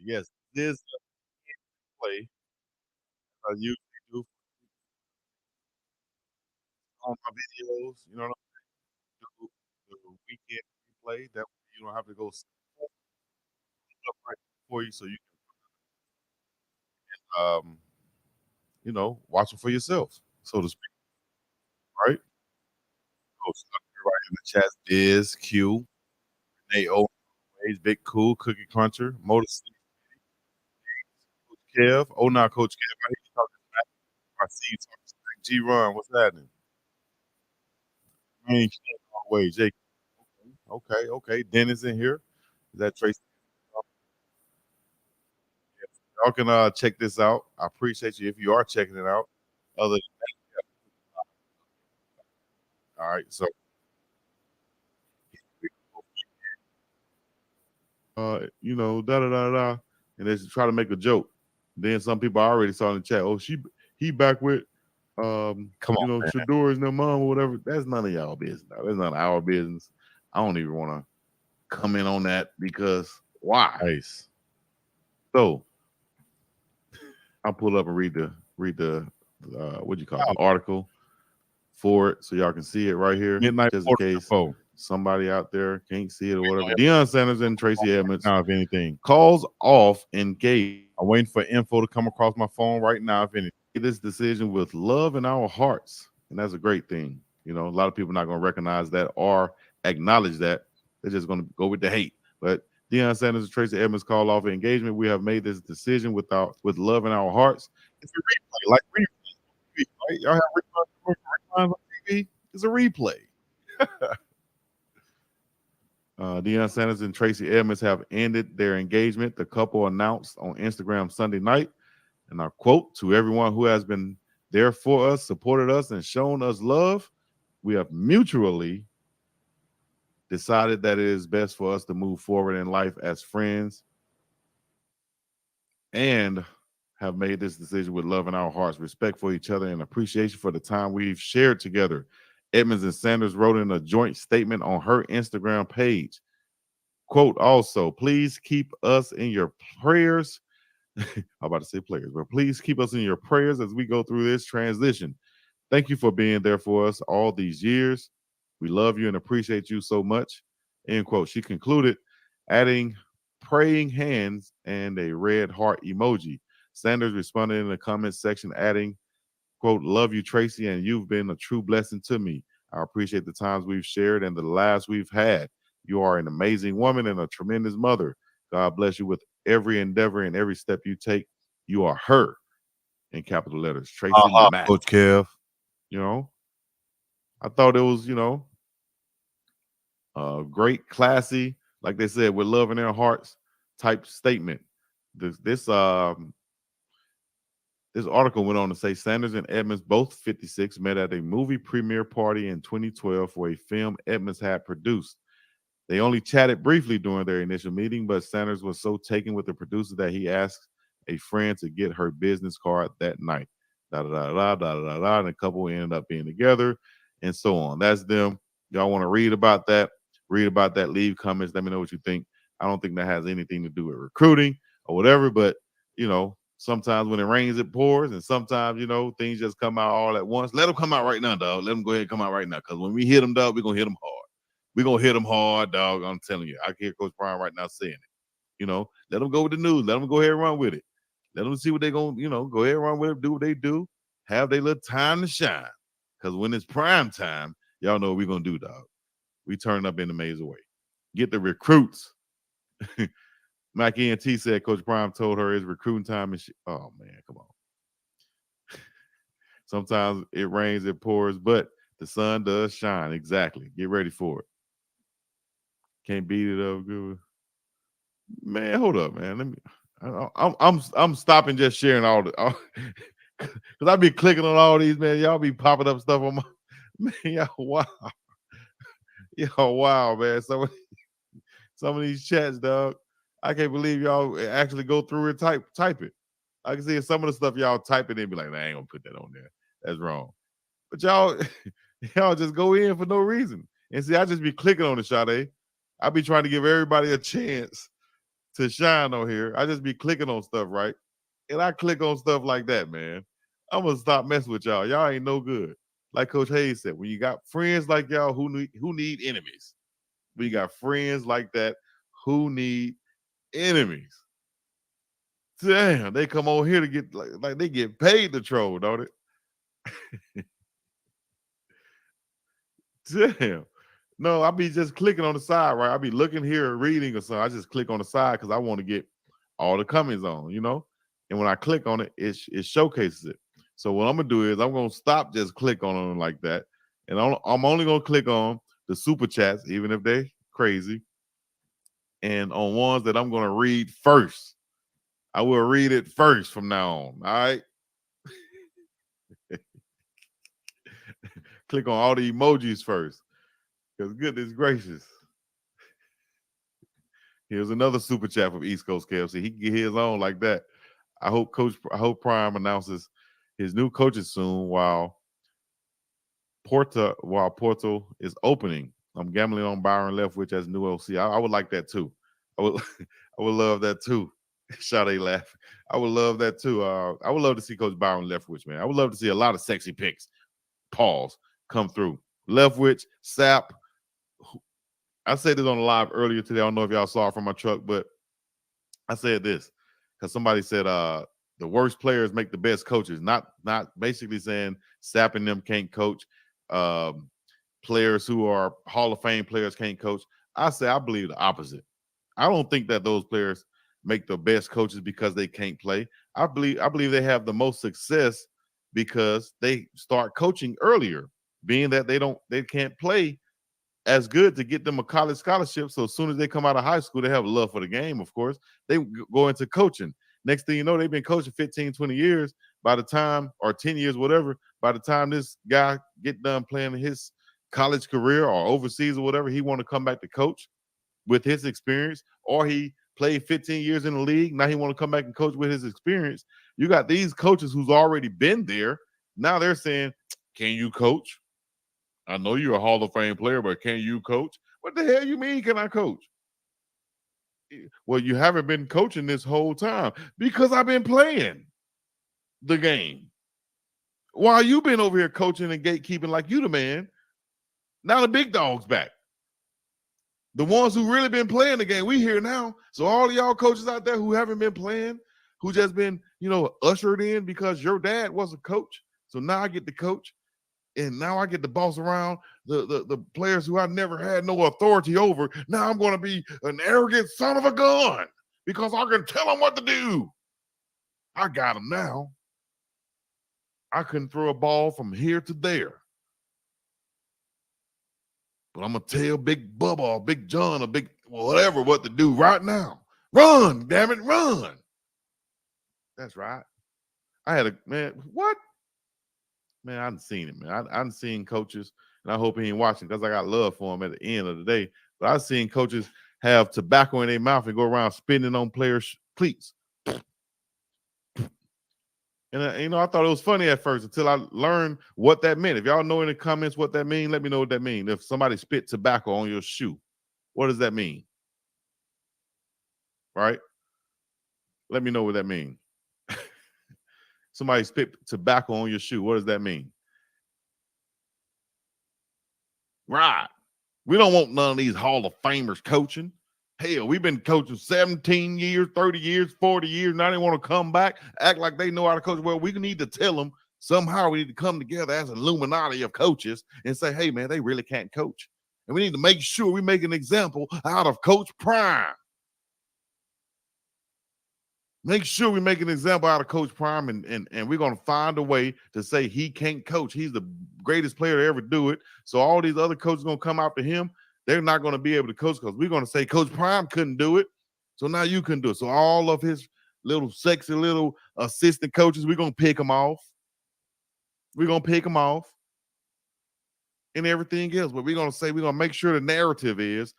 yes, this play I usually do on my videos. You know what I'm saying? Do the weekend replay. That way you don't have to go up right for you, so you can you know, watch it for yourself, so to speak. Right? Everybody in the chat is Q, Nate O, Big Cool, Cookie Cruncher, Motor City, Coach Kev. Oh, now Coach Kev, I hear you talking smack. I see you talking smack. G-Run, what's happening? Man, always, Jake. Okay. Dennis in here. Is that Tracy? Y'all can check this out. I appreciate you if you are checking it out. Other than that, all right. So, you know, and they try to make a joke. Then some people I already saw in the chat. Oh, he back with come on, you know, Shador is no mom or whatever. That's none of y'all business. That's none of our business. I don't even want to come in on that because why? Nice. So I'll pull up and read the what you call it, article for it so y'all can see it right here. Midnight just in case somebody out there can't see it or whatever. Deion Sanders and Tracy Edmonds, now if anything, calls off engaged. I'm waiting for info to come across my phone right now. If anything, this decision with love in our hearts, and that's a great thing. You know, a lot of people not going to recognize that or acknowledge that. They're just going to go with the hate. But Deion Sanders and Tracy Edmonds call off engagement. We have made this decision with love in our hearts. It's a replay, like replay, right? Y'all have replays on TV. It's a replay. Deion Sanders and Tracy Edmonds have ended their engagement. The couple announced on Instagram Sunday night, and I quote, "To everyone who has been there for us, supported us, and shown us love, we have mutually decided that it is best for us to move forward in life as friends and have made this decision with love in our hearts, respect for each other, and appreciation for the time we've shared together." Edmonds and Sanders wrote in a joint statement on her Instagram page. Quote, also, please keep us in your prayers. I'm about to say players, but please keep us in your prayers as we go through this transition. Thank you for being there for us all these years. We love you and appreciate you so much. End quote. She concluded, adding praying hands and a red heart emoji. Sanders responded in the comment section, adding, quote, love you, Tracy, and you've been a true blessing to me. I appreciate the times we've shared and the lives we've had. You are an amazing woman and a tremendous mother. God bless you with every endeavor and every step you take. You are her, in capital letters. Tracy Mack. Coach Kev. You know, I thought it was, great, classy, like they said, with love in their hearts type statement. This article went on to say Sanders and Edmonds, both 56, met at a movie premiere party in 2012 for a film Edmonds had produced. They only chatted briefly during their initial meeting, but Sanders was so taken with the producer that he asked a friend to get her business card that night. And the couple ended up being together and so on. That's them. Y'all want to read about that? Read about that. Leave comments. Let me know what you think. I don't think that has anything to do with recruiting or whatever, but, sometimes when it rains, it pours, and sometimes, things just come out all at once. Let them come out right now, dog. Let them go ahead and come out right now, because when we hit them, dog, we're going to hit them hard. We're going to hit them hard, dog. I'm telling you. I hear Coach Prime right now saying it. Let them go with the news. Let them go ahead and run with it. Let them see what they're going to, go ahead and run with it, do what they do, have their little time to shine. Because when it's prime time, y'all know what we're going to do, dog. We turn up in a major way. Get the recruits. Mac ENT said Coach Prime told her it's recruiting time. And oh, man, come on. Sometimes it rains, it pours, but the sun does shine. Exactly. Get ready for it. Can't beat it up good. Man, hold up, man. I'm stopping just sharing all the because I be clicking on all these, man. Y'all be popping up stuff on my man. Y'all wow. Y'all wow, man. Some of these chats, dog. I can't believe y'all actually go through and type it. I can see some of the stuff y'all type it and be like, nah, I ain't gonna put that on there. That's wrong. But y'all just go in for no reason. And see, I just be clicking on the Sade. I be trying to give everybody a chance to shine on here. I just be clicking on stuff, right? And I click on stuff like that, man. I'm gonna stop messing with y'all. Y'all ain't no good. Like Coach Hayes said, when you got friends like y'all who need enemies, we got friends like that who need enemies. Damn, they come on here to get like they get paid to troll, don't it? Damn. No, I be just clicking on the side, right? I be looking here, reading or something. I just click on the side because I want to get all the comments on, And when I click on it, it showcases it. So what I'm gonna do is I'm gonna stop just click on them like that, and I'm only gonna click on the super chats, even if they're crazy, and on ones that I'm gonna read first. I will read it first from now on. All right. Click on all the emojis first. Because goodness gracious. Here's another super chat from East Coast KFC. He can get his own like that. I hope Prime announces his new coaches soon while Portal is opening. I'm gambling on Byron Leftwich as new OC. I would like that too. I would love that too. Sade laugh. I would love that too. I would love to see Coach Byron Leftwich, man. I would love to see a lot of sexy picks. Pause. Come through. Leftwich, Sapp. I said this on the live earlier today. I don't know if y'all saw it from my truck, but I said this because somebody said the worst players make the best coaches. Not basically saying Sapp and them can't coach. Players who are Hall of Fame players can't coach. I believe the opposite. I don't think that those players make the best coaches because they can't play. I believe they have the most success because they start coaching earlier, being that they can't play as good to get them a college scholarship. So as soon as they come out of high school, they have a love for the game, of course. They go into coaching. Next thing you know, they've been coaching 15, 20 years by the time, or 10 years, whatever, by the time this guy get done playing his college career or overseas or whatever, he want to come back to coach with his experience, or he played 15 years in the league. Now he want to come back and coach with his experience. You got these coaches who's already been there. Now they're saying, can you coach? I know you're a Hall of Fame player, but can you coach? What the hell you mean, can I coach? Well, you haven't been coaching this whole time because I've been playing the game. While you've been over here coaching and gatekeeping like you the man, now the big dog's back. The ones who really been playing the game, we here now. So all of y'all coaches out there who haven't been playing, who just been, ushered in because your dad was a coach. So now I get to coach, and now I get to boss around the players who I never had no authority over. Now I'm going to be an arrogant son of a gun because I can tell them what to do. I got them now. I couldn't throw a ball from here to there. But I'm going to tell Big Bubba or Big John or Big whatever what to do right now. Run, damn it, run. That's right. I had what? Man, I done seen it, man. I done seen coaches, and I hope he ain't watching because I got love for him at the end of the day. But I've seen coaches have tobacco in their mouth and go around spitting on players' cleats. And, I thought it was funny at first until I learned what that meant. If y'all know in the comments what that means, let me know what that means. If somebody spit tobacco on your shoe, what does that mean? Right? Let me know what that means. Somebody spit tobacco on your shoe. What does that mean? Right. We don't want none of these Hall of Famers coaching. Hell, we've been coaching 17 years, 30 years, 40 years. Now they want to come back, act like they know how to coach. Well, we need to tell them somehow we need to come together as an Illuminati of coaches and say, hey, man, they really can't coach. And we need to make sure we make an example out of Coach Prime. Make sure we make an example out of Coach Prime, and we're going to find a way to say he can't coach. He's the greatest player to ever do it. So all these other coaches going to come after him. They're not going to be able to coach because we're going to say Coach Prime couldn't do it. So now you can do it. So all of his little sexy little assistant coaches, we're going to pick them off. We're going to pick them off and everything else. But we're going to make sure the narrative is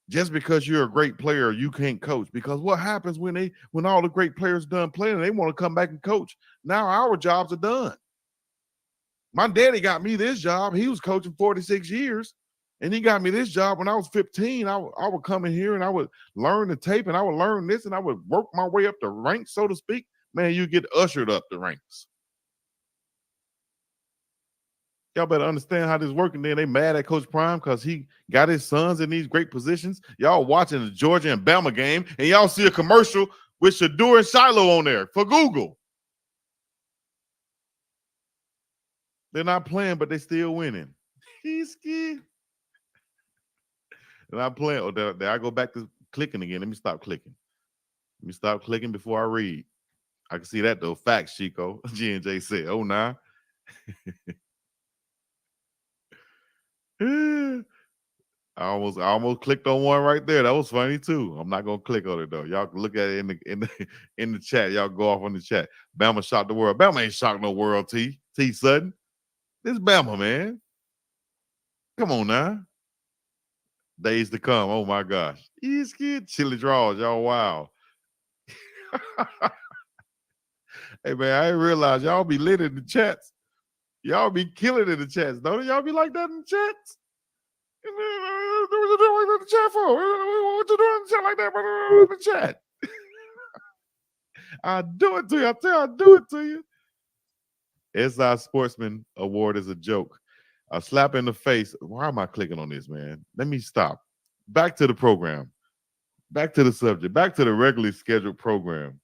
just because you're a great player, you can't coach. Because what happens when all the great players done playing, they want to come back and coach. Now our jobs are done. My daddy got me this job. He was coaching 46 years. And he got me this job when I was 15. I would come in here and I would learn the tape and I would learn this and I would work my way up the ranks, so to speak. Man, you get ushered up the ranks. Y'all better understand how this is working. Then they mad at Coach Prime because he got his sons in these great positions. Y'all watching the Georgia and Bama game and y'all see a commercial with Shador and Shiloh on there for Google. They're not playing, but they still winning. He's scared. And I'm playing. Oh, there I go back to clicking again. Let me stop clicking. Let me stop clicking before I read. I can see that though. Facts, Chico. G&J said, oh, nah. I almost clicked on one right there. That was funny too. I'm not gonna click on it though. Y'all can look at it in the chat. Y'all go off on the chat. Bama shocked the world. Bama ain't shocked no world. T Sutton. This Bama, man. Come on now. Days to come. Oh my gosh. He's kid. Chili draws. Y'all wow. Hey man, I didn't realize y'all be lit in the chats. Y'all be killing in the chats. Don't y'all be like that in the chats? What you doing in the chat for? What you doing in the chat like that? In the chat. I do it to you. I tell you, I do it to you. SI Sportsman Award is a joke. A slap in the face. Why am I clicking on this, man? Let me stop. Back to the program. Back to the subject. Back to the regularly scheduled program.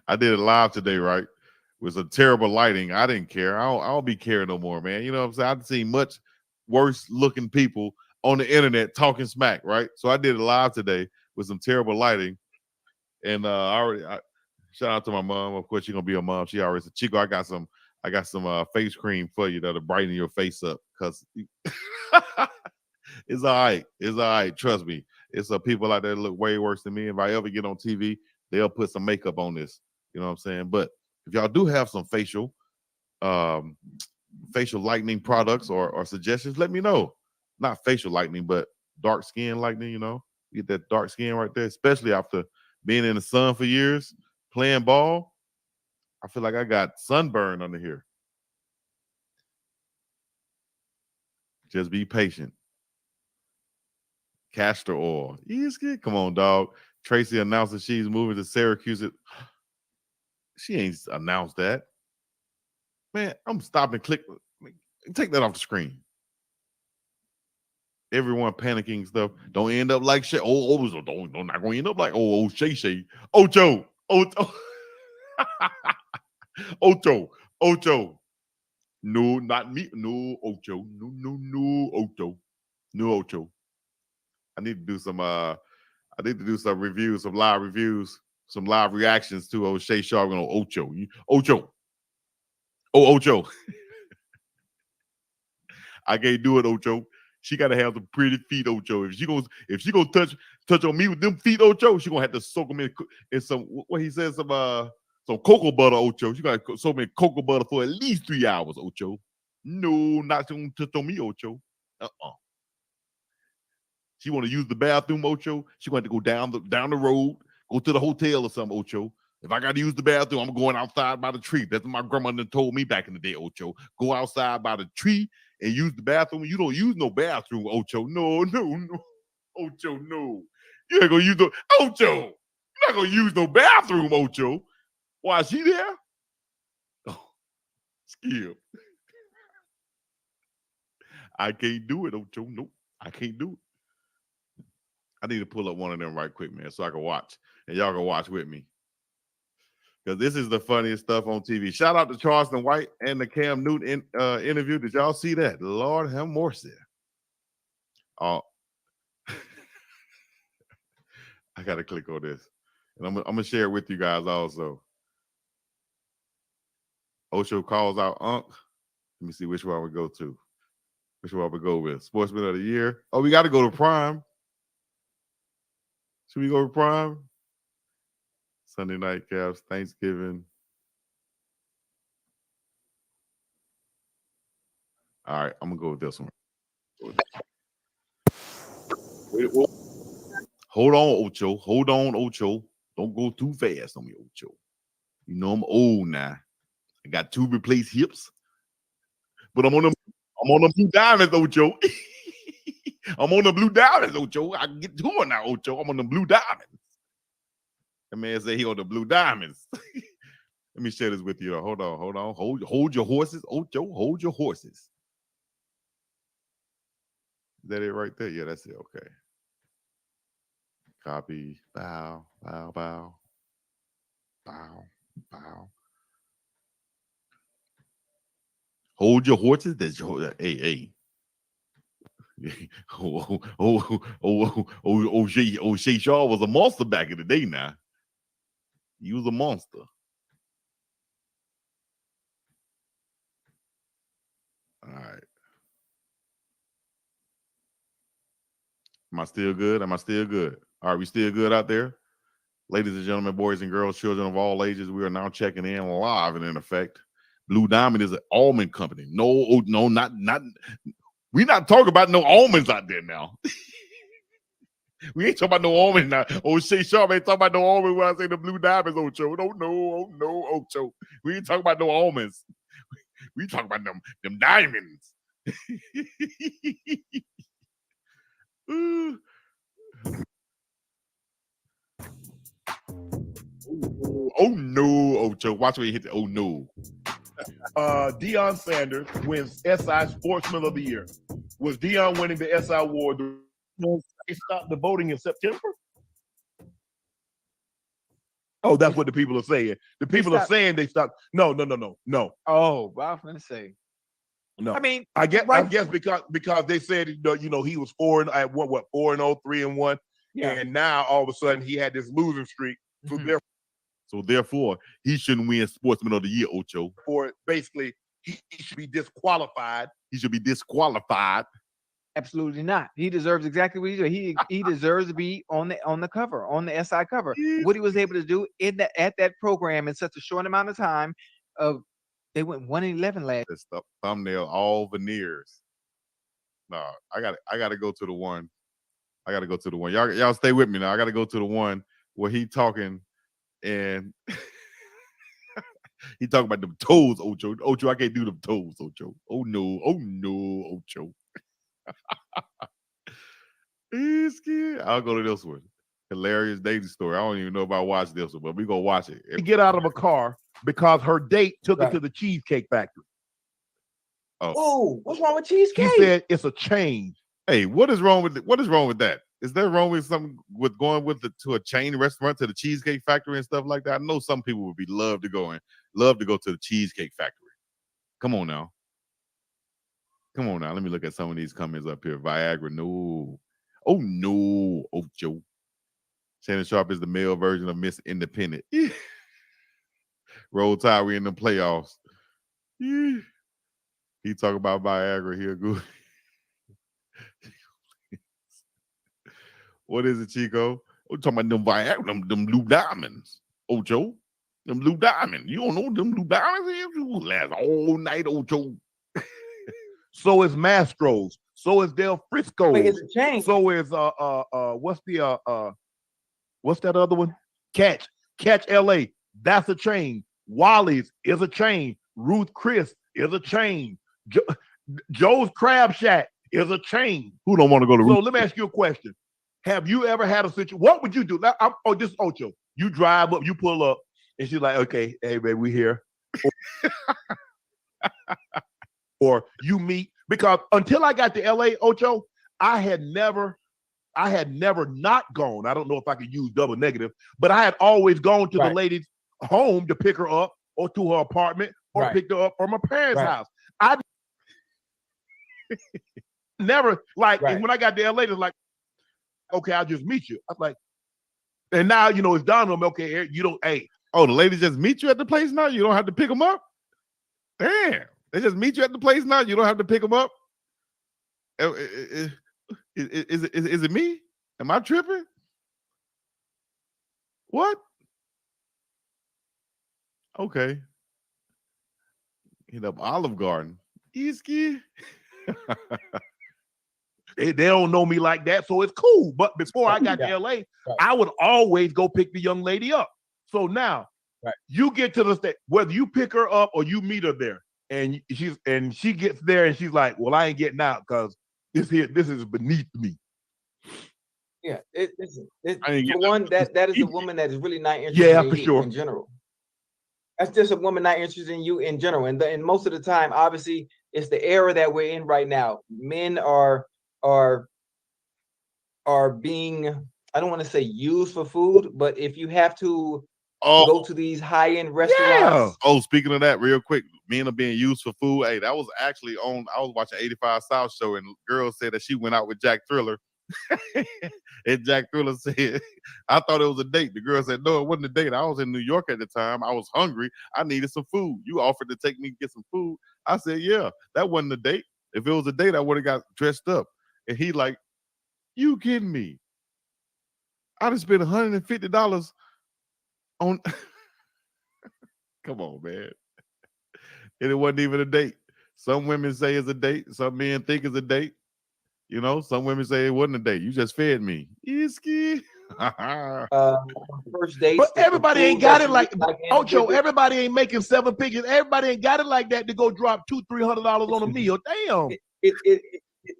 I did it live today, right? It was a terrible lighting. I didn't care. I don't be caring no more, man. You know what I'm saying? I've seen much worse looking people on the internet talking smack, right? So I did it live today with some terrible lighting. And shout out to my mom. Of course, she's gonna be a mom. She already said, Chico, I got some face cream for you that'll brighten your face up. Cause it's all right. It's all right. Trust me. It's people out there that look way worse than me. If I ever get on TV, they'll put some makeup on this. You know what I'm saying? But if y'all do have some facial lightening products or suggestions, let me know. Not facial lightening, but dark skin lightening, you know. You get that dark skin right there, especially after being in the sun for years, playing ball. I feel like I got sunburn under here. Just be patient. Castor oil. Come on, dog. Tracy announced that she's moving to Syracuse. She ain't announced that. Man, I'm stopping. Click. Take that off the screen. Everyone panicking stuff. Don't end up like Shay. Don't not gonna end up like Shay. Ocho. Ocho. No, not me. No, Ocho. No, Ocho. No, Ocho. I need to do some reviews, some live reviews, some live reactions to O'Shea Sharp and Ocho. Ocho. Ocho. I can't do it, Ocho. She gotta have some pretty feet, Ocho. If she goes touch on me with them feet, Ocho, she gonna have to soak them in some what he says, some cocoa butter, Ocho. She gotta soak me in cocoa butter for at least 3 hours, Ocho. No, not gonna touch on me, Ocho. She want to use the bathroom, Ocho. She want to go down the road, go to the hotel or something, Ocho. If I got to use the bathroom, I'm going outside by the tree. That's what my grandmother told me back in the day, Ocho. Go outside by the tree and use the bathroom. You don't use no bathroom, Ocho. No. Ocho, no. You ain't gonna use no Ocho. You're not gonna use no bathroom, Ocho. Why is she there? Oh, Skip. I can't do it, Ocho. Nope. I can't do it. I need to pull up one of them right quick, man, so I can watch. And y'all can watch with me. Because this is the funniest stuff on TV. Shout out to Charleston White and the Cam Newton interview. Did y'all see that? Lord have mercy. Oh, I got to click on this. And I'm going to share it with you guys also. Ocho calls out Unc. Let me see which one we go to. Which one we go with? Sportsman of the Year. Oh, we got to go to Prime. Should we go to Prime? Sunday night caps, Thanksgiving. All right, I'm gonna go with this one. Hold on, Ocho. Hold on, Ocho. Don't go too fast on me, Ocho. You know I'm old now. I got 2 replaced hips, but I'm on them blue diamonds, Ocho. I'm on the blue diamonds, Ocho. I can get to it now, Ocho. I'm on the blue diamonds. That man said he on the blue diamonds. Let me share this with you. Hold on. Hold your horses, Ocho. Hold your horses. Is that it right there? Yeah, that's it. Okay. Copy. Bow. Hold your horses. That's your hey. O'Shea Shaw was a monster back in the day now. He was a monster. All right. Am I still good? All right, we still good out there? Ladies and gentlemen, boys and girls, children of all ages, we are now checking in live and in effect. Blue Diamond is an almond company. No, not. We're not talking about no almonds out there now. We ain't talking about no almonds now. O'Shea Sharp ain't talking about no almonds when I say the Blue Diamonds, Ocho. No, Ocho. We ain't talking about no almonds. We talking about them diamonds. Oh no, Ocho. Watch where you hit the oh no. Deion Sanders wins SI Sportsman of the Year. Was Deion winning the SI award? They stopped the voting in September? Oh, that's what the people are saying. The people are saying they stopped. No. Oh, well, I was going to say. No. I mean, I guess because they said, he was 4-0, 3-1. Yeah. And now all of a sudden he had this losing streak. So therefore, he shouldn't win Sportsman of the Year, Ocho. For basically, he should be disqualified. Absolutely not. He deserves exactly what he did. He deserves to be on the cover, on the SI cover. What he was able to do at that program in such a short amount of time, they went 1-11 last. This thumbnail, all veneers. No, I got to go to the one. Y'all stay with me now. I got to go to the one where he talking and he talking about them toes, Ocho. Ocho, I can't do them toes, Ocho. Oh no, Ocho. He's scared. I'll go to this one. Hilarious dating story. I don't even know if I watched this one, but we gonna watch it. You get out of a car because her date took her to the Cheesecake Factory. Oh, what's wrong with cheesecake? He said it's a change. Hey, what is wrong with that? Is there wrong with something with going to a chain restaurant, to the Cheesecake Factory and stuff like that? I know some people would love to go to the Cheesecake Factory. Come on now. Let me look at some of these comments up here. Viagra, no. Oh no, Ocho. Shannon Sharp is the male version of Miss Independent. Roll Tide, we in the playoffs. He talk about Viagra here, good. What is it, Chico? We're talking about them Viagra, them blue diamonds. Ocho, them blue diamonds. You don't know them blue diamonds? You last all night, Ocho. So is Mastro's. So is Del Frisco's. Wait, it's a chain. So is what's that other one? Catch LA. That's a chain. Wally's is a chain. Ruth Chris is a chain. Joe's Crab Shack is a chain. Who don't want to go to? So let me ask you a question. Have you ever had a situation? What would you do? Now, this is Ocho. You drive up, you pull up, and she's like, "Okay, hey, baby, we here." Or you meet, because until I got to LA, Ocho, I had never not gone. I don't know if I could use double negative, but I had always gone to the lady's home to pick her up, or to her apartment, or picked her up from her parents' house. I never, like, and when I got to LA, it's like, okay, I'll just meet you. I was like, and now, it's done on me. Okay, Eric, you don't, hey. Oh, the ladies just meet you at the place now? You don't have to pick them up? Damn. They just meet you at the place now? You don't have to pick them up? Is it me? Am I tripping? What? Okay. Hit up Olive Garden. Easky. They don't know me like that, so it's cool. But before I got to LA, I would always go pick the young lady up. So now you get to the state, whether you pick her up or you meet her there, and she gets there and she's like, "Well, I ain't getting out because this is beneath me." Yeah, that is a woman that is really not interested in you in general. That's just a woman not interested in you in general. And most of the time, obviously, it's the era that we're in right now. Men are being, I don't want to say used for food, but if you have to go to these high-end restaurants. Oh, speaking of that, real quick, men are being used for food. Hey, that was actually I was watching 85 South show, and the girl said that she went out with Jack Thriller. And Jack Thriller said, I thought it was a date. The girl said, no, it wasn't a date. I was in New York at the time. I was hungry. I needed some food. You offered to take me to get some food. I said, yeah, that wasn't a date. If it was a date, I would have got dressed up. And he like, you kidding me? I just spent $150 on. Come on, man. And it wasn't even a date. Some women say it's a date. Some men think it's a date. Some women say it wasn't a date. You just fed me. Iski. First dates. But everybody ain't got it like Ocho. Everybody ain't making 7 figures. Everybody ain't got it like that to go drop $200-300 on a meal. Damn.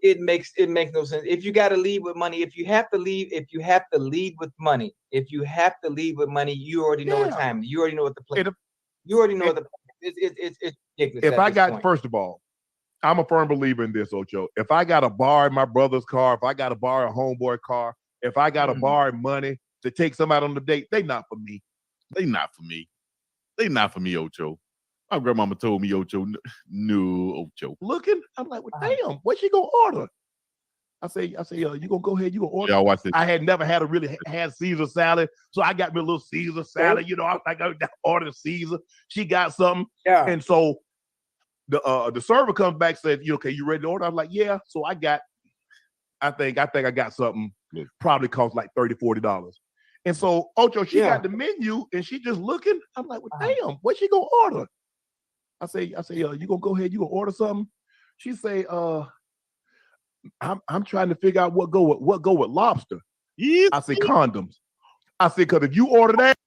It makes no sense. If you got to leave with money, if you have to leave with money, you already know what time. You already know what the plan. You already know what the. It's ridiculous. If I got, first of all, I'm a firm believer in this, Ocho. If I got to borrow my brother's car, if I got to borrow a homeboy car, if I got to borrow money to take somebody on the date, they not for me. They not for me. They not for me, Ocho. My grandmama told me, Ocho, no, Ocho. Looking, I'm like, well, damn, what she gonna order? I say, you gonna go ahead, you gonna order? Yeah, watch this. I had never had Caesar salad, so I got me a little Caesar salad. I ordered Caesar. She got something, and so the server comes back, says, okay, you ready to order? I'm like, yeah. So I think I got something. Probably cost like $30-40. And so Ocho, she got the menu and she just looking. I'm like, well, damn, what she gonna order? I say, you gonna go ahead, you gonna order something? She say, I'm trying to figure out what go with lobster. I say condoms. I said, because if you order that.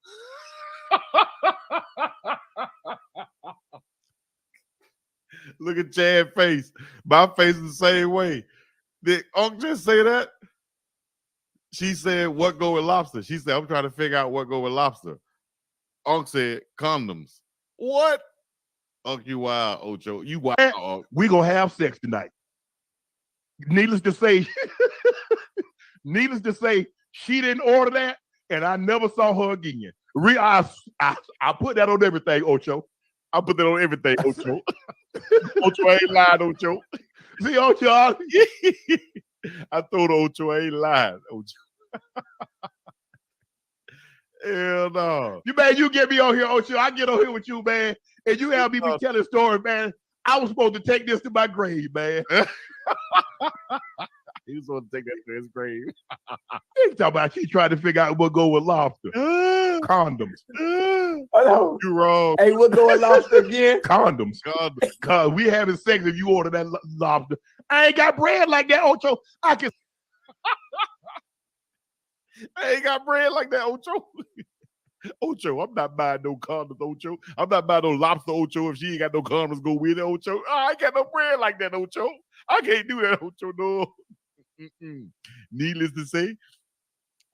Look at Chad's face. My face is the same way. Did Unc just say that? She said, what go with lobster? She said, I'm trying to figure out what go with lobster. Unc said, condoms. What? Oh, you wild, Ocho. You wild. We gonna have sex tonight. Needless to say, she didn't order that, and I never saw her again. I put that on everything, Ocho. I put that on everything, Ocho. Ocho ain't lying, Ocho. See, Ocho. I told Ocho ain't lying, Ocho. Hell no. You get me on here, Ocho. I get on here with you, man, and you have me be telling stories, man. I was supposed to take this to my grave, man. He was supposed to take that to his grave. He's talking about she tried to figure out what go with lobster. Condoms. Oh, you wrong. Hey, what go with lobster again? Condoms. Cause we having sex if you order that lobster. I ain't got bread like that, Ocho. I ain't got bread like that, Ocho. Ocho, I'm not buying no condoms, Ocho. I'm not buying no lobster, Ocho, if she ain't got no condoms go with it, Ocho. I ain't got no bread like that, Ocho. I can't do that, Ocho, no. Needless to say,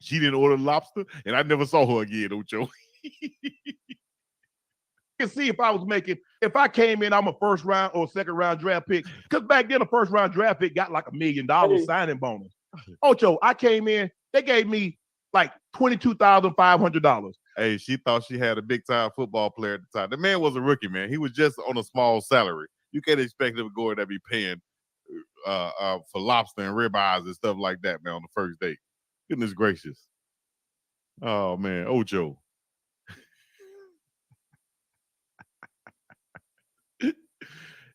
she didn't order lobster, and I never saw her again, Ocho. can see if I came in, I'm a first round or second round draft pick. Because back then, a first round draft pick got like $1 million signing bonus. Ocho, I came in, they gave me like $22,500. Hey, she thought she had a big time football player at the time. The man was a rookie, man. He was just on a small salary. You can't expect him to go in there and be paying for lobster and ribeyes and stuff like that, man, on the first date. Goodness gracious. Oh man, Ocho.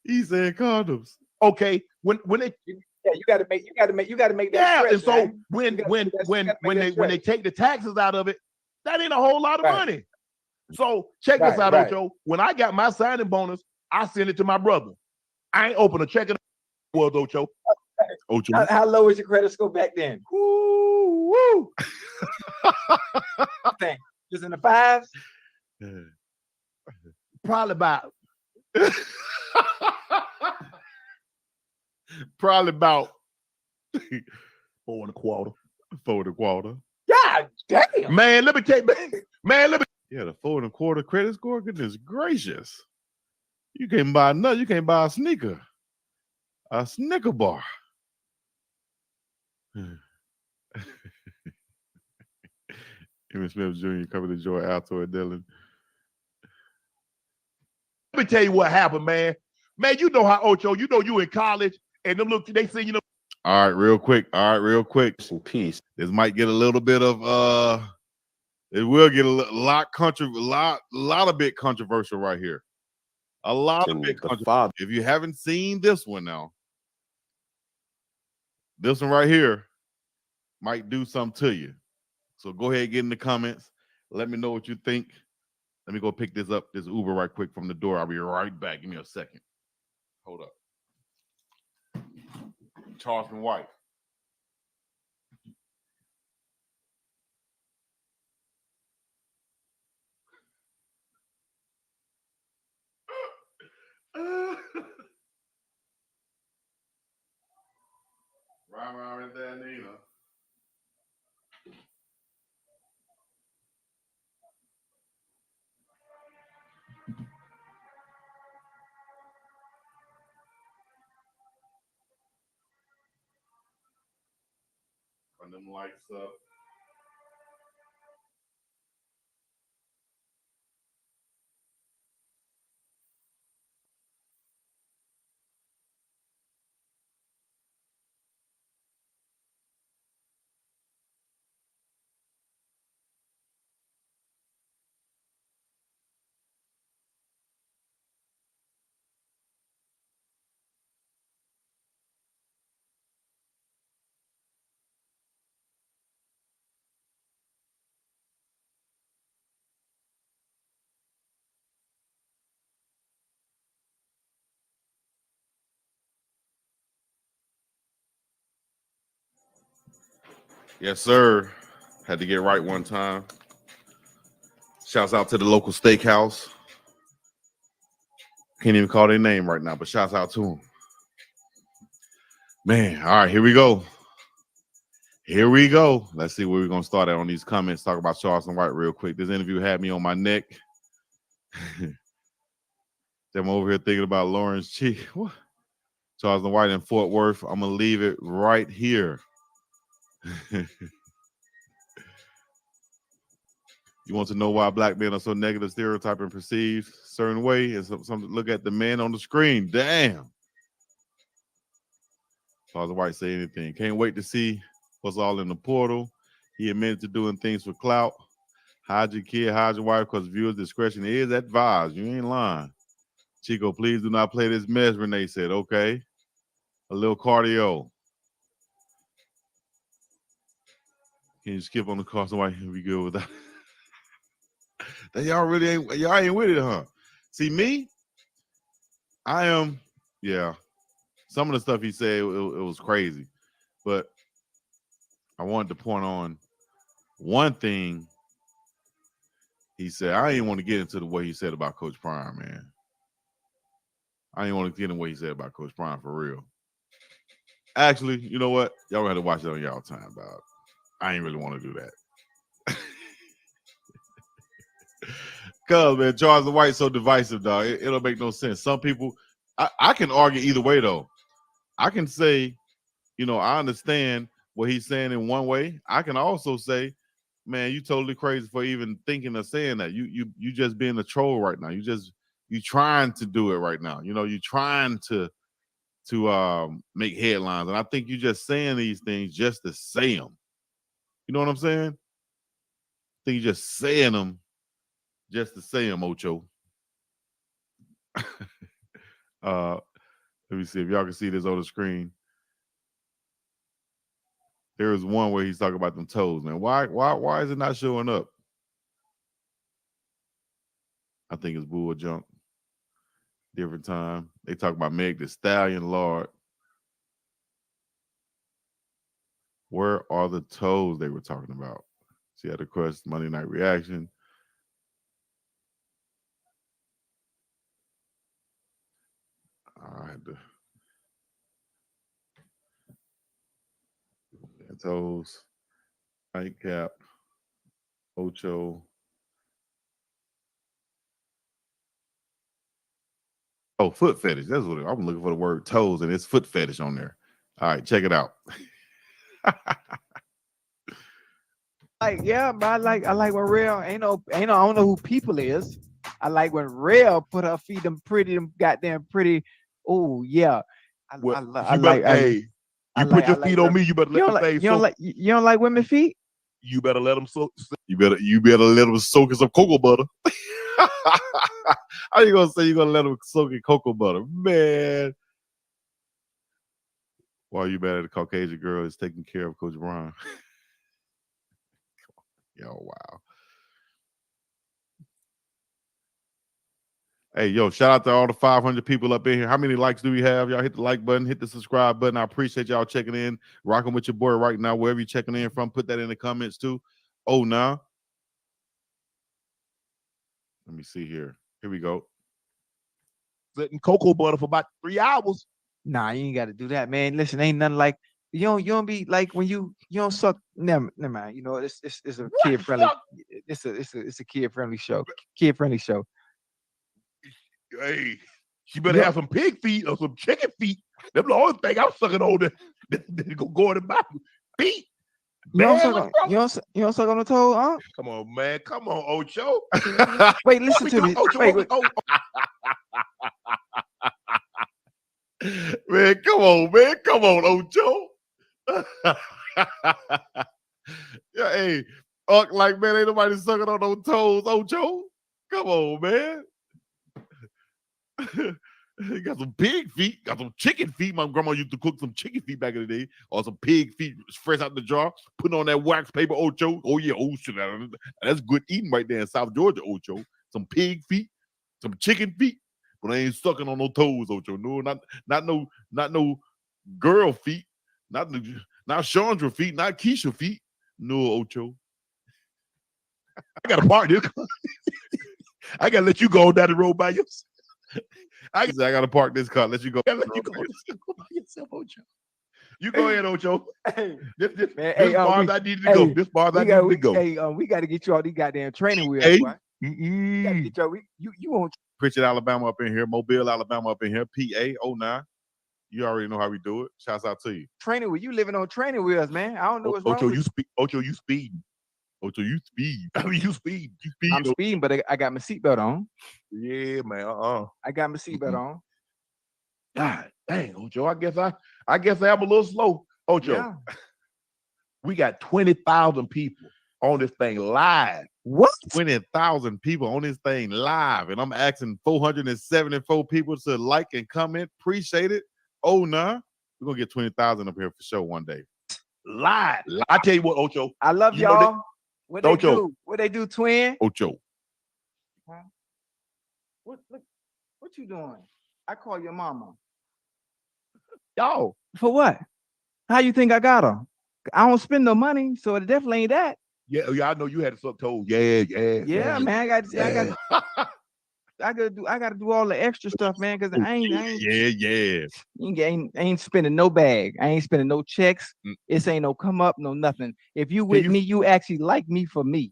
He said condoms. Okay, when they you gotta make that. Yeah, stretch, and so man. when they take the taxes out of it, that ain't a whole lot of money. So check this out, Ocho. When I got my signing bonus, I sent it to my brother. I ain't open a check in the world, Ocho. Ocho. How low was your credit score back then? Woo! Thing. Just in the fives? Probably about Probably about 4 1/4. 4 1/4. God damn. Man, let me tell you, Yeah, the 4 1/4 credit score. Goodness gracious. You can't buy nothing. You can't buy a sneaker. A Snicker bar. Emmitt Smith Jr. coming to join Alto and Dylan. Let me tell you what happened, man. Man, you know how Ocho, you know you in college, and them look, they say, you know. All right, real quick. Some peace. This might get a little bit of it will get a lot of bit controversial right here. A lot of bit controversial. If you haven't seen this one now, this one right here might do something to you. So go ahead and get in the comments. Let me know what you think. Let me go pick this Uber right quick from the door. I'll be right back. Give me a second. Hold up. Charleston White. Right there, Nina. Run them lights up. Yes, sir. Had to get right one time. Shouts out to the local steakhouse. Can't even call their name right now, but shouts out to them. Man, all right, here we go. Let's see where we're going to start at on these comments. Talk about Charleston White real quick. This interview had me on my neck. I'm over here thinking about Lawrence Cheek. Charles and White in Fort Worth. I'm gonna leave it right here. You want to know why black men are so negative, stereotyped, and perceived a certain way? And something look at the man on the screen. Damn. Charles and White say anything. Can't wait to see what's all in the portal. He admitted to doing things for clout. Hide your kid, hide your wife, because viewers' discretion is advised. You ain't lying. Chico, please do not play this mess, Renee said. Okay. A little cardio. Can you skip on the Charles and White? We good with that. Y'all ain't with it, huh? See, me, I am, yeah. Some of the stuff he said, it was crazy. But I wanted to point on one thing he said. I didn't want to get into the way he said about Coach Prime, man. I didn't want to get into what he said about Coach Prime for real. Actually, you know what? Y'all gonna have to watch it on y'all time, dog. I ain't really want to do that. Cause man, Charles the White's so divisive, dog. It don't make no sense. Some people, I can argue either way though. I can say, you know, I understand what he's saying in one way. I can also say, man, you totally crazy for even thinking of saying that. You just being a troll right now. You trying to do it right now. You know, you trying to make headlines, and I think you just saying these things just to say them. You know what I'm saying? I think you just saying them just to say them, Ocho. Let me see if y'all can see this on the screen. There is one where he's talking about them toes, man. Why is it not showing up? I think it's bull junk. Different time. They talk about Meg the Stallion, Lord. Where are the toes they were talking about? See how the quest Monday Night Reaction. I had to. Toes, nightcap, Ocho. Oh, foot fetish. That's what I'm looking for, the word toes, and it's foot fetish on there. All right, check it out. Like, yeah, but I like when Real ain't no I don't know who people is. I like when Real put her feet them goddamn pretty. Oh yeah. You put your feet on me, you better let them face. You don't like women's feet? You better let them soak. You better let them soak in some cocoa butter. How you gonna say you're gonna let them soak in cocoa butter, man? Why are you mad at the Caucasian girl is taking care of Coach Brown? Yo, wow. Hey, yo, shout out to all the 500 people up in here. How many likes do we have? Y'all hit the like button, hit the subscribe button. I appreciate y'all checking in, rocking with your boy right now, wherever you're checking in from. Put that in the comments too. Oh, now. Let me see here. Here we go. Sitting cocoa butter for about 3 hours. Nah, you ain't got to do that, man. Listen, ain't nothing like you don't be like when you don't suck. Never mind. You know, it's a kid friendly. It's a kid friendly show. Kid friendly show. Hey, she better have some pig feet or some chicken feet. That's the only thing I'm sucking on that go in the mouth. Feet. You don't suck on the toe, huh? Come on, man. Come on, Ocho. Wait, listen to me. Wait. Man, come on, man. Come on, Ocho. Yeah, hey, like, man, ain't nobody sucking on those toes, Ocho. Come on, man. Got some pig feet, got some chicken feet. My grandma used to cook some chicken feet back in the day, or some pig feet fresh out the jar, putting on that wax paper, Ocho. Oh yeah, oh shit, that's good eating right there in South Georgia, Ocho. Some pig feet, some chicken feet, but I ain't sucking on no toes, Ocho. No, not no girl feet, not Chandra feet, not Keisha feet. No, Ocho. I gotta park this. I gotta let you go down the road by yourself. I gotta park this car. Let you go. Let you go by yourself, Ocho. You go ahead, Ocho. Hey, this bar I needed to go. This bar I needed to go. Hey, we got to get you all these goddamn training wheels, boy. You gotta get you won't. Pritchard, Alabama up in here. Mobile, Alabama up in here. PA 09. You already know how we do it. Shouts out to you. Training wheel. You living on training wheels, man. I don't know what's wrong Ocho, with you speed. Ocho, you speeding. Ocho, you speed. I mean, you speed. You speed. I'm speeding, but I got my seatbelt on. Yeah, man. I got my seatbelt on. God dang, Ocho. I guess I'm a little slow. Ocho. Yeah. We got 20,000 people on this thing live. What? 20,000 people on this thing live, and I'm asking 474 people to like and comment. Appreciate it. Oh, nah. We're gonna get 20,000 up here for sure one day. Live. I tell you what, Ocho. I love y'all. What they Ocho. do? What they do, twin? Ocho. Huh? What you doing? I call your mama. Yo, for what? How you think I got her? I don't spend no money, so it definitely ain't that. Yeah, I know you had a sub told. Yeah, man. I gotta do all the extra stuff, man. Cause I ain't spending no bag. I ain't spending no checks. This ain't no come up, no nothing. If you with me, you actually like me for me.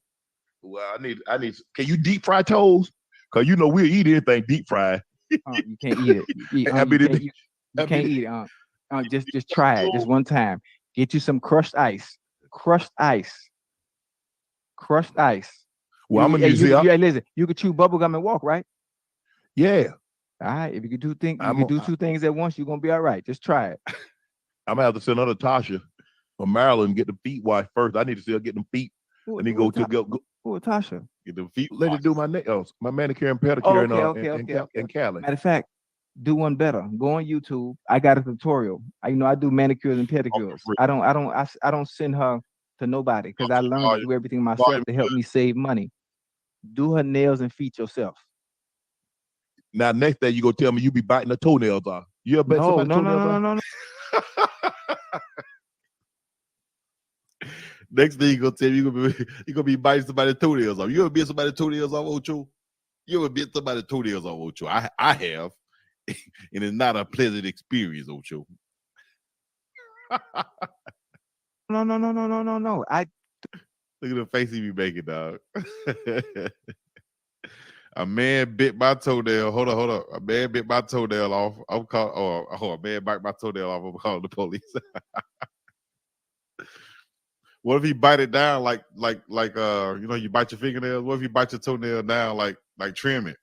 Well, I need. Can you deep fry toes? Cause you know we'll eat anything deep fried. You can't eat it. You can't eat it. Just try it. Just one time. Get you some crushed ice. Crushed ice. Well, I'm gonna use it. Listen, you could chew bubble gum and walk, right? Yeah. All right. If you could do two things at once, you're gonna be all right. Just try it. I'm gonna have to send another Tasha from Maryland and get the feet washed first. I need to still get them feet. And then go. Who, Tasha? Get them feet. Let her do my nails, my manicure and pedicure in Cali. Matter of fact, do one better. Go on YouTube. I got a tutorial. I do manicures and pedicures. I don't send her to nobody because I learned to do everything myself to help me save money. Do her nails and feet yourself. Now next day you go tell me you be biting the toenails off. You ever bite somebody's toenails off? No. Next thing you gonna tell me you gonna be biting somebody's toenails off. You ever bit somebody's toenails off, Ocho? You ever bit somebody's toenails off, Ocho? I have. And it's not a pleasant experience, Ocho. No. Look at the face he be making, dog. A man bit my toenail. Hold on. A man bit my toenail off. I'm called. A man bite my toenail off. I'm calling the police. What if he bite it down like you bite your fingernails? What if you bite your toenail down like trim it?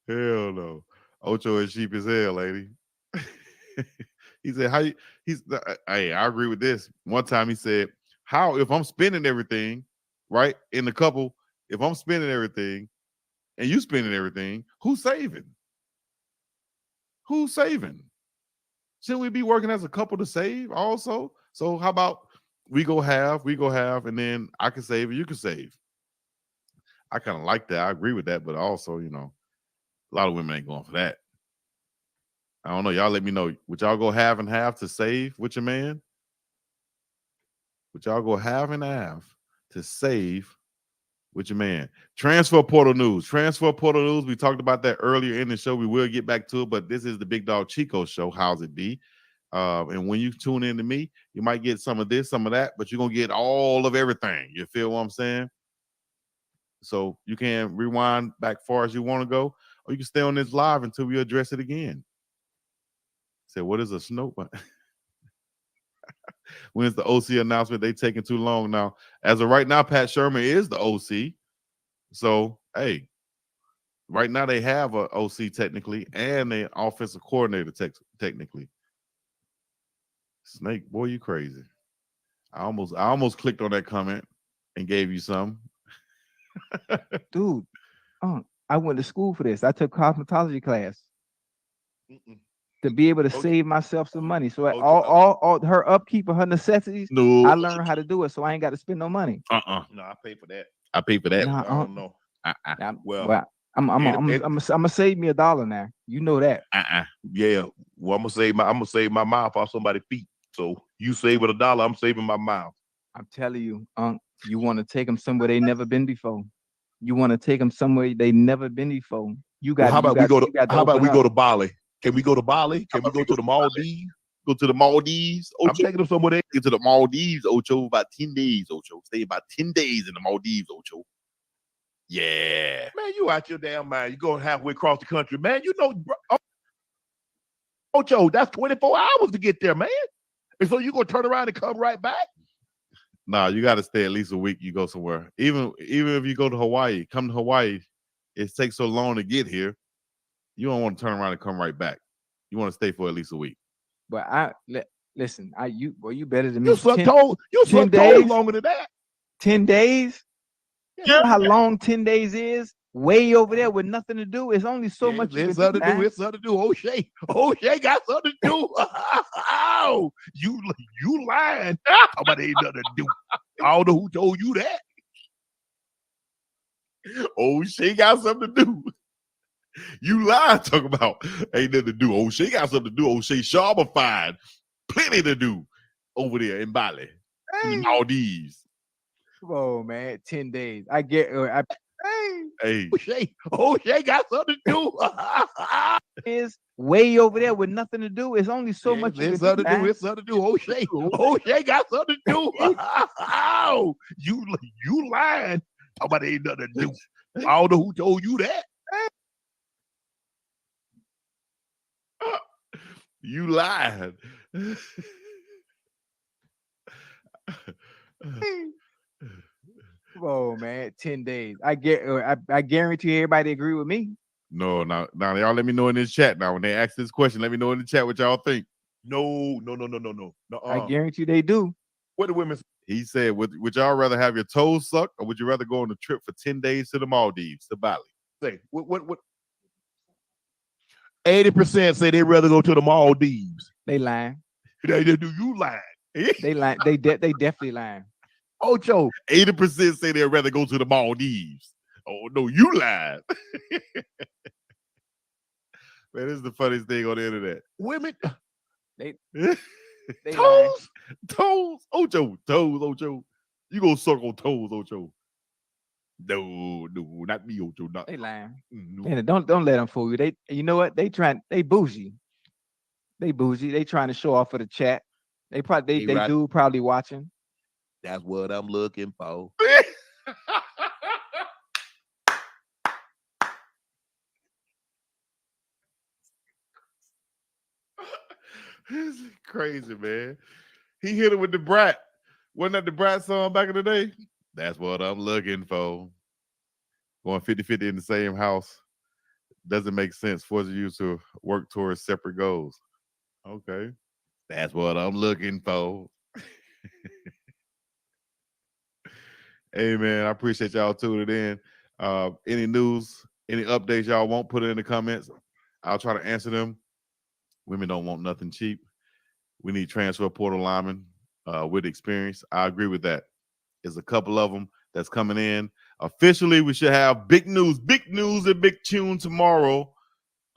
Hell no. Ocho is cheap as hell, lady. He said, hey, I agree with this. One time he said, how if I'm spending everything, right? In the couple, if I'm spending everything and you spending everything, who's saving? Who's saving? Shouldn't we be working as a couple to save also? So how about we go half, and then I can save and you can save. I kind of like that. I agree with that, but also, a lot of women ain't going for that. I don't know. Y'all let me know. Would y'all go half and half to save with your man? Would y'all go half and half to save with your man? Transfer portal news. We talked about that earlier in the show. We will get back to it, but this is the Big Dog Chico show. How's it be? And when you tune in to me, you might get some of this, some of that, but you're going to get all of everything. You feel what I'm saying? So you can rewind back far as you want to go, or you can stay on this live until we address it again. Say, what is a snow? When's the OC announcement? They taking too long now. As of right now, Pat Sherman is the OC. So, hey, right now they have an OC technically and an offensive coordinator technically. Snake, boy, you crazy. I almost clicked on that comment and gave you some. Dude, I went to school for this. I took cosmetology class. To be able to save myself some money. So all her upkeep of her necessities, I learned how to do it. So I ain't got to spend no money. No, I pay for that. I pay for that. I don't know. Well, I'm gonna save me $1 now. You know that. Yeah. Well, I'm gonna save my mouth off somebody's feet. So you save with $1, I'm saving my mouth. I'm telling you, you want to take them somewhere they never been before. You want to take them somewhere they never been before. You got. How about we go to Bali? Can we go to Bali? Can we go to the Maldives? Go to the Maldives. Ocho. I'm taking them somewhere there. Get to the Maldives, Ocho, about 10 days, Ocho. Stay about 10 days in the Maldives, Ocho. Yeah. Man, you out your damn mind. You going halfway across the country, man. You know, Ocho, that's 24 hours to get there, man. And so you gonna turn around and come right back? Nah, you got to stay at least a week. You go somewhere. Even if you go to Hawaii, come to Hawaii, it takes so long to get here. You don't want to turn around and come right back. You want to stay for at least a week. But listen, you better than me. You suck toes longer than that. 10 days? You know how long 10 days is? Way over there with nothing to do. It's only so much you can do. It's something to do. O'Shea got something to do. Oh, you lying. Somebody ain't nothing to do. I don't know who told you that. O'Shea got something to do. You lying, talk about ain't nothing to do. O'Shea got something to do. O'Shea Sharpified. Plenty to do over there in Bali. In the Maldives. Come on, man. 10 days. I get Hey. O'Shea got something to do. Is way over there with nothing to do. It's only so much It's something to do. It's something to do. O'Shea got something to do. Oh, you lying. Somebody ain't nothing to do. I don't know who told you that. You lied. Come on, man. 10 days. I guarantee everybody agree with me. No, now y'all let me know in this chat. Now, when they ask this question, let me know in the chat what y'all think. No. I guarantee they do. What the women? He said, would y'all rather have your toes sucked, or would you rather go on a trip for 10 days to the Maldives, to Bali? Say what? 80% say they'd rather go to the Maldives. They lying. They do. You lying. They lying. They definitely lying. Ocho. 80% say they'd rather go to the Maldives. Oh no, you lied. Man, this is the funniest thing on the internet. Women. They toes. Ocho. You gonna suck on toes, Ocho. No, not me, Ocho. Not. They lying. No. And don't let them fool you. You know what? They bougie. They bougie. They trying to show off for the chat. They probably watching. That's what I'm looking for. This is crazy, man. He hit it with the Brat. Wasn't that the Brat song back in the day? That's what I'm looking for. Going 50-50 in the same house doesn't make sense. Forces you to work towards separate goals. Okay. That's what I'm looking for. Hey, man, I appreciate y'all tuning in. Any news, any updates y'all want, put it in the comments. I'll try to answer them. Women don't want nothing cheap. We need transfer portal linemen with experience. I agree with that. There's a couple of them that's coming in. Officially, we should have big news and big tune tomorrow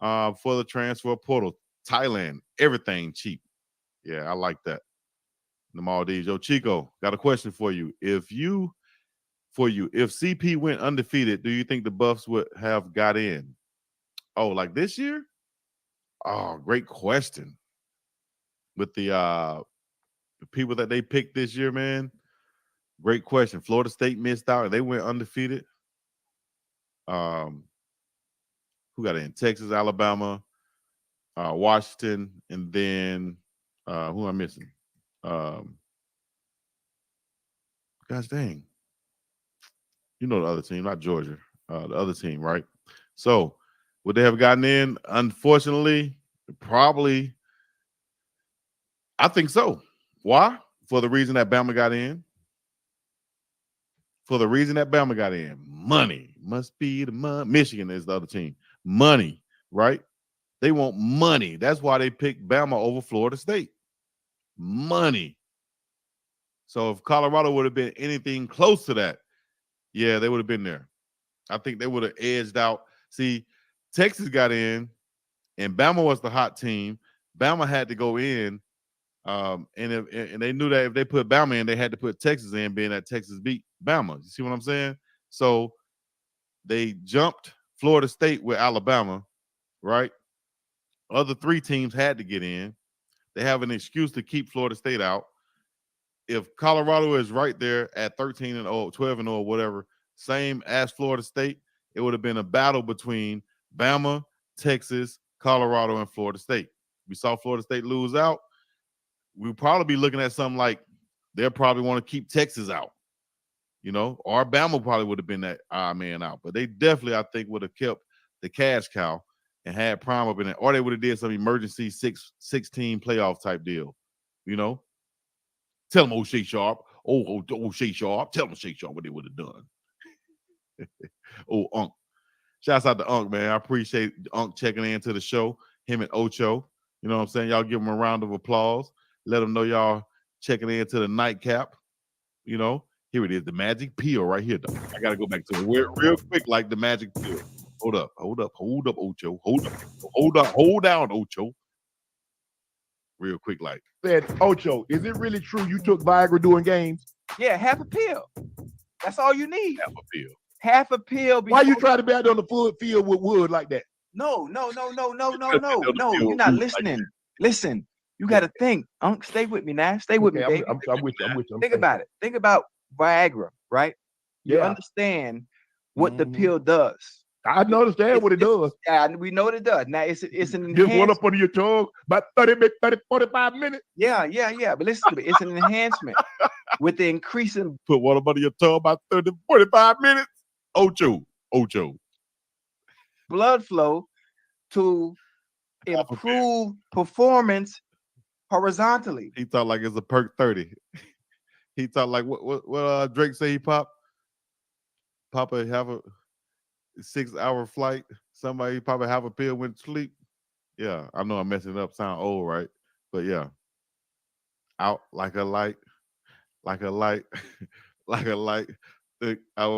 for the transfer portal. Thailand, everything cheap. Yeah, I like that. The Maldives. Yo, Chico, got a question for you. If CP went undefeated, do you think the Buffs would have got in? Oh, like this year? Oh, great question. With the people that they picked this year, man. Great question. Florida State missed out and they went undefeated. Who got in? Texas, Alabama, Washington, and then who am I missing? Gosh dang. You know the other team, not Georgia. The other team, right? So would they have gotten in? Unfortunately, probably. I think so. Why? For the reason that Bama got in. Money. Must be the money. Michigan is the other team. Money, right? They want money. That's why they picked Bama over Florida State. Money. So if Colorado would have been anything close to that, yeah, they would have been there. I think they would have edged out. See, Texas got in, and Bama was the hot team. Bama had to go in, and they knew that if they put Bama in, they had to put Texas in, being that Texas beat Bama. You see what I'm saying? So they jumped Florida State with Alabama, right? Other three teams had to get in. They have an excuse to keep Florida State out. If Colorado is right there at 13-0, 12-0, whatever, same as Florida State, it would have been a battle between Bama, Texas, Colorado, and Florida State. We saw Florida State lose out. We'll probably be looking at something like they'll probably want to keep Texas out, or Bama probably would have been that odd man out. But they definitely, I think, would have kept the cash cow and had Prime up in it, or they would have did some emergency 16 playoff type deal, Tell them O'Shea Sharp. O'Shea Sharp. Tell them O'Shea Sharp what they would have done. Unc. Shouts out to Unc, man. I appreciate Unc checking into the show. Him and Ocho. You know what I'm saying? Y'all give them a round of applause. Let them know y'all checking into the nightcap. Here it is, the magic pill right here, though. I got to go back to it real quick, like the magic pill. Hold up, Ocho. Hold down, Ocho. Real quick, like. Said, Ocho, is it really true you took Viagra during games? Yeah, half a pill. That's all you need. Half a pill. Half a pill. Why you try to bat on the full field with wood like that? No. You're not listening. Listen, you got to think. Unc, stay with me now. Stay with me, baby. I'm with you. Think about it. Think about Viagra, right? You understand what the pill does. I understand what it does. Yeah, we know what it does. Now it's an enhancement. Just one up under your tongue, about 45 minutes. Yeah. But listen to me. It's an enhancement with the increasing. Put one up under your tongue about 45 minutes. Ocho. Blood flow to improve performance horizontally. He thought like it's a perk 30. He thought like what Drake say he pop a have a 6-hour flight. Somebody probably have a pill went to sleep. Yeah, I know I'm messing it up. Sound old, right? But yeah, out like a light, 6-hour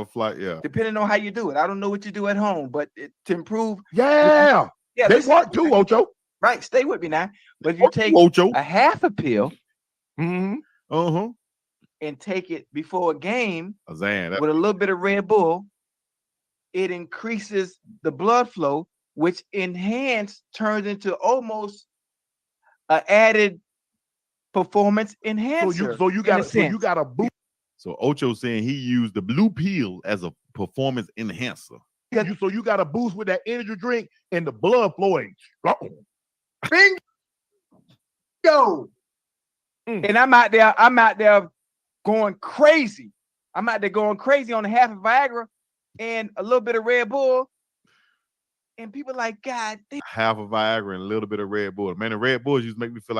flight. Yeah, depending on how you do it. I don't know what you do at home, but to improve. Yeah, they work too, Ocho. Right, stay with me now. But if you take a half a pill, and take it before a game with a little bit of Red Bull, it increases the blood flow, which turns into almost an added performance enhancer. So you got a boost. So Ocho saying he used the blue pill as a performance enhancer. So you got a boost with that energy drink and the blood flowing strong. Bingo. And I'm out there going crazy. I'm out there going crazy on a half of Viagra and a little bit of Red Bull. And people like, God damn. Half of Viagra and a little bit of Red Bull. Man, the Red Bulls used to make me feel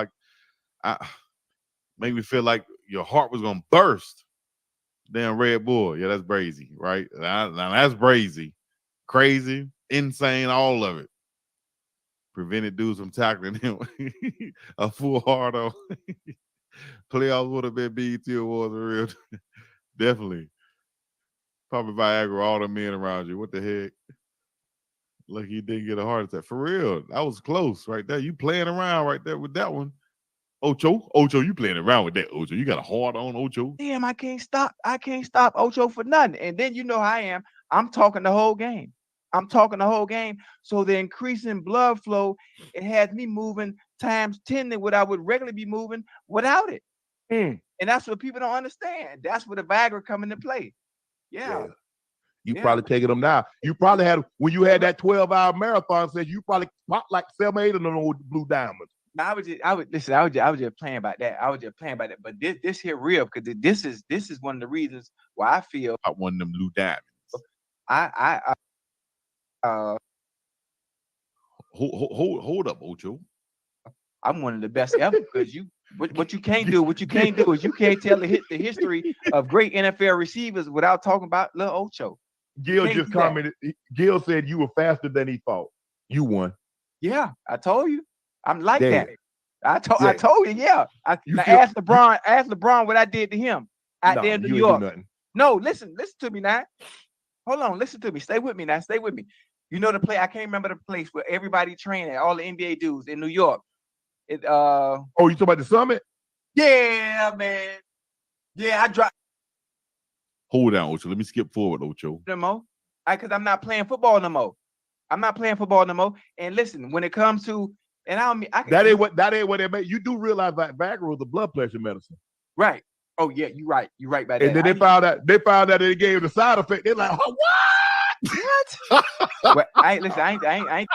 like your heart was gonna burst. Damn Red Bull. Yeah, that's brazy, right? Now that's brazy. Crazy, insane, all of it. Prevented dudes from tackling him. A full hard on. Playoffs would have been BET Awards for real. Definitely. Probably Viagra, all the men around you. What the heck? Like he didn't get a heart attack. For real. That was close right there. You playing around right there with that one. Ocho, you playing around with that, Ocho. You got a hard on, Ocho. Damn, I can't stop Ocho for nothing. And then you know how I am. I'm talking the whole game. So the increase in blood flow, it has me moving times 10 than what I would regularly be moving without it. And that's what people don't understand. That's where the Viagra come into play. Yeah. You probably taking them now. You probably had, when you had that 12-hour marathon, said you probably popped like 7 or 8 of them old blue diamonds. No, I was just playing about that. But this here real, because this is one of the reasons why I feel I won them blue diamonds. Hold up, Ocho. I'm one of the best ever, because what you can't do is you can't tell the history of great NFL receivers without talking about Lil Ocho. Gil just commented. Gil said you were faster than he thought. You won. Yeah, I told you. I'm like that. I told you. Yeah. Ask LeBron what I did to him out there in New York. No, listen to me now. Hold on, listen to me. Stay with me now. Stay with me. You know the play? I can't remember the place where everybody trained at, all the NBA dudes in New York. You talking about the Summit? Yeah, man. Yeah, I dropped. Hold on, Ocho. Let me skip forward, Ocho. No more. Because I'm not playing football no more. And listen, when it comes to, and I don't mean that ain't what they make. You do realize that Viagra was a blood pressure medicine, right? Oh yeah, you're right. You're right by that. And then they found out they gave the side effect. They're like, oh, what? Well, I ain't.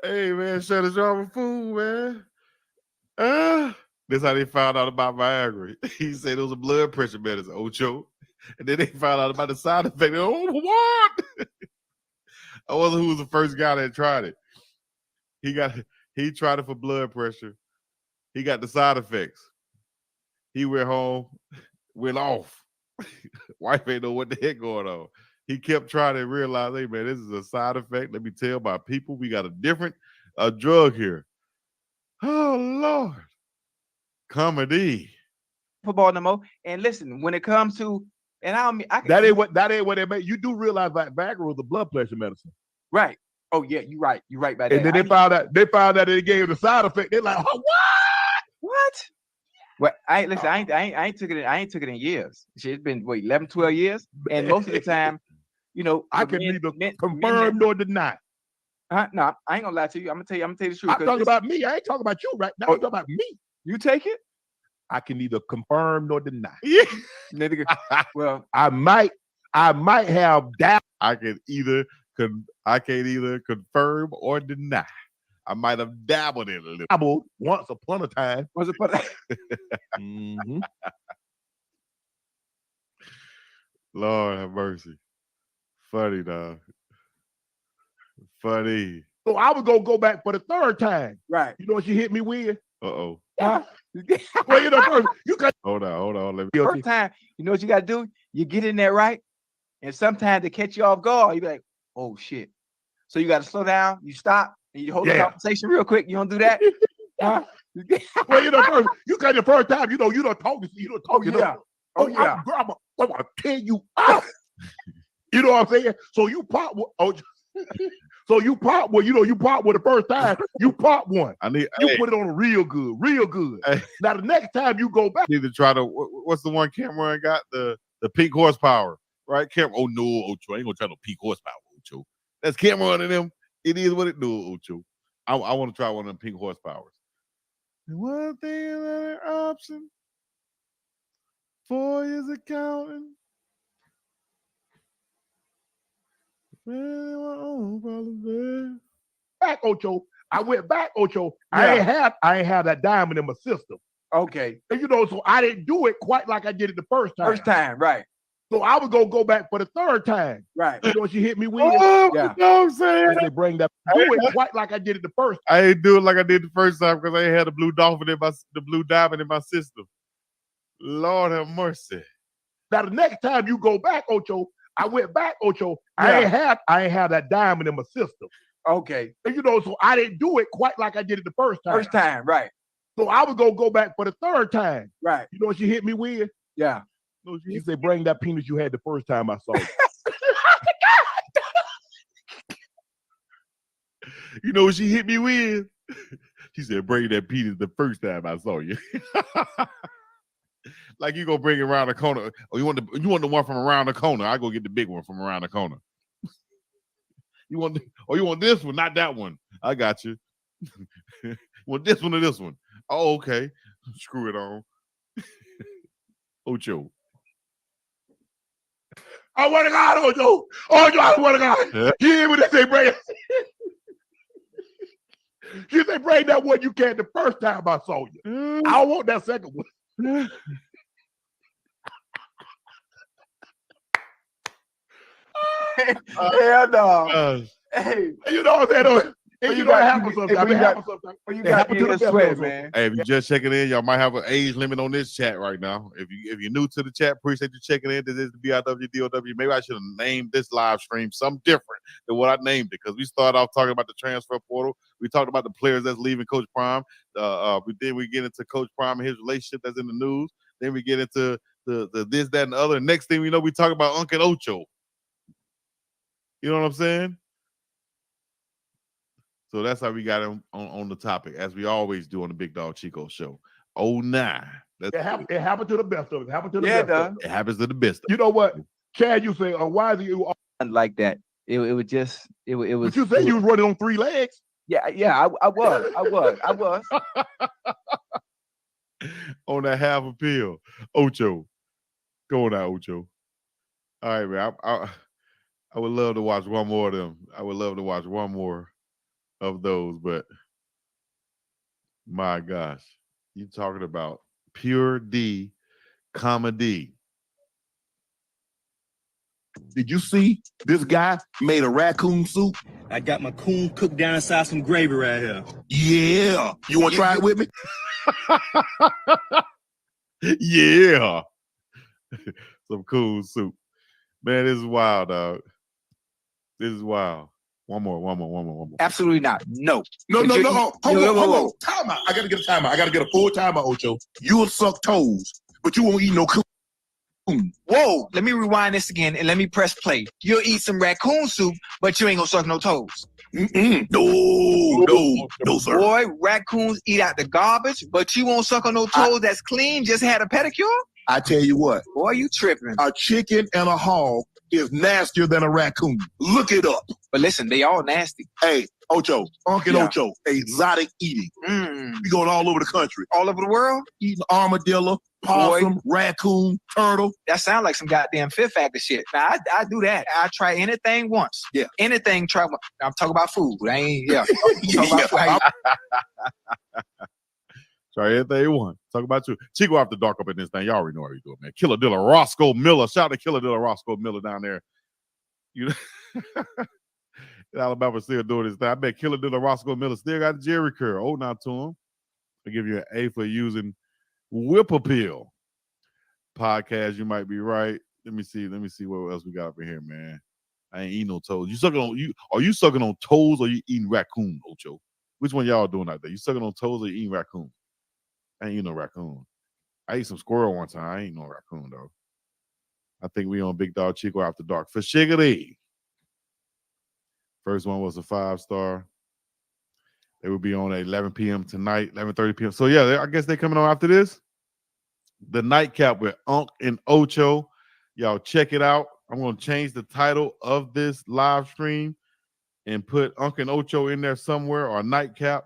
Hey man, shut his drama fool, man. That's how they found out about Viagra. He said it was a blood pressure medicine, Ocho. And then they found out about the side effect. Oh, what? I wonder who was the first guy that tried it. He tried it for blood pressure. He got the side effects. He went home, went off. Wife ain't know what the heck going on. He kept trying to realize, hey man, this is a side effect. Let me tell my people, we got a different drug here. Oh Lord. Comedy. Football no more. And listen, when it comes to, and I don't mean that ain't what they make. You do realize that Viagra was a blood pressure medicine, right? Oh yeah, you're right. You're right by that. And then they found out they gave the side effect. They're like, oh, what? Well, I ain't took it in years. It's been 11, 12 years, and most of the time, I can neither confirm nor deny. No, I ain't gonna lie to you. I'm gonna tell you the truth. I'm talking about me. I ain't talking about you right now. I'm talking about me. You take it? I can neither confirm nor deny. Yeah. Well, I might have doubt. I can't either confirm or deny. I might have dabbled in a little. Dabbled once upon a time. Mm-hmm. Lord have mercy. Funny, dog. Funny. So I was gonna go back for the third time. Right. You know what she hit me with? Uh-oh. Huh? Well, first, you got hold on. Let me first time, you know what you gotta do? You get in there right, and sometimes to catch you off guard, you be like, oh shit. So you gotta slow down, you stop, and you hold the conversation real quick. You don't do that? Well, first, you got the first time, you don't talk. I'm gonna tear you up. You know what I'm saying? So you pop. So you pop one, you pop one the first time, you pop one. You put it on real good. Hey. Now the next time you go back, need to try to what's the one Cameron got? The peak horsepower, right? Oh no, Ocho, I ain't gonna try no peak horsepower, Ocho. That's Cameron and them. It is what it do, Ocho. I want to try one of them peak horsepowers. One thing another option. 4 years accounting. Back, Ocho. I went back, Ocho. Yeah. I ain't have that diamond in my system. Okay. And so I didn't do it quite like I did it the first time. First time, right. So I was gonna go back for the third time. Right. You know what she hit me with? Oh, yeah. You know what I'm saying? They bring that do it quite like I did it the first time. I ain't do it like I did the first time because I ain't had the blue diamond in my system. Lord have mercy. Now the next time you go back, Ocho, I went back, Ocho. Yeah. I ain't have that diamond in my system. Okay. And so I didn't do it quite like I did it the first time. First time, right. So I was gonna go back for the third time. Right. You know what she hit me with? Yeah. No, she said, bring that penis you had the first time I saw you. You know what she hit me with? She said, bring that penis the first time I saw you. Like you gonna bring it around the corner. Or you want the one from around the corner. I go get the big one from around the corner. You want this one, not that one. I got you. You want this one or this one? Oh, okay. Screw it on. Ocho. I want to God, Ocho. Ocho, I want to God. You hear what they say, bring? She said, bring that one you can the first time I saw you. I don't want that second one. Hell no. Hey, you know what I'm saying? You know what happens sometimes. It happens sometimes. You got to the sweat, man. Hey, if you just checking in, y'all might have an age limit on this chat right now. If you're new to the chat, appreciate you checking in. This is the BIWDOW. Maybe I should have named this live stream something different than what I named it because we started off talking about the transfer portal. We talked about the players that's leaving Coach Prime. Then we get into Coach Prime and his relationship that's in the news. Then we get into the this, that, and the other. Next thing we know, we talk about Uncle Ocho. You know what I'm saying? So that's how we got him on the topic, as we always do on the Big Dog Chico show. 09, It happened to the best of us. It happened to the Yeah, best of us. It happens to the best. You know what? Chad, you say, why is you like that? It was just it was. But you said you was running on 3 legs. Yeah, I was. On that half a pill. Ocho. Go on now, Ocho. All right, man. I would love to watch one more of them. I would love to watch one more of those, but my gosh, you talking about pure D comedy. Did you see this guy made a raccoon soup? I got my coon cooked down inside some gravy right here. Yeah. You want to try it with me? Yeah. Some cool soup. Man, this is wild, dog. This is wild. One more. Absolutely not. No. No. Hold on. Time out. I got to get a timeout. I got to get a full timeout, Ocho. You'll suck toes, but you won't eat no coon. Whoa, let me rewind this again and let me press play. You'll eat some raccoon soup, but you ain't gonna suck no toes. No, sir. Boy, raccoons eat out the garbage, but you won't suck on no toes that's clean, just had a pedicure? I tell you what. Boy, you tripping. A chicken and a hog is nastier than a raccoon. Look it up. But listen, they all nasty. Hey, Ocho, Uncle Ocho, exotic eating. We going all over the country. All over the world? Eating armadillo, possum, raccoon, turtle. That sounds like some goddamn Fear Factor shit. Now, I do that. I try anything once. Yeah. Anything, try. I'm talking about food. I ain't, yeah. I'm talking about food. Sorry, anything you want. Talk about you. Chico after dark up in this thing. Y'all already know what he's doing, man. Killer Dilla Roscoe Miller. Shout out to Killer Dilla Roscoe Miller down there. You know, Alabama still doing this thing. I bet Killer Dilla Roscoe Miller still got the Jerry curl. Oh, now to him. I give you an A for using Whip Appeal. Podcast, you might be right. Let me see what else we got up in here, man. I ain't eating no toes. Are you sucking on toes or you eating raccoon, Ocho? Which one y'all doing out there? You sucking on toes or you eating raccoon? I ain't eating no raccoon. I ate some squirrel one time. I ain't no raccoon though. I think we on Big Dog Chico After Dark for Shiggity. First one was a 5-star. They will be on at 11 p.m. tonight, 11:30 p.m. So yeah, I guess they're coming on after this. The Nightcap with Unc and Ocho. Y'all check it out. I'm going to change the title of this live stream and put Unc and Ocho in there somewhere, or Nightcap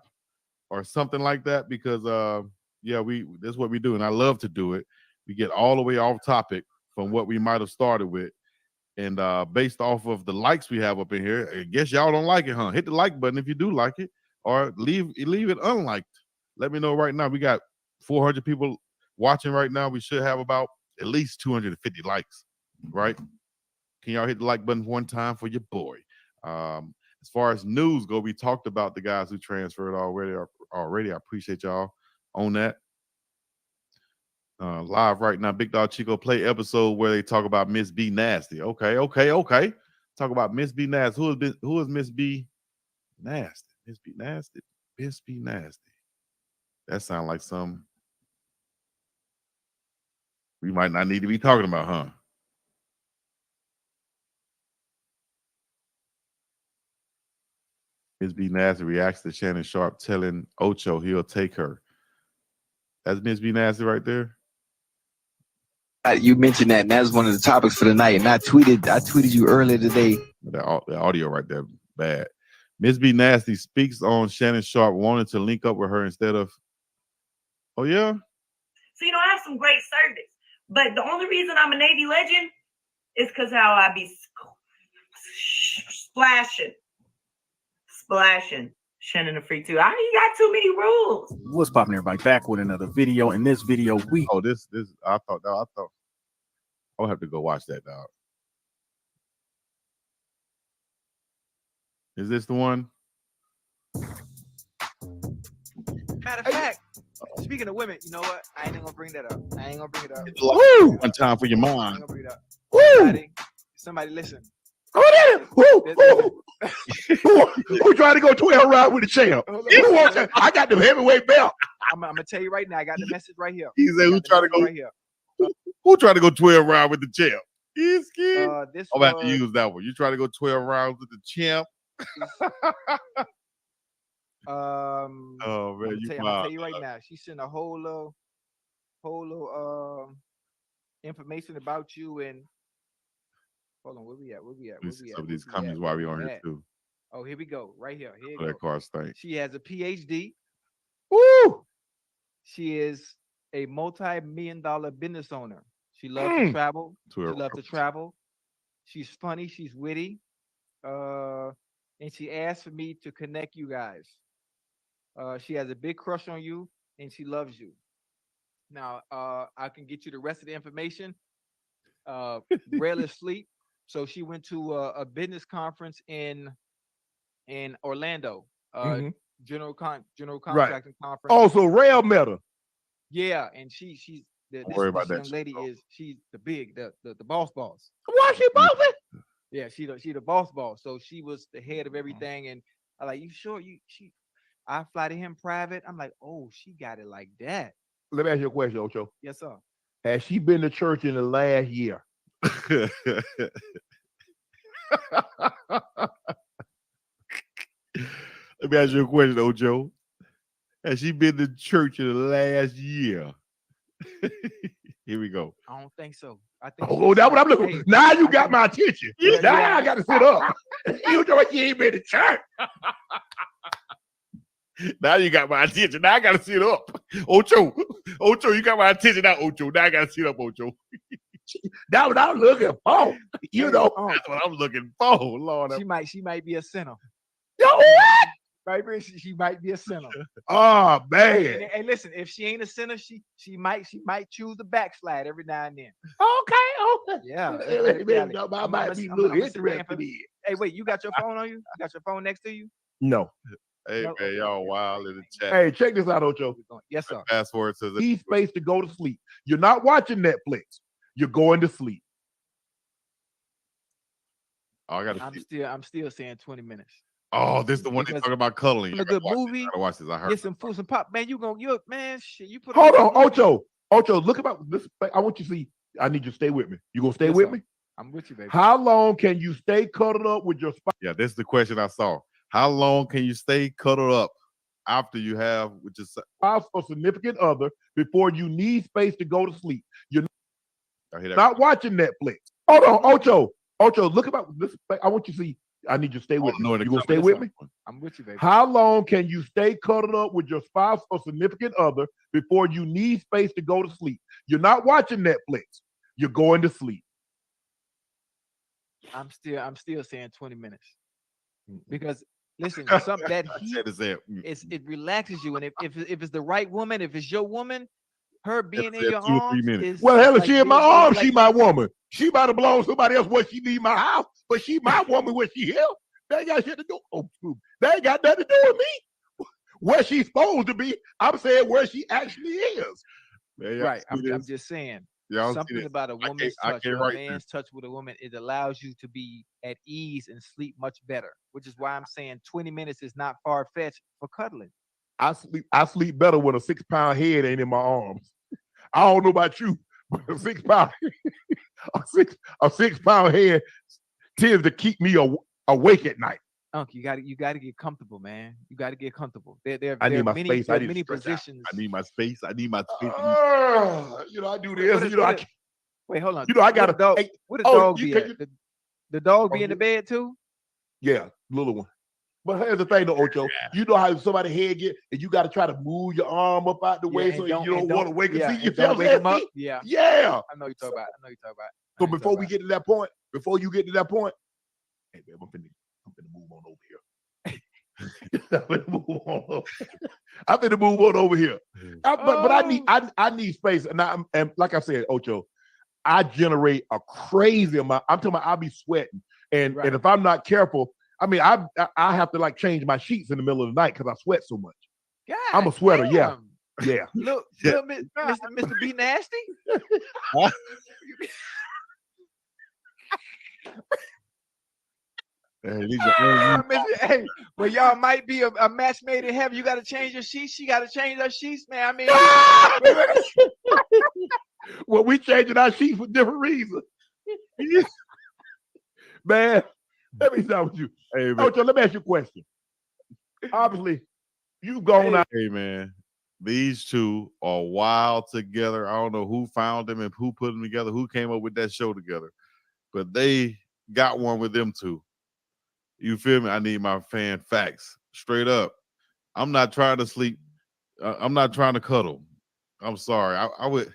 or something like that, because that's what we do, and I love to do it. We get all the way off topic from what we might have started with, and based off of the likes we have up in here, I guess y'all don't like it, huh? Hit the like button if you do like it, or leave it unliked. Let me know right now. We got 400 people watching right now. We should have about at least 250 likes, right? Can y'all hit the like button one time for your boy? As far as news go, we talked about the guys who transferred already. I appreciate y'all on that. Live right now, Big Dog Chico Play episode where they talk about Miss B Nasty. Okay. Talk about Miss B Nasty. Who is Miss B Nasty? Miss B Nasty. Miss B Nasty. That sounds like some we might not need to be talking about, huh? Miss B Nasty reacts to Shannon Sharp telling Ocho he'll take her. That's Miss B Nasty right there. You mentioned that, and that's one of the topics for the night. And I tweeted you earlier today. The audio right there, bad. Miss B Nasty speaks on Shannon Sharp wanting to link up with her instead of. Oh yeah. So I have some great service, but the only reason I'm a Navy legend is because how I be splashing. Shannon the free too. You got too many rules. What's popping, everybody? Back with another video. In this video, I thought I'll have to go watch that, dog. Is this the one? Matter of fact, speaking of women, you know what? I ain't gonna bring that up. I ain't gonna bring it up. Woo! One time for your mom. I ain't gonna bring it up. Woo! Somebody listen. Who trying to go 12 rounds with the champ? I got the heavyweight belt. I'm gonna tell you right now. I got the message right here. He said, "Who trying to go right here? Who trying to go 12 rounds with the champ?" He's scared. I'm about to was- use that one. You trying to go 12 rounds with the champ? Oh man, I'm gonna tell you right now. She's sent a whole whole little information about you and hold on, where we at? Some of these comments while we on here too. Oh, here we go. Right here. Here you That car stank. She has a PhD. Woo! She is a multi-million-dollar business owner. She loves to travel. She loves to travel. She's funny. She's witty. And she asked for me to connect you guys. She has a big crush on you, and she loves you. Now, I can get you the rest of the information. Rarely sleep. So she went to a business conference in Orlando. General contracting conference. Oh, so Rail met her. Yeah, and she's this young lady is she's the boss. Why she bossing? Yeah, she the boss. So she was the head of everything, and I like, you sure I fly to him private. I'm like, oh, she got it like that. Let me ask you a question, Ocho. Yes, sir. Has she been to church in the last year? Let me ask you a question, Ocho. Has she been to church in the last year? Here we go. I don't think so. I think. Oh, that's what I'm looking for. Now you got my attention. Now I got to sit up. You know what? You ain't been to church. Now you got my attention. Now I got to sit up. Ocho, you got my attention now, Ocho. Now I got to sit up, Ocho. That's what I'm looking for. You know, that's what I'm looking for. Lord, she might be a sinner. Yo, what? Right, she might be a sinner. Oh man! And listen, if she ain't a sinner, she might choose to backslide every now and then. Okay. Yeah. I might be a little interested in. Hey, wait, you got your phone on you? You got your phone next to you? No. Hey, man, y'all wild in the chat. Hey, check this out, Ocho. Yes, sir. Fast forward to the need space to go to sleep. You're not watching Netflix. You're going to sleep. Oh, I'm still saying 20 minutes. Oh, this is the one they talking about cuddling. A good movie. I gotta watch this. I heard. Get some food, some pop. Man, you put. Hold on, Ocho. Look about this. I want you to see. I need you to stay with me. You gonna stay with me? I'm with you, baby. How long can you stay cuddled up with your spouse? Yeah, this is the question I saw. How long can you stay cuddled up after you have with your spouse or significant other before you need space to go to sleep? You're not watching Netflix. Hold on, Ocho. Look about this. I want you to see. I need you to stay with me. You gonna stay with me? I'm with you, baby. How long can you stay cuddled up with your spouse or significant other before you need space to go to sleep? You're not watching Netflix. You're going to sleep. I'm still saying 20 minutes. Because listen, something that it relaxes you, and if it's the right woman, if it's your woman, her being in your arms is hell, if she in my arms, she my woman. She might have belonged to somebody else where she leave my house, but she my woman where she here. They ain't got shit to do. They ain't got nothing to do with me. Where she's supposed to be, I'm saying where she actually is. Man, right. I'm just saying. Something about a woman's touch, or a man's touch with a woman, it allows you to be at ease and sleep much better, which is why I'm saying 20 minutes is not far-fetched for cuddling. I sleep better when a 6-pound head ain't in my arms. I don't know about you, but a 6-pound a 6-pound head tends to keep me awake at night. Unc, you got to get comfortable, man. You got to get comfortable. There I need my many, space. I need many positions. I need my space. I do this. Wait, hold on. I got a dog. What the dog be at? The dog be in the bed too? Yeah, little one. But here's the thing, though, Ocho. You know how somebody's head get, and you got to try to move your arm up out the way so you don't want to wake and see yourself. Wake them up. Yeah. I know you talk about. So before we get to that point, hey, babe, I'm finna move on over here. I'm finna move on over here. But I need space, and like I said, Ocho, I generate a crazy amount. I'm talking about I'll be sweating, and if I'm not careful, I mean I have to like change my sheets in the middle of the night because I sweat so much. God, I'm a sweater, damn. yeah. Look, Mr. B Nasty. Hey, well, y'all might be a match made in heaven. You got to change your sheets. She got to change her sheets, man. I mean, well, we changing our sheets for different reasons. Man, let me start with you. Hey, Ocho, let me ask you a question. Obviously, you've gone out. Hey, man. These two are wild together. I don't know who found them and who put them together, who came up with that show together, but they got one with them two. You feel me? I need my fan facts straight up. I'm not trying to sleep. I'm not trying to cuddle. I'm sorry. I would.